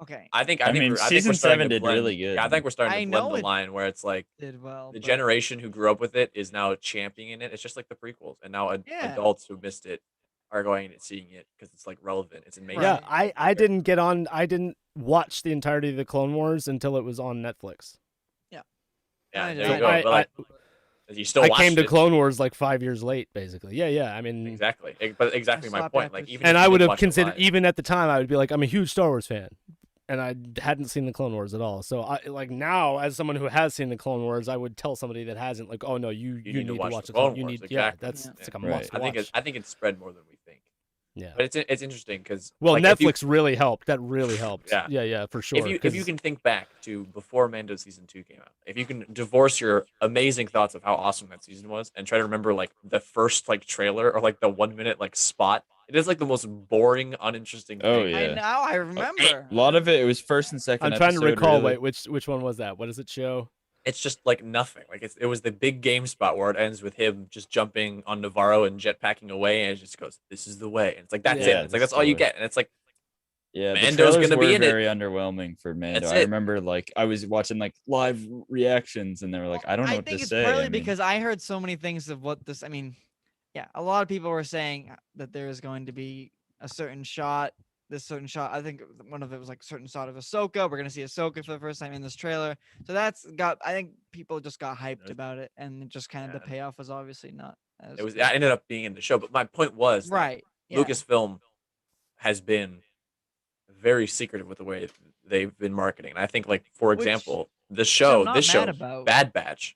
Okay, I think I mean, we're, I think season we're starting 7 to did blend. really good. Yeah, I think we're starting I to blend know the it line where it's like did well. the but- generation who grew up with it is now championing it. It's just like the prequels, and now Yeah. adults who missed it are going and seeing it because it's like relevant. It's amazing. Yeah, Right. I didn't watch the entirety of the Clone Wars until it was on Netflix. Yeah, I there you did. go. I- But like, you still I watched came to it. Clone Wars like 5 years late, basically. Yeah. I mean, Exactly. But exactly my stopped point. after Like, season even and if I you would didn't have watch it considered live- even at the time I would be like, I'm a huge Star Wars fan, and I hadn't seen the Clone Wars at all. So I like now as someone who has seen the Clone Wars, I would tell somebody that hasn't like, oh no, you need to watch the Clone. You Wars, need exactly. that's Yeah. it's like a Right. must I think watch. I think it's spread more than we think. Yeah. But it's interesting because Well, Netflix really helped. That really helped. Yeah. Yeah, for sure. if you 'cause- can think back to before Mando season 2 came out, if you can divorce your amazing thoughts of how awesome that season was and try to remember like the first like trailer or like the 1 minute like spot, it is like the most boring, uninteresting Oh, thing. yeah. Now I remember. A lot of it was first and second. I'm trying to episode, recall. really. Wait, which one was that? What does it show? It's just like nothing. Like it was the big game spot where it ends with him just jumping on Navarro and jetpacking away, and it just goes, "This is the way." And it's like that's Yeah, it. It's like this that's all is you the way. get, and it's like Yeah, the Mando's trailers gonna be were in it. very underwhelming for Mando. That's I it. remember like I was watching like live reactions and they were like, I don't know I what think to it's say. partly I mean, because I heard so many things of what this. I mean, yeah, a lot of people were saying that there is going to be a certain shot. This certain shot. I think one of it was like a certain shot of Ahsoka. We're gonna see Ahsoka for the first time in this trailer. So that's got. I think people just got hyped Nope. about it, and it just kind of the Yeah. payoff was obviously not. As it was. good. I ended up being in the show, but my point was that Right. Yeah. Lucasfilm has been very secretive with the way they've been marketing. And I think, like for Which- example, this which I'm show, not this show, mad about. Bad Batch.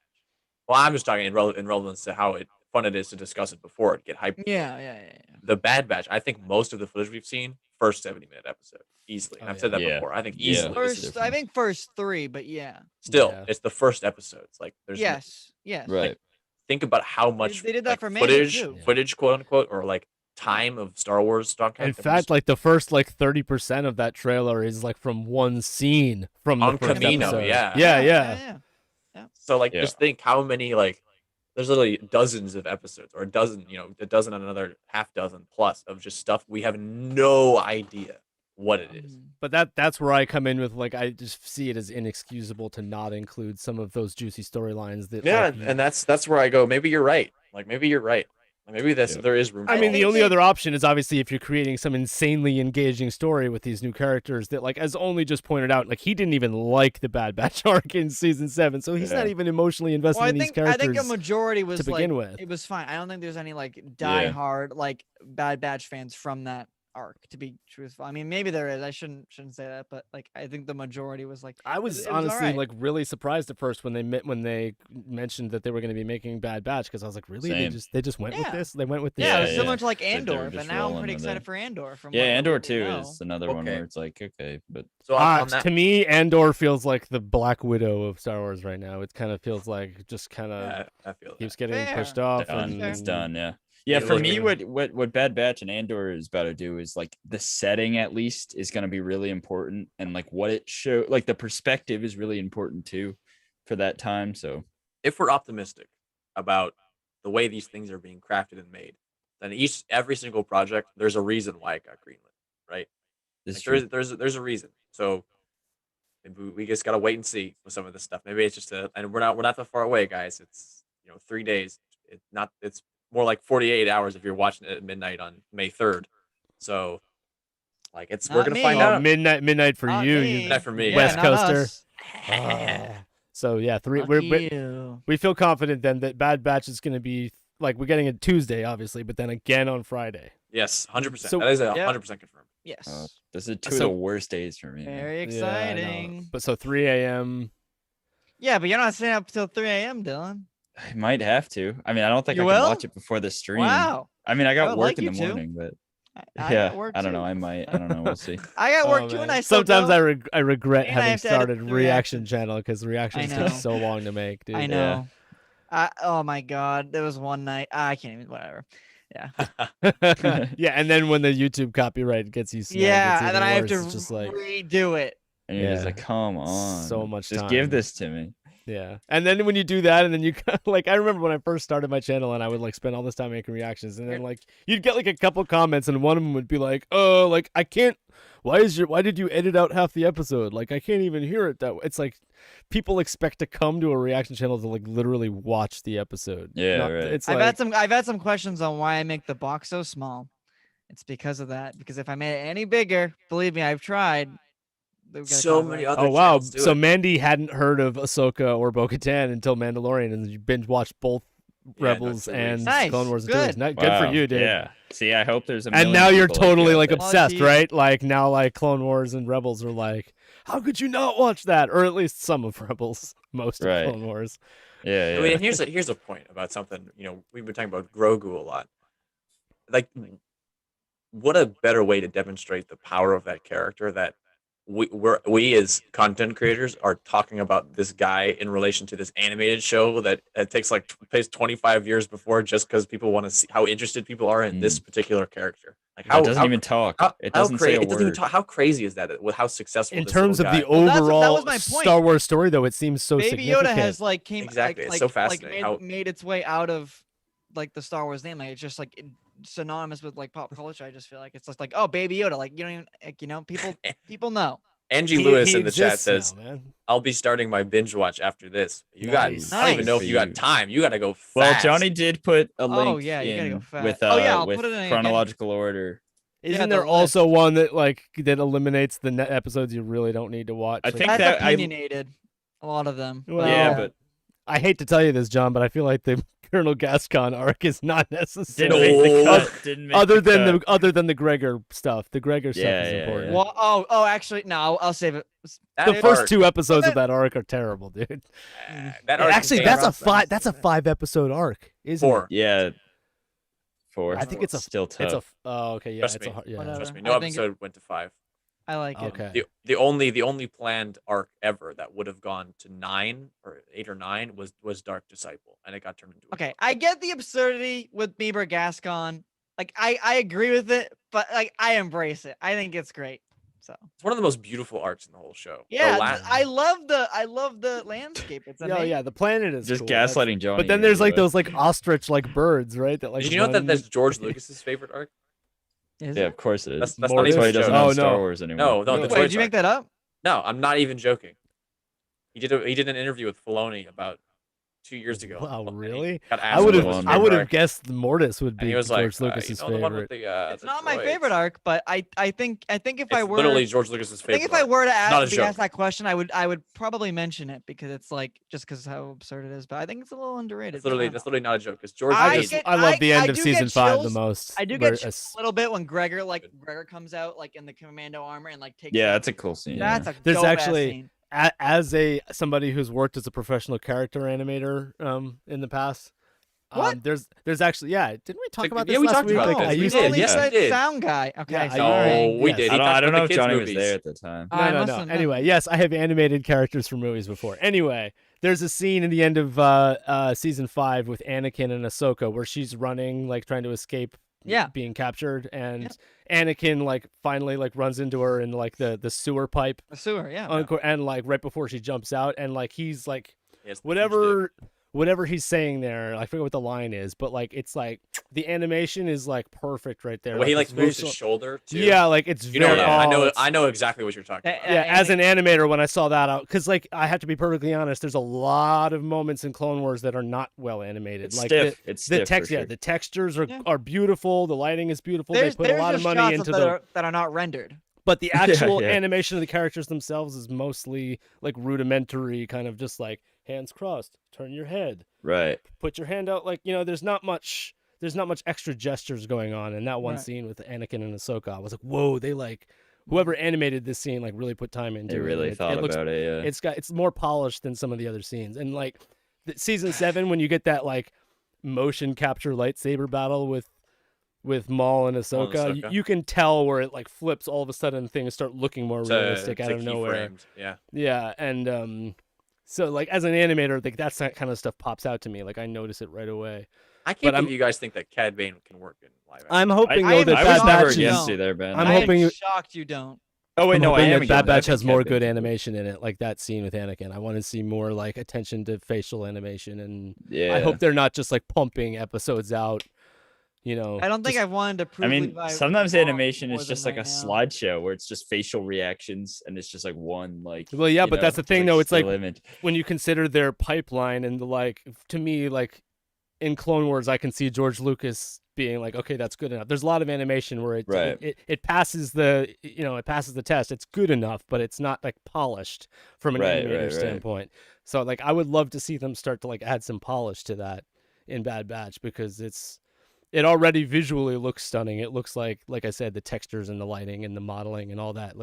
Well, I'm just talking in relevance to how fun it is to discuss it before it get hyped. Yeah. The Bad Batch. I think most of the footage we've seen, first 70-minute episode, easily. And Oh, I've said that yeah. before. I think Yeah. easily. this is- First, I think first 3, but yeah. still, Yeah. it's the first episodes. Like there's Yes. right. think about how much they did that like, for Mando, footage, too. footage, quote unquote, or like time of Star Wars stock. In fact, like the first like 30% of that trailer is like from one scene from the On first Camino, episode. yeah. Yeah. so like Yeah. just think how many like there's literally dozens of episodes or a dozen and another half dozen plus of just stuff we have no idea what it is. But that's where I come in with like I just see it as inexcusable to not include some of those juicy storylines that Yeah, like, and that's where I go, maybe you're right. Like maybe you're right. Like, maybe Yeah. there is room. I for mean, all the this. only other option is obviously if you're creating some insanely engaging story with these new characters that, like, as only just pointed out, like he didn't even like the Bad Batch arc in season 7, so he's not Yeah. even emotionally invested Well, in these I characters. think a majority was to begin like with. it was fine. I don't think there's any like die-hard like Bad Batch fans from that arc. To be truthful, I mean maybe there is. I shouldn't say that, but like I think the majority was like. I was it was honestly alright. like really surprised at first when they mentioned that they were going to be making Bad Batch because I was like, really? Same. They just went with Yeah. this? They went with this? Yeah, it was Yeah, similar yeah. to like That they were Andor, but just now I'm rolling pretty with excited it. for Andor. From Yeah, what Andor we 2 know. is another one Okay. where it's like, okay, but So on that, To me, Andor feels like the Black Widow of Star Wars right now. It kind of feels like just kind of yeah, I feel keeps that. getting Fair. pushed off. done. And It's done. Yeah. Yeah, You're for me, looking- what Bad Batch and Andor is about to do is like the setting at least is going to be really important, and like what it show, like the perspective is really important too, for that time. So If we're optimistic about the way these things are being crafted and made, then every single project, there's a reason why it got greenlit, right? this Like, there's a reason. So maybe we just gotta wait and see with some of this stuff. Maybe it's just and we're not that far away, guys. It's 3 days. It's more like 48 hours if you're watching it at midnight on May 3rd. So like we're Not gonna me. find Oh, out. midnight for Not you, me. you Midnight for me. Yeah, West not Coaster. us. Oh. So yeah, Lucky you. we feel confident then that Bad Batch is going to be like we're getting it Tuesday, obviously, but then again on Friday. Yes, 100%. So- That is Yeah. 100% confirmed. Yes. this is two of So- the worst days for me. man. Very Yeah, I know. exciting. But so 3 a.m. Yeah, but you're not staying up till 3 a.m., Dylan. I might have to. I mean, I don't think You I can will? watch it before the stream. Wow. I mean, I got would work like in you the to. morning, but I yeah, got work I don't know. too. I might. I don't know. We'll see. I got Oh, work too, man. and I still Sometimes go. I regret And I having have to edit started the reaction reactions. channel because reactions know. take so long to make, dude. I Yeah. know. Oh my god, there was one night. I can't even. Whatever. Yeah. Yeah, and then when the YouTube copyright gets you snagged, it's Yeah, and even then I have worse. to It's just like redo it. And you're just Yeah. like, come on, So much just time. give this to me. yeah. And then when you do that, and then you like, I remember when I first started my channel, and I would like spend all this time making reactions, and then like you'd get like a couple comments, and one of them would be like, "Oh, like I can't. Why did you edit out half the episode? Like I can't even hear it that way." It's like people expect to come to a reaction channel to like literally watch the episode. Yeah, right. It's I've like had some questions on why I make the box so small. It's because of that. Because if I made it any bigger, believe me, I've tried. they've got So copyright. many other oh wow! channels do So it. Mandy hadn't heard of Ahsoka or Bo-Katan until Mandalorian, and you binge watched both Yeah, no, Rebels two and weeks. Nice, Clone Wars. good. Good for Wow, you, dude. Yeah. See, I hope there's a. And million now you're people totally you like out Well, obsessed, gee. right? Like now, like Clone Wars and Rebels are like, how could you not watch that? Or at least some of Rebels, most Right. of Clone Wars. there. Yeah, I yeah. mean, here's a point about something. We've been talking about Grogu a lot. Like, what a better way to demonstrate the power of that character that we as content creators are talking about this guy in relation to this animated show that takes like place 25 years before, just because people want to see how interested people are in this particular character. Like It doesn't even talk. It doesn't say a it doesn't even word. talk. How crazy is that? With how successful In this terms of little the guy- Well, that overall was my point. Star Wars story, though, it seems so Baby significant. Yoda has like came Exactly, like, it's so like fascinating how- made its way out of like the Star Wars name. Like it's just like synonymous with like pop culture. I just feel like it's just like, oh, Baby Yoda. Like you don't even like, people know. Angie He- Lewis he in the chat exists says, now, man. "I'll be starting my binge watch after this." You Nice. got. I don't even know if Nice. you got time. You got to go fast. Well, Johnny did put a link Oh yeah, you gotta go in fast. with Oh yeah, I'll with put it in again. chronological order. Isn't the there also one that like that eliminates the net episodes you really don't need to watch? I Like, think That's that I- opinionated. A lot of them. Well, Yeah, but I hate to tell you this, John, but I feel like the Colonel Gascon arc is not necessary. didn't make the No. cut. Didn't make Other the than cut. other than the Gregor stuff, the Gregor stuff Yeah, is yeah, important. yeah. Well, oh, actually, no, I'll save it. That The first arc- two episodes that- of that arc are terrible, dude. that arc Actually, contains- that's a 5-episode arc, isn't Four. Yeah. 4. I think it's a- still it? tough. It's a oh okay yeah Trust it's me. a hard- yeah Whatever. Trust me, I no think episode went to 5. I like it. okay The only planned arc ever that would have gone to 9 or 8 or 9 was Dark Disciple, and it got turned into a Okay, book. I get the absurdity with Bieber Gascon. Like I agree with it, but like I embrace it. I think it's great. So It's one of the most beautiful arcs in the whole show. The yeah, la- I love the landscape. It's yeah amazing. yeah the planet is Just cool. That's- gaslighting Johnny. but then there's like anyway. those like ostrich like birds right that like Did you know that run- that's George Lucas's favorite arc? Is Yeah, it? of course it is. That's That's not That's even why a he doesn't joke. own Oh, Star no. Wars anymore. No, the Wait, Toy did you make that up? No, I'm not even joking. He did an interview with Filoni about 2 years ago. Wow, and he really? got I asked would what have was his wonder. I favorite would have arc, guessed Mortis would and be he was George like, Lucas's the one with favorite. the It's not my droids. favorite arc, but I think if I It's were literally George Lucas's I favorite. think if I arc. were to not a be joke. asked that question, I would probably mention it because it's like just because how absurd it is. But I think it's a little underrated. That's I literally don't know. not a joke. Because George I Lucas, get- I love the I end of do season get 5 the chills. most. I do where get it's- a little bit when Gregor comes out like in the commando armor and like takes. Yeah, out- that's a cool scene. that's a There's dope-ass actually- scene. as somebody who's worked as a professional character animator in the past. What? There's actually didn't we talk Like, about yeah, this we last talked week? about Like, this. I We You used did, to only yeah. said we did. sound guy. Okay, Yeah, I- sorry. No, we Yes. did. I He don't, talked I don't about know the if kids' Johnny was movies. there at the time. I No. must have Anyway, yes, I have animated characters from movies before. Anyway, there's a scene in the end of season 5 with Anakin and Ahsoka where she's running, like trying to escape Yeah. being captured, and Anakin like finally like runs into her in like the sewer pipe, The sewer, yeah. and like right before she jumps out, and like he's like Yes, whatever he's saying there, I forget what the line is, but like it's like the animation is like perfect right there. The way he like his moves facial- his shoulder. Too. Yeah, like it's You know very. that. it's- I know exactly what you're talking about. Yeah, as an animator, when I saw that out, because like I have to be perfectly honest, there's a lot of moments in Clone Wars that are not well animated. It's like stiff. It's the stiff. text, for sure. the textures are Yeah. are beautiful. The lighting is beautiful. There's They put a lot of just money shots into that are not rendered. but the actual yeah. animation of the characters themselves is mostly like rudimentary, kind of just like hands crossed, turn your head, Right. put your hand out. Like there's not much extra gestures going on in that one Right. scene with Anakin and Ahsoka. I was like, whoa, they like whoever animated this scene like really put time into They it. really and thought it looks about it. Yeah. it's more polished than some of the other scenes, and like season 7 when you get that like motion capture lightsaber battle with Maul and Ahsoka, Ahsoka. you can tell where it like flips all of a sudden things start looking more realistic out of nowhere. Yeah. Yeah, and so like as an animator, like that kind of stuff pops out to me. Like I notice it right away. I can't believe you guys think that Cad Bane can work in live action. I'm hoping I though am that I Bad was never Batch against is. you there, Ben. I'm I hoping am shocked you don't. Oh wait, I'm no, I hoping am that against Bad Batch I has think more Cad good Bane- animation in it, like that scene with Anakin. I want to see more like attention to facial animation, and Yeah. I hope they're not just like pumping episodes out. You know, I don't think just- I wanted to prove. I mean, Levi sometimes wrong animation more is than just like a right now. slideshow where it's just facial reactions and it's just like one like. Well, yeah, you but know, that's the just, thing, though. It's like still image. when you consider their pipeline and the like. To me, like in Clone Wars, I can see George Lucas being like, okay, that's good enough. There's a lot of animation where Right. it passes the it passes the test. It's good enough, but it's not like polished from an Right, animator right. standpoint. So like I would love to see them start to like add some polish to that in Bad Batch, because it already visually looks stunning. It looks like I said, the textures and the lighting and the modeling and all that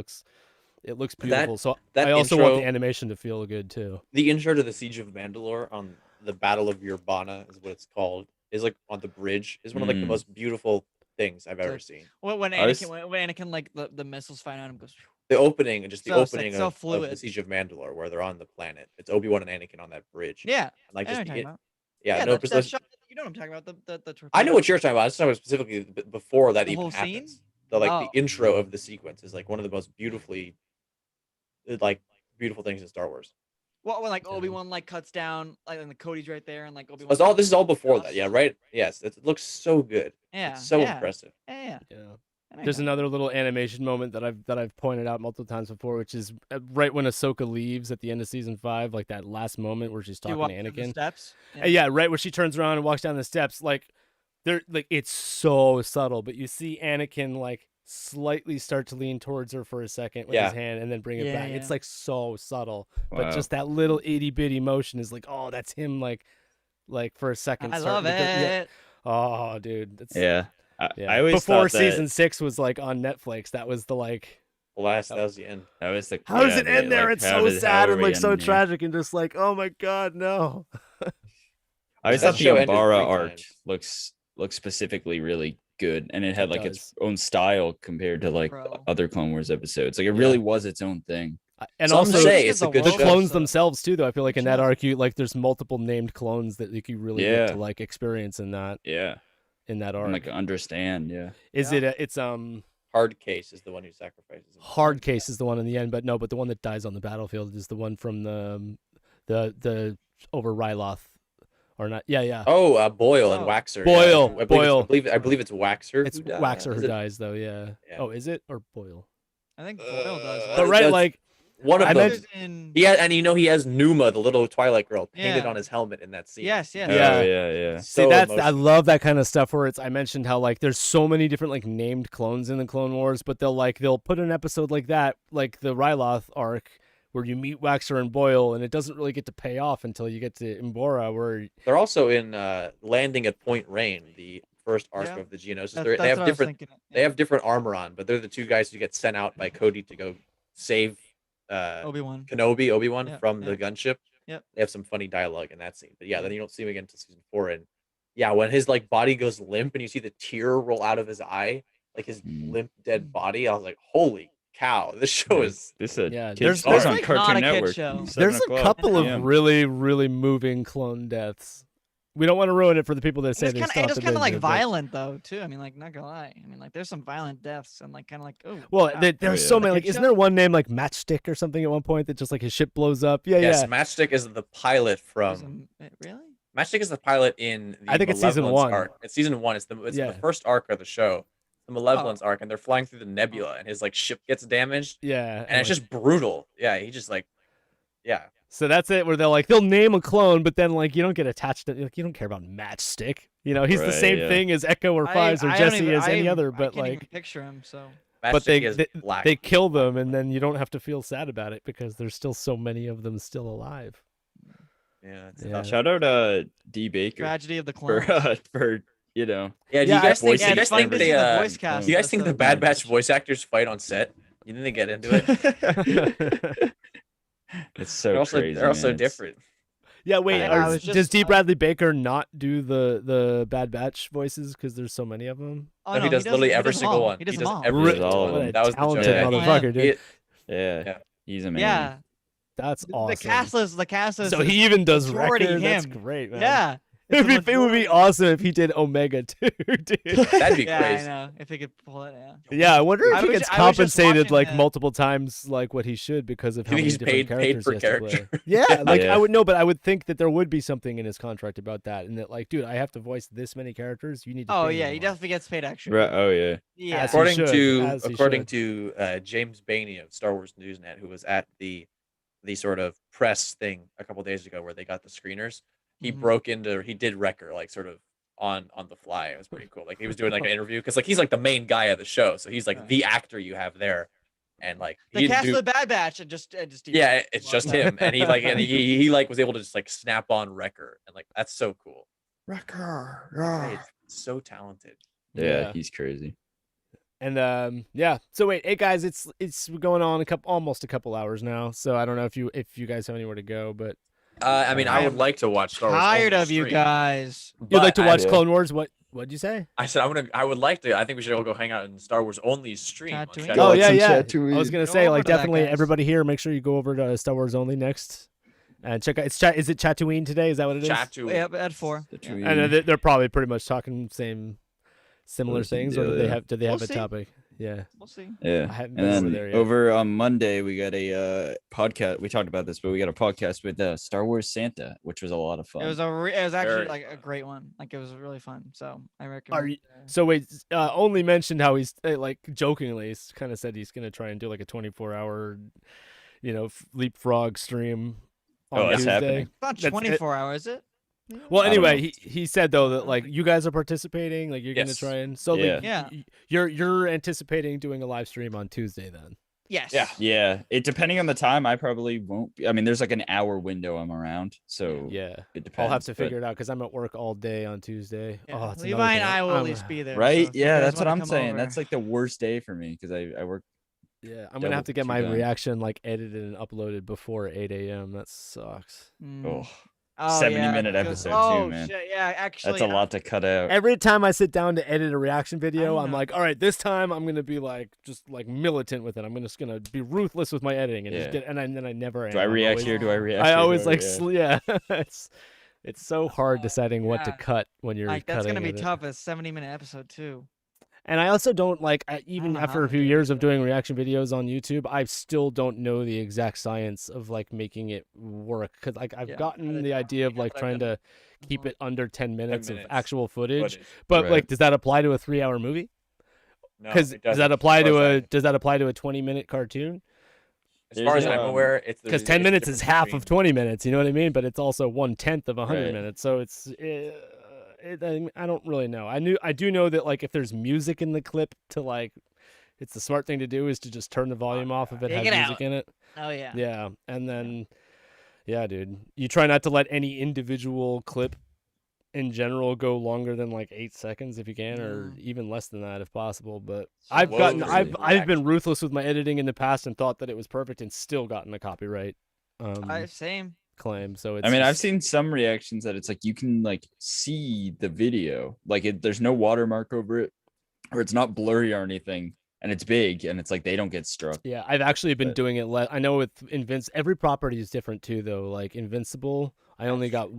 it looks beautiful. So that I also want the intro- animation to feel good too. The intro to the Siege of Mandalore on the Battle of Urbana is what it's called. Is like on the bridge. Is one of like the Mm. most beautiful things I've ever Like- seen. When I was- Anakin, when Anakin like the missiles fly out and goes. The opening and just the So sick, opening so of the fluid. Siege of Mandalore, where they're on the planet. It's Obi-Wan and Anakin on that bridge. Yeah, Like I know just what you're talking about. yeah, Yeah, no, that precise- shot, you know what I'm talking about. The I know torpedo. what you're talking about. I was talking about specifically before that The even whole scene? happens. The Oh. intro of the sequence is like one of the most beautifully beautiful things in Star Wars. Well, when like Yeah. Obi-Wan like cuts down, like and the Cody's right there, and like Obi-Wan. It's all this is all before across. that, yeah, right? Yes, it looks so good. Yeah, It's so yeah, impressive. Yeah. Yeah. I know what There's you're another little animation moment that I've pointed out multiple times before, which is right when Ahsoka leaves at the end of season 5, like that last moment where she's talking talking about. to You walk down the Anakin. steps. Yeah, right when she turns around and walks down the steps, like they're like it's so subtle, but you see Anakin like slightly start to lean towards her for a second with Yeah. his hand and then bring it Yeah, back. yeah. It's like so subtle, Wow. but just that little itty bitty motion is like, oh, that's him, like for a second. I love starting to go- yeah. it. Oh, dude, that's Yeah. yeah. I always Before thought that season 6 was like on Netflix, that was the like. The last that was the end. that was the. How does yeah, it end there? like, It's how so did- how sad are and we like so ending here? tragic and just like, oh my god, no. I always That thought the show ended Umbara 3 art times. looks specifically really good, and it had It like does. its own style compared to like Bro. other Clone Wars episodes. Like it really was its own thing. And Some also say Look it's at a good the show. clones so- themselves too, though. I feel like in that show. arc, like there's multiple named clones that you really get Yeah. to like experience in that Yeah, arc. and like understand. Yeah, Is Yeah. it's Hard Case is the one who sacrifices him. Hard Case is the one in the end, but the one that dies on the battlefield is the one from the over Ryloth, or not? Yeah. Oh, Boyle and Oh. Waxer. Boyle, Yeah. Boyle. I believe it's Waxer. It's who dies. Waxer Is who it- dies though. Yeah. Yeah. Oh, is it or Boyle? I think Boyle does. Uh, right? But right, that's- like One of I them. meant- In... He has, and he has Numa, the little Twilight girl, painted Yeah. on his helmet in that scene. Yes, yes. Yeah. Oh, yeah. See, So that's I emotional. love that kind of stuff where it's I mentioned how like there's so many different like named clones in the Clone Wars, but they'll put an episode like that, like the Ryloth arc, where you meet Waxer and Boyle, and it doesn't really get to pay off until you get to Imbora, where They're also in Landing at Point Rain, the first arc Yeah. of the Geonosis. That's, They that's have what I was different. thinking. They have different armor on, but they're the two guys who get sent out by Cody to go save Obi-Wan. Kenobi, Obi-Wan Yep, from the yep. gunship. Yep. They have some funny dialogue in that scene. But yeah, then you don't see him again until season 4. And yeah, when his like body goes limp and you see the tear roll out of his eye, like his Mm. limp dead body, I was like, holy cow, this show is This is Yeah, kids there's- show there's on like Cartoon not a kid Network. show. 7 there's a o'clock couple of PM. really, really moving clone deaths. We don't want to ruin it for the people that say It's they kind still of have to kind of like binge it, but- violent though too. I mean, like not gonna lie. I mean, like there's some violent deaths and like kind of like oh. Well, wow. there's yeah. so many. Like, Kid isn't show? there one named like Matchstick or something at one point that just like his ship blows up? Yeah, yes. yeah. Matchstick is the pilot There's from really? Matchstick is the pilot in the I think it's season Malevolence 1. arc. It's season 1. It's Yeah. the first arc of the show, the Malevolence Oh. arc, and they're flying through the nebula, and his like ship gets damaged, Yeah, and it's just brutal. Yeah, he just like, yeah. so that's it. Where they'll name a clone, but then like you don't get attached to like you don't care about Matchstick. You know, he's the Right, same yeah. thing as Echo or I- Fives or I don't Jesse even- as I any even- other, I but can't even like picture him. So but Matchstick they is they, black. they kill them, and then you don't have to feel sad about it because there's still so many of them still alive. Yeah, it's Yeah. tough. Shout out D Baker tragedy of the for clone. for you know. Yeah, do Yeah, you guys think? voice Do you guys it's funny think to they? see the Do voice cast. you guys That's think the so Bad funny. Batch voice actors fight on set? You think they get into it? It's so they're also crazy. they're also man. It's- different. Yeah, wait. I was just- does D. Bradley Baker not do the Bad Batch voices because there's so many of them? Oh, No, he does literally every them single all. one. He does He them does all. every He does single all one. of What them. a That was the talented joke. Yeah. motherfucker, dude. He- Yeah. Yeah. He's amazing. Yeah. That's awesome. The cast is So he even does majority record. That's him. great, man. Yeah. It would, It's be, a it would be majority. awesome if he did Omega too, dude. That'd be Yeah, crazy. I know. If he could pull it, yeah. Yeah, I wonder if I he was gets ju- I was just compensated watching like the- multiple times like what he should because of You how think many he's different paid characters per he has to character? play. Yeah, like Yeah. I would know, but I would think that there would be something in his contract about that, and that like, dude, I have to voice this many characters. You need to. Oh pay me yeah, he more. definitely gets paid extra. Right. Oh yeah. Yeah. As he According should, to as he according should. to James Bainey of Star Wars Newsnet, who was at the sort of press thing a couple days ago where they got the screeners, he Mhm. he did Wrecker like sort of on the fly. It was pretty cool. Like he was doing like an interview because like he's like the main guy of the show, so he's like Right. the actor you have there, and like The he didn't cast do- of the Bad Batch and just yeah, it's just him, and he like was able to just like snap on Wrecker, and like that's so cool. Wrecker. Right, so talented. Yeah, he's crazy. And yeah. So wait, hey guys, it's going on almost a couple hours now. So I don't know if you guys have anywhere to go, but I mean, I would like to watch Star Wars. Tired on the of you stream, guys. you'd like but to watch yeah. Clone Wars. What'd you say? I said I would like to. I think we should all go hang out in Star Wars only stream. on Tatooine? Chat- Oh like yeah, some yeah. I Tatooine. was gonna Go say over like to that, definitely guys. everybody here, make sure you go over to Star Wars Only next and check out. Is it Tatooine today? Is that what it is? Tatooine. Yep, at 4. The Yeah. tree. I know they're probably pretty much talking similar Listen, things, or do yeah. they have We'll a see. topic? Yeah, We'll see. Yeah. I haven't And been over then there yet. over on Monday, we got a podcast. We talked about this, but we got a podcast with Star Wars Santa, which was a lot of fun. It was it was actually Very like a great one. Like it was really fun. So I Are recommend. you, so wait, Only mentioned how he's like jokingly kind of said he's gonna try and do like a 24-hour, leapfrog stream on Oh, that's Tuesday. happening. It's not That's- 24 hours, is it? Well, I don't anyway, know. he said though that don't like think you guys are participating, like you're gonna Yes. try and so Yeah. like, Yeah. you're anticipating doing a live stream on Tuesday then. Yes. Yeah. Yeah, it depending on the time, I probably won't. I mean, there's like an hour window I'm around, so Yeah, it depends. I'll have to but- figure it out because I'm at work all day on Tuesday. Yeah. Oh, it's Levi another and thing. I will at I'm- least be there. so Right? if you Yeah, guys that's what wanna I'm come saying. over- That's like the worst day for me because I work. Yeah, I'm gonna have to get two my times. reaction like edited and uploaded before 8 a.m. That sucks. Mm. Oh, Oh, 70-minute because- episode oh, too, man. Shit, yeah, actually. That's a lot to cut out. Every time I sit down to edit a reaction video, I I'm know. like, all right, this time I'm gonna be like just like militant with it. I'm just gonna be ruthless with my editing and just Yeah. get then I never. Do I am. I'm react always- here? Do I react? I here? always Do like yeah. it's so hard deciding what to Yeah. cut when you're Like that's gonna cutting be it. tough. A 70-minute episode too. And I also don't like even know after how a to few do years of it. doing reaction videos on YouTube, I still don't know the exact science of like making it work because like I've Yeah. gotten the idea of Yeah, like but I've trying done to keep it under 10 minutes, minutes. of actual footage. Footage. But Right. like, does that apply to a 3-hour movie? No, Because it does doesn't, that apply as far to as a 20-minute cartoon? As far as There's, I'm aware, it's Because there's 10 a minutes is difference half between- of 20 minutes. You know what I mean? But it's also 1/10 of 100 Right. minutes. So I don't really know. I do know that like if there's music in the clip to like, it's the smart thing to do is to just turn the volume off if it Take has it music out. in it. Oh yeah. Yeah, and then, yeah, dude, you try not to let any individual clip in general go longer than like 8 seconds if you can, or even less than that if possible. But I've Slowly been ruthless with my editing in the past and thought that it was perfect and still gotten a copyright Same. claim. So it's I mean, I've just- seen some reactions that it's like you can like see the video, like there's no watermark over it, or it's not blurry or anything, and it's big, and it's like they don't get struck. Yeah, I've actually been But- doing it. I know with every property is different too, though. Like Invincible, I only got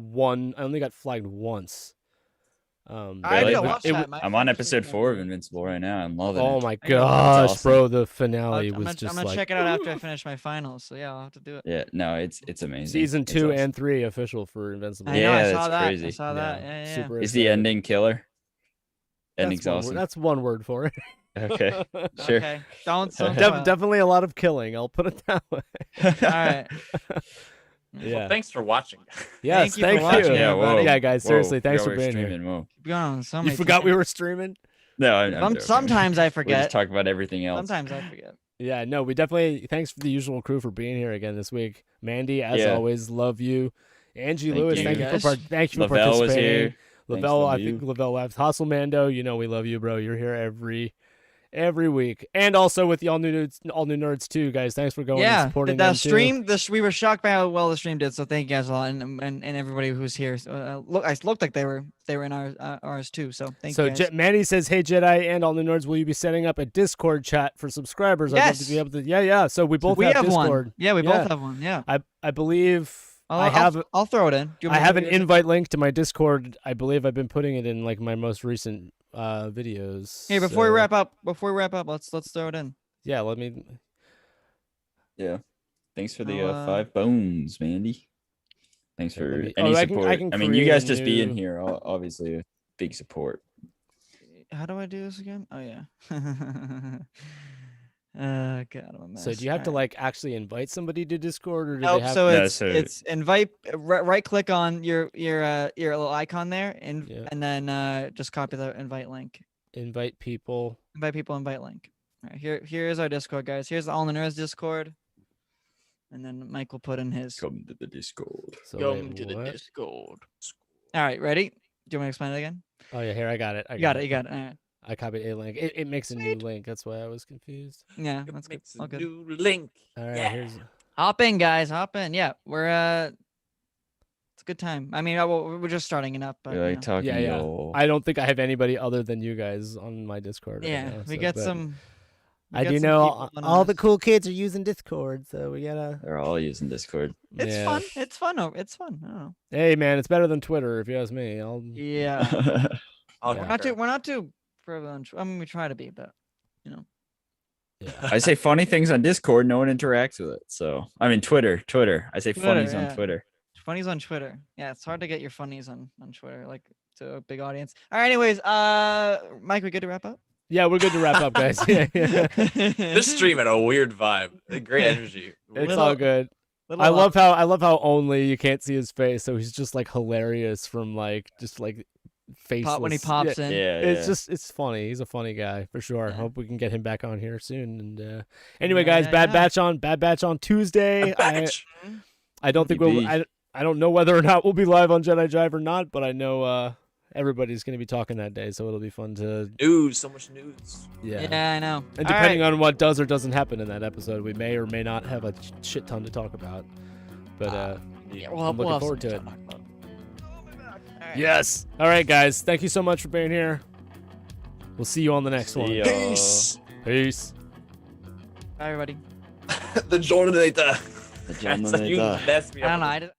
flagged once. I Really? need to watch it that. w- I'm on episode 4 of Invincible right now. I'm loving Oh it. my I know. gosh, awesome. bro! The finale I'm was gonna, just I'm gonna like check it out after I finish my finals. So yeah, I'll have to do it. Yeah, no, it's amazing. season It's 2 awesome. and 3 official for Invincible. I know. Yeah, I saw that's that. I crazy. saw that. Yeah. Super Is the excited. ending killer? That's Ending's one word- awesome. That's one word for it. Okay, sure. Okay. Don't. don't Definitely a lot of killing. I'll put it that way. All right. Yeah. Well, thanks for watching. Yes, Thank you for thank watching, you. Yeah, whoa. Yeah, guys, Whoa, seriously, thanks y'all for were being here. streaming, whoa. Keep going on so You many forgot we times. were streaming? No, I'm joking. Sometimes I We forget. just talk about everything else. Sometimes I forget. Yeah, no, we definitely thanks for the usual crew for being here again this week. Mandy, as Yeah. always, love you. Angie Thank Lewis, you. thank you Guys. for thank you for Lavelle participating. was here. Thanks, Lavelle, I love think you. Lavelle left. Hustle Mando, you know we love you, bro. You're here every Every week, and also with the all new nerds too, guys. Thanks for going and Yeah, supporting the them stream. We were shocked by how well the stream did. So thank you guys a lot, and everybody who's here. So, I looked like they were in ours too. So thank you guys. Manny says, "Hey Jedi and all new nerds, will you be setting up a Discord chat for subscribers? I'd love to be able to." Yeah. So we both have Discord. One. Yeah, we both have one. Yeah. I believe I'll throw it in. I have an invite link to my Discord. I believe I've been putting it in like my most recent videos. Hey, before we wrap up, let's throw it in. Yeah, let me. Yeah. Thanks for the 5 bones, Mandy. Thanks for any support. I mean, you guys just being here, obviously, a big support. How do I do this again? Oh yeah. God, I'm a mess. So do you have to like actually invite somebody to Discord, or do nope, they have? So it's invite. Right click on your little icon there, and then just copy the invite link. Invite people. Invite people. Invite link. All right, here's our Discord, guys. Here's the All the Nerds Discord, and then Mike will put in his. Come to the Discord. So Come to the Discord. All right, ready? Do you want me to explain it again? Oh yeah, here I got it. You got it. All right. I copied a link. It makes a new link. That's why I was confused. Yeah, that's good. All good. New link. All right, here's. Hop in, guys. Hop in. Yeah, we're it's a good time. I mean, we're just starting it up, but we like talking. Yeah. I don't think I have anybody other than you guys on my Discord. Yeah, right now, we got some. I do know all the cool kids are using Discord, so we gotta. They're all using Discord. It's fun. It's fun. It's fun. I don't know. Hey man, it's better than Twitter if you ask me. Yeah. We're not too prevalent. I mean, we try to be, but you know. Yeah. I say funny things on Discord. No one interacts with it. So I mean, Twitter. I say funnies on Twitter. Funnies on Twitter. Yeah, it's hard to get your funnies on Twitter, like to a big audience. All right. Anyways, Mike, we good to wrap up? Yeah, we're good to wrap up, guys. This stream had a weird vibe. Great energy. It's all good. I love how only you can't see his face, so he's just like hilarious from like just like faceless. When he pops in. Yeah, it's funny. He's a funny guy for sure. Hope we can get him back on here soon. And anyway, guys, Bad Batch on Tuesday. I don't think I don't know whether or not we'll be live on Jedi Jive or not, but I know everybody's going to be talking that day, so it'll be fun to so much news. Yeah, I know. And depending on what does or doesn't happen in that episode, we may or may not have a shit ton to talk about. But I'm looking forward to it. Yes. All right, guys. Thank you so much for being here. We'll see you on the next one. Peace. Peace. Bye, everybody. The Jordan. The Jordan. You messed me up. I don't know.